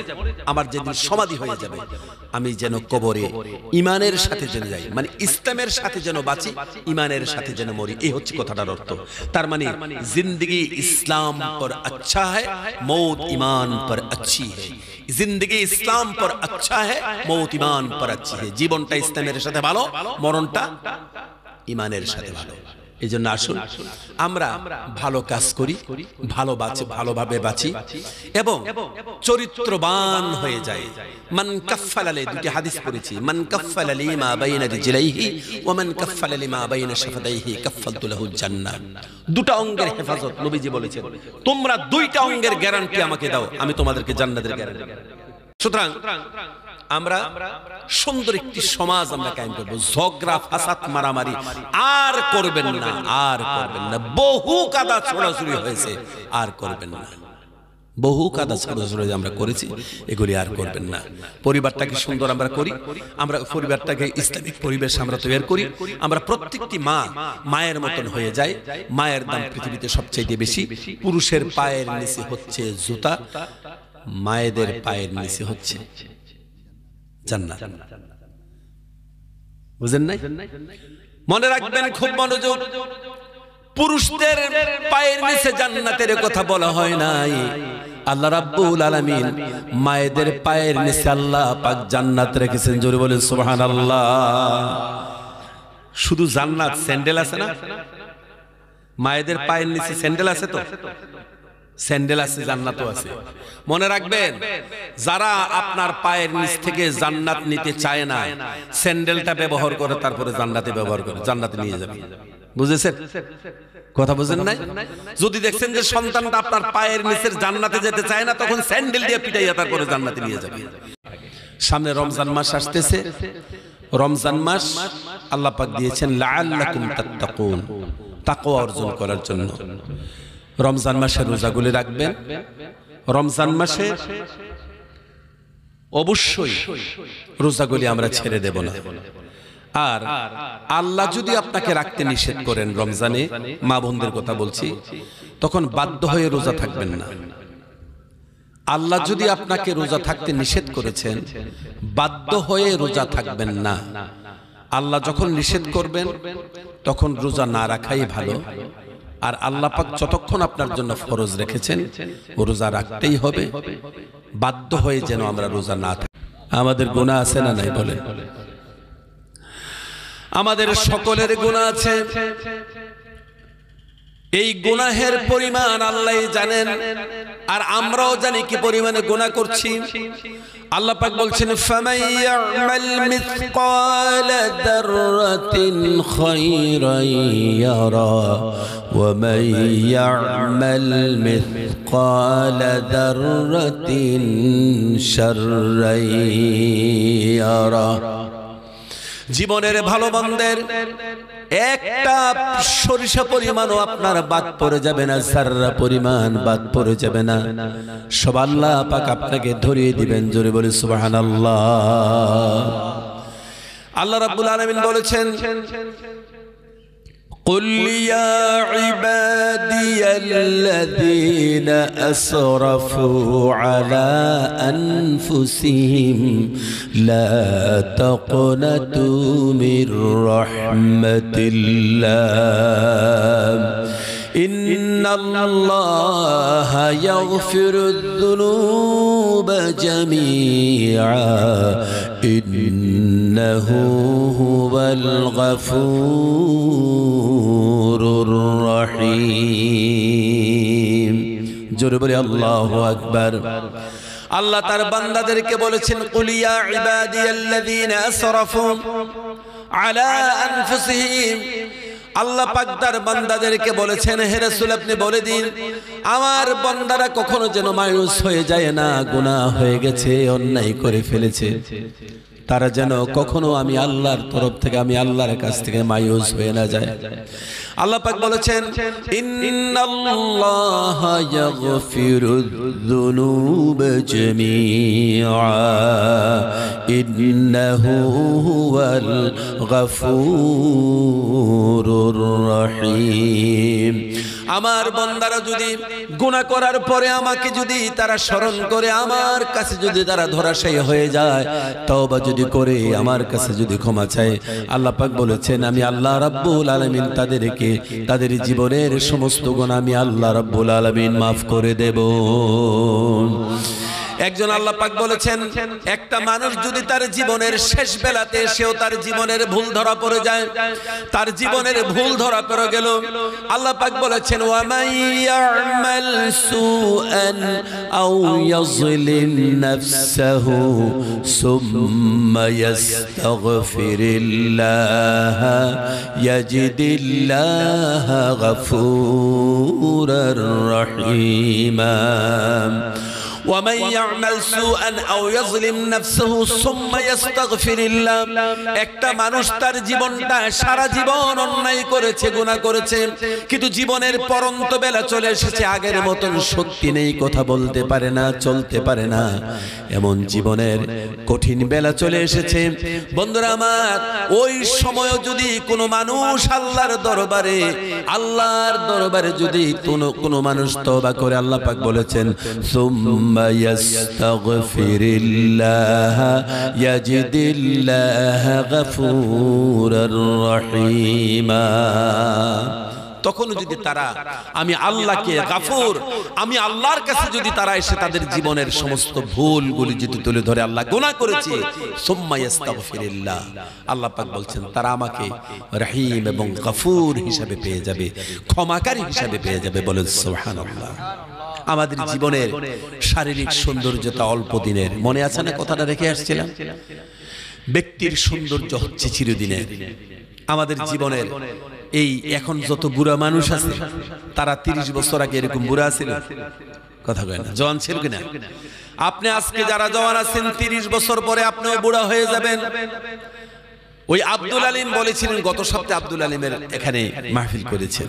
A: আমার যেদিন সমাধি হয়ে যাবে, আমি যেন কবরে ঈমানের সাথে যেন যাই, মানে ইসলামের সাথে যেন বাঁচি, ঈমানের সাথে যেন মরি। এই হচ্ছে কথাটার অর্থ। তার মানে জিন্দেগি ইসলাম পর আচ্ছা है, मौत ईमान पर अच्छी है। जिंदगी इस्लाम पर अच्छा है, मौत ईमान पर अच्छी है। জীবনটা ইসলামের সাথে ভালো, মরণটা ঈমানের সাথে ভালো। এই জন্য আসুন আমরা ভালো কাজ করি, ভালোভাবে বাঁচি এবং চরিত্রবান হয়ে যাই। মান কাফফালা লি, দুটি হাদিস পড়েছি, মান কাফফালা লি মা বাইনা রিজলাইহি ওয়া মান কাফফালা লি মা বাইনা শাফাতাইহি কাফফালতু লাহু জান্নাহ। দুটো অঙ্গের হেফাজত নবীজি বলেছেন, তোমরা দুইটা অঙ্গের গ্যারান্টি আমাকে দাও, আমি তোমাদেরকে জান্নাতের গ্যারান্টি। সুতরাং আমরা সুন্দর একটি সমাজ আমরা কায়েম করব। ঝগড়া ফাসাদ মারামারি আর করবেন না, আর করবেন না। বহু কাদা ছোড়াছুড়ি হয়েছে, আর করবেন না। বহু কাদা ছোড়াছুড়ি আমরা করেছি, এগুলি আর করবেন না। পরিবারটাকে সুন্দর আমরা করি, আমরা পরিবারটাকে ইসলামিক পরিবেশ আমরা তৈরি করি। আমরা প্রত্যেকটি মায়ের মতন হয়ে যায়। মায়ের দাম পৃথিবীতে সবচেয়ে বেশি। পুরুষের পায়ের নিচে হচ্ছে জুতা, মায়েদের পায়ের নিচে হচ্ছে জান্নাত। বুঝেন নাই? মনে রাখবেন, খুব মনোযোগ। পুরুষদের পায়ের নিচে জান্নাতের কথা বলা হয় নাই, আল্লাহ রাব্বুল আলামিন মায়েদের পায়ের নিচে আল্লাহ পাক জান্নাত রেখেছেন। জোরে বলেন সুবহানাল্লাহ। শুধু জান্নাত, স্যান্ডেল আছে না? মায়েদের পায়ের নিচে স্যান্ডেল আছে তো? স্যান্ডেল আছে, জান্নাতও আছে। মনে রাখবেন, যারা আপনার পায়ের নিচ থেকে জান্নাত নিতে চায় না, স্যান্ডেলটা ব্যবহার করে তারপরে জান্নাতে ব্যবহার করে, জান্নাতে নিয়ে যাবে। বুঝেছেন কথা? বুঝেন নাই? যদি দেখছেন যে সন্তানটা আপনার পায়ের নিচের জান্নাতে যেতে চায় না, তখন স্যান্ডেল দিয়ে পিটাইয়া তারপরে জান্নাতে নিয়ে যাবে। সামনে রমজান মাস আসতেছে। রমজান মাস আল্লাহ পাক দিয়েছেন লাআল্লাকুম তাত্তাকুন, তাকওয়া অর্জন করার জন্য। রমজান মাসে রোজাগুলি রাখবেন। রমজান মাসে অবশ্যই রোজাগুলি আমরা ছেড়ে দেব না। আর আল্লাহ যদি আপনাকে রাখতে নিষেধ করেন রমজানে, মা বোনদের কথা বলছি, তখন বাধ্য হয়ে রোজা থাকবেন না। আল্লাহ যদি আপনাকে রোজা থাকতে নিষেধ করেছেন, বাধ্য হয়ে রোজা থাকবেন না। আল্লাহ যখন নিষেধ করবেন তখন রোজা না রাখাই ভালো। আর আল্লাহ পাক যতক্ষণ আপনার জন্য ফরজ রেখেছেন, রোজা রাখতেই হবে। বাধ্য হয়ে যেন আমরা রোজা না থাকি। আমাদের গুনাহ আছে না নাই বলেন? আমাদের সকলের গুনাহ আছে। এই গুনাহের পরিমাণ আল্লাহই জানেন, আর আমরাও জানি কি পরিমাণে গুনাহ করছি। আল্লাহ পাক বলছেন ফামান ইয়ামাল মিসকালা যাররাতিন খায়রান ইয়ারা ওয়া মান ইয়ামাল মিসকালা যাররাতিন শাররান ইয়ারা। জীবনের ভালো মন্দের একটা সরিষা পরিমাণও আপনার বাদ পড়ে যাবে না, যাররা পরিমাণ বাদ পড়ে যাবে না। সব আল্লাহ পাক আপনাকে ধরিয়ে দিবেন। জোরে বলে সুবহানাল্লাহ। আল্লাহ রাব্বুল আলামিন বলেছেন قل يا عبادي الذين أسرفوا على أنفسهم لا تقنطوا من رحمة الله إن الله يغفر الذنوب جميعا إنه هو الغفور الرحيم। জোরে বলি আল্লাহু আকবার। আল্লাহ তার বান্দাদেরকে বলেছেন কুল ইয়া ইবাদিয়াল্লাযীনা আসরাফু আলা আনফুসিহিম। আল্লাহ পাক তার বান্দাদেরকে বলেছেন, হে রাসূল আপনি বলে দিন, আমার বান্দারা কখনো যেন মায়ুস হয়ে যায় না, গুনাহ হয়ে গেছে, অন্যায় করে ফেলেছে, তারা যেন কখনো আমি আল্লাহর তরফ থেকে, আমি আল্লাহর কাছ থেকে মায়ুস হয়ে না যায়। আল্লাহ পাক বলেছেন ইন্নাল্লাহা ইয়াগফিরুয যুনুবা জামিআ ইন্নাহু হুয়াল গফুরুর রহিম। আমার বান্দারা যদি গুনাহ করার পরে আমাকে যদি তারা স্মরণ করে, আমার কাছে যদি তারা ধরাশায়ী হয়ে যায়, তওবা যদি করে আমার কাছে যদি ক্ষমা চায়, আল্লাহ পাক বলেছেন আমি আল্লাহ রাব্বুল আলামিন তাদেরকে তাদের জীবনের সমস্ত গুনাহ আমি আল্লাহ রাব্বুল আলামিন মাফ করে দেব। একজন আল্লাহ পাক বলেছেন, একটা মানুষ যদি তার জীবনের শেষ বেলাতে সেও তার জীবনের ভুল ধরা পড়ে যায়, তার জীবনের ভুল ধরা পড়ে গেল, আল্লাহ পাক বলেছেন ওয়া মান ইয়ামাল সুআন আও ইয়াযলিম নাফসাহু সুম্মা ইয়াস্তাগফিরিল্লাহ ইয়াজিদিল্লাহা গফুরার রহিমা। ومن يعمل سوءا او يظلم نفسه ثم يستغفر الله। একটা মানুষ তার জীবনটা সারা জীবন অন্যায় করেছে, গুনাহ করেছে, কিন্তু জীবনের পরন্ত বেলা চলে এসেছে, আগের মতন শক্তি নেই, কথা বলতে পারে না, চলতে পারে না, এমন জীবনের কঠিন বেলা চলে এসেছে। বন্ধুরা আমার, ওই সময় যদি কোনো মানুষ আল্লাহর দরবারে যদি কোনো মানুষ তওবা করে, আল্লাহ পাক বলেছেন সুম্মা يستغفرillah yajidillah ghafurar rahima। তখন যদি তারা আমি আল্লাহকে গাফুর, আমি আল্লাহর কাছে যদি তারা এসে তাদের জীবনের সমস্ত ভুলগুলি যদি তুলে ধরে, আল্লাহ গুনাহ করেছি, সুম্মা ইস্তাগফিরুল্লাহ, আল্লাহ পাক বলছেন তারা আমাকে রহিম এবং গাফুর হিসাবে পেয়ে যাবে, ক্ষমাকারী হিসাবে পেয়ে যাবে। বলেন সুবহানাল্লাহ। আমাদের জীবনের শারীরিক সৌন্দর্যতা অল্প দিনের, মনে আছে না কথাটা রেখে আসছিলাম? ব্যক্তির সৌন্দর্য হচ্ছে চিরদিনের। আমাদের জীবনের এই এখন যত বুড়া মানুষ আছে তারা 30 বছর আগে এরকম বুড়া ছিল? কথা কয় না, জওয়ান ছিল কিনা? আপনি আজকে যারা জওয়ান আছেন 30 বছর পরে আপনিও বুড়া হয়ে যাবেন। ওই আব্দুল আলিম বলেছিলেন, গত সপ্তাহে আব্দুল আলিমের এখানে মাহফিল করেছেন।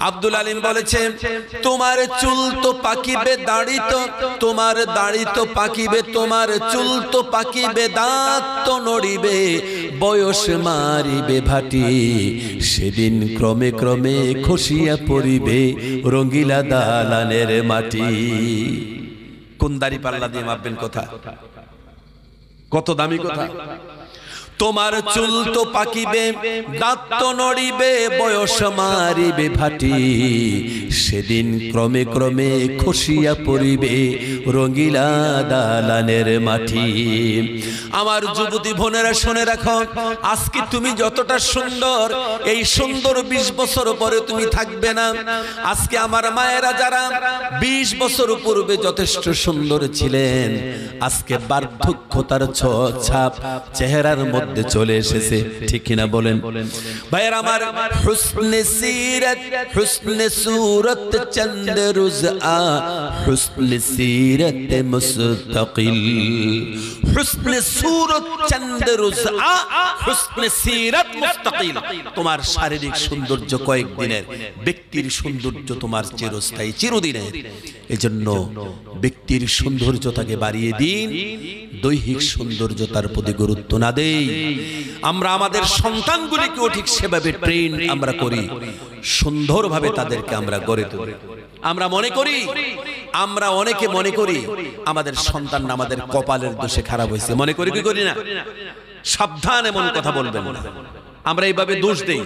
A: আব্দুল আলিম বলেছেন, তোমার চুল তো পাকিবে, দাড়ি তো, তোমার দাড়ি তো পাকিবে, তোমার চুল তো পাকিবে, দাঁত তো নড়িবে, বয়স মারিবে ভাটি, সেদিন ক্রমে ক্রমে খসিয়া পড়িবে রঙ্গিলা দালানের মাটি। কোন দাড়ি পাল্লা দিয়ে মাপবেন কথা? কত দামি কথা! তোমার চুল তো পাকিবে, দাঁত তো নড়িবে, বয়স মারিবে ভাটি, সেদিন ক্রমে ক্রমে খসিয়া পড়িবে রঙ্গিলা দালানের মাটি। আমার যুবতী বোনেরা শুনে রাখো, আজকে তুমি যতটা সুন্দর, এই সুন্দর 20 বছর পরে তুমি থাকবে না। আজকে আমার মায়েরা যারা 20 বছর পূর্বে যথেষ্ট সুন্দর ছিলেন, আজকে বার্ধক্যতার ছাপ চেহারার মধ্যে চলে এসেছে, ঠিক কিনা বলেন ভাইয়ের আমার? হুসনে সিরত, হুসনে সুরত চন্দ রোজ আ, হুসনে সিরত মুস্তাকিল, হুসনে সুরত চন্দ রোজ আ, হুসনে সিরত মুস্তাকিল। তোমার শারীরিক সৌন্দর্য কয়েকদিনের, ব্যক্তির সৌন্দর্য তোমার চিরস্থায়ী, চিরদিনের। এজন্য ব্যক্তির সৌন্দর্যতাকে বাড়িয়ে দিন, দৈহিক সৌন্দর্যতার প্রতি গুরুত্ব না দেই। আমরা আমাদের সন্তানগুলিকেও ঠিক সেভাবে ট্রেন আমরা করি, সুন্দরভাবে তাদেরকে আমরা গড়ে তুলি। আমরা মনে করি, আমরা অনেকে মনে করি আমাদের সন্তান আমাদের কপালের দোষে খারাপ হয়েছে, মনে করি কি করি না? সাবধান, এমন কথা বলবেন না। আমরা এইভাবে দোষ দেই,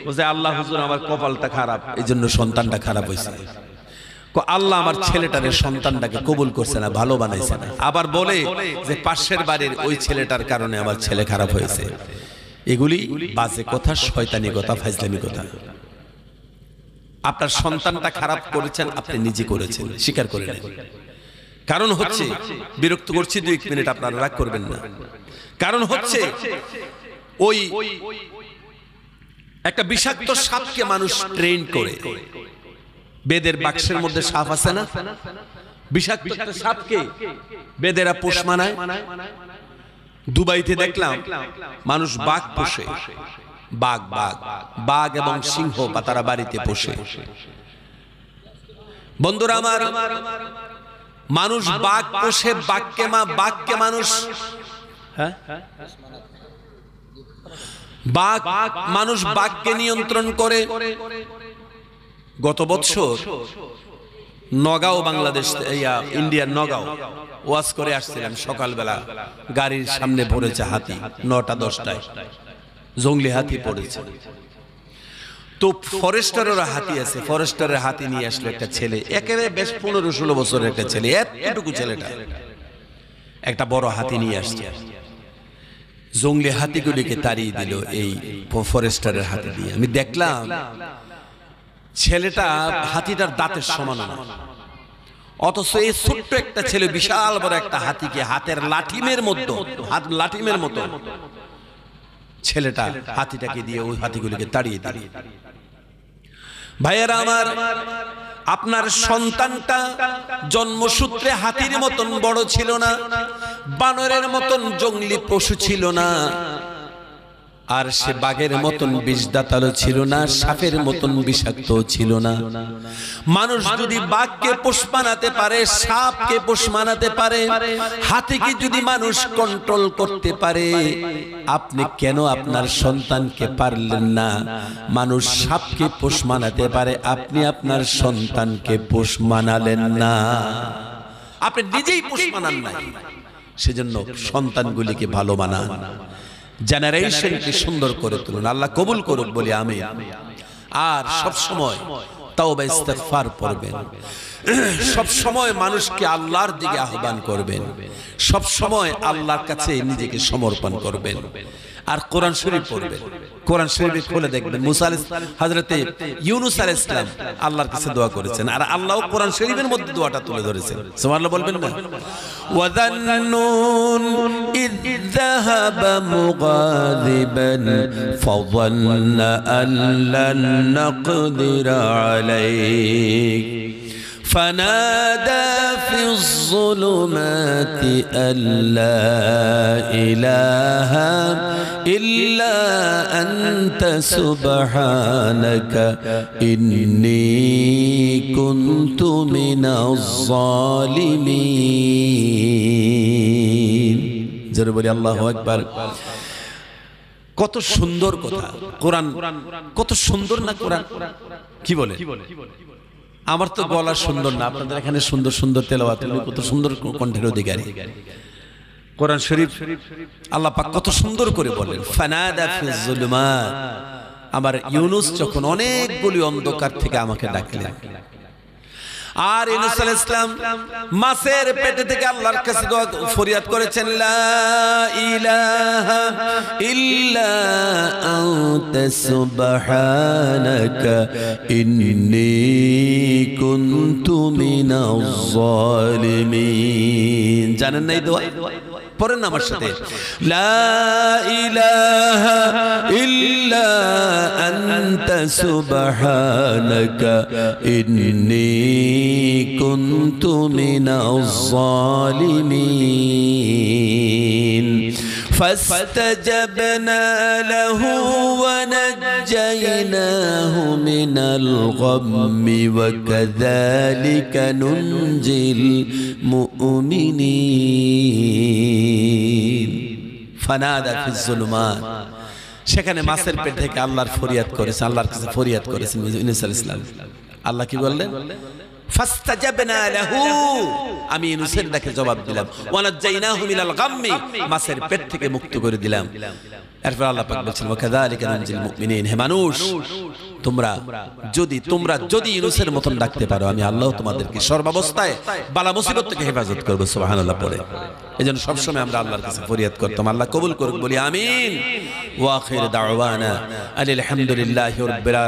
A: বুঝে আল্লাহ হুজুর আমার কপালটা খারাপ, এই জন্য সন্তানটা খারাপ হয়েছে। আল্লাহ আমার ছেলেটার সন্তানটাকে কবুল করছে না, ভালো বানাইছে না। আবার বলে যে পাশের বাড়ির ওই ছেলেটার কারণে আমার ছেলে খারাপ হয়েছে। এগুলি বাজে কথা, শয়তানি কথা, ফাজলামি কথা। আপনার সন্তানটা খারাপ করেছেন, আপনি নিজে করেছেন, স্বীকার করে নেন। কারণ হচ্ছে, বিরক্ত করছি 2 মিনিট, আপনারা রাগ করবেন না। কারণ হচ্ছে ওই একটা বিষাক্ত সাপকে মানুষ ট্রেন করে, বেদের বাক্সের মধ্যে সাপ আছে না, বিষাক্ত একটা সাপকে বেদেরা পোষ মানায়। দুবাইতে দেখলাম মানুষ বাঘ পোষে, বাঘ বাঘ বাঘ এবং সিংহ বা তারা বাড়িতে পোষে। বন্ধুরা আমার, মানুষ বাঘ পোষে, বাঘকে মানুষ, হ্যাঁ বাঘ, মানুষ বাঘকে নিয়ন্ত্রণ করে। গত বছর নগাঁও, বাংলাদেশ, ইন্ডিয়ার নগাঁও ওয়াজ করে আসছিলাম। সকালবেলা গাড়ির সামনে পড়েছে হাতি, 9টা-10টায় জঙ্গলি হাতি পড়েছে। তো ফরেস্টারের হাতি আছে, ফরেস্টারের হাতি নিয়ে আসলো একটা ছেলে, একেবারে বেশ 15-16 বছরের একটা ছেলে, এতটুকু ছেলেটা একটা বড় হাতি নিয়ে আসছে। জঙ্গলি হাতিগুলিকে তাড়িয়ে দিল এই ফরেস্টারের হাতি দিয়ে। আমি দেখলাম ছেলেটা হাতিটার দাঁতের সমান না, অথচ এই ছোট্ট একটা ছেলে বিশাল বড় একটা হাতিকে হাতের লাঠিমের মতো ছেলেটা হাতিটাকে দিয়ে ওই হাতিগুলিকে তাড়িয়ে দিল। ভাইয়েরা আমার, আপনার সন্তানটা জন্মসূত্রে হাতির মতন বড় ছিল না, বানরের মতন জঙ্গলি পশু ছিল না, আর সে বাঘের মতন বিষদাতালো ছিল না, সাপের মতন বিষাক্ত ছিল না। মানুষ যদি বাঘকে পোষ মানাতে পারে, সাপকে পোষ মানাতে পারে, হাতিকে যদি মানুষ কন্ট্রোল করতে পারে, আপনি কেন আপনার সন্তানকে পারলেন না? মানুষ সাপকে পোষ মানাতে পারে, আপনি আপনার সন্তানকে পোষ মানালেন না। আপনি নিজেই পোষ মানান নাই, সেজন্য সন্তানগুলিকে ভালো বানান, জেনারেশনকে সুন্দর করে তুলুন। আল্লাহ কবুল করুক বলি আমিন। আর সব সময় তাওবা ইস্তিগফার পড়বেন, সব সময় মানুষকে আল্লাহর দিকে আহ্বান করবেন, সব সময় আল্লাহর কাছে নিজেকে সমর্পণ করবেন। আর কোরআন শরীফ পড়বেন। কোরআন শরীফে খুলে দেখবেন মুসা হযরতে ইউনূস আলাইহিস সালাম আল্লাহর কাছে দোয়া করেছেন, আর আল্লাহ কোরআন শরীফের মধ্যে দোয়াটা তুলে ধরেছেন। সুবহানাল্লাহ বলবেন না? ওয়াযান্নুন ইয যাহাবা মুগাযিবান ফাযান্না আল্লান নাকদিরা আলাইহি فنادى في الظلمات أن لا إله إلا أنت سبحانك إني كنت من الظالمين جربوا الله أكبر কত সুন্দর কথা কোরআন, কত সুন্দর না কোরআন? কি বলে? আমার তো গলা সুন্দর না, আপনাদের এখানে সুন্দর সুন্দর তেলাওয়াত, কত সুন্দর কণ্ঠের অধিকারী। কোরআন শরীফ আল্লাহ পাক কত সুন্দর করে বলেন, ফানাদা ফিজ যুলুমাত। আমার ইউনূস যখন অনেকগুলি অন্ধকার থেকে আমাকে ডাকলেন, আর ইউনূস আলাইহিস সালাম মাছের পেটে থেকে আল্লাহর কাছে দোয়া ফরিয়াদ করেছেন, লা ইলাহা ইল্লা আনতা সুবহানাকা ইন্নী কুনতু মিনাজ জালিমিন। জানেন না এই দোয়া? পড়েন না আমার সাথে, লা ইলাহা ইল্লা আনতা সুবহানাকা ইন্নী কুনতু মিনাজ জালিমিন। فاستجبنا له ونجيناه من الغم وكذلك ننجي المؤمنين فنادى في الظلمات। সেখানে মাছের পেট থেকে আল্লাহর ফরিয়াদ করেছে, আল্লাহর কাছে ফরিয়াদ করেছেন ইউনূস আলাইহিস সালাম। আল্লাহ কি বললেন? ফাস্তাজাবনা লাহু, আমি ইউনূসের ডাকে জবাব দিলাম, ওয়া নাজাইনাহু মিনাল গাম্মি, মাছের পেট থেকে মুক্ত করে দিলাম। এরপর আল্লাহ পাক বলেছেন, ওয়া কাযালিকা নানজিল মুমিনিন। হে মানুষ, তোমরা যদি ইউনূসের মতন ডাকতে পারো, আমি আল্লাহ তোমাদেরকে সর্বাবস্থায় বালা মুসিবত থেকে হেফাজত করব। সুবহানাল্লাহ পড়ে এজন্য সব সময় আমরা আল্লাহর কাছে ফরিয়াদ করতাম। আল্লাহ কবুল করুক, বলি আমিন। ওয়া আখির দাওয়ানা আলহামদুলিল্লাহি রাব্বিল আলামিন।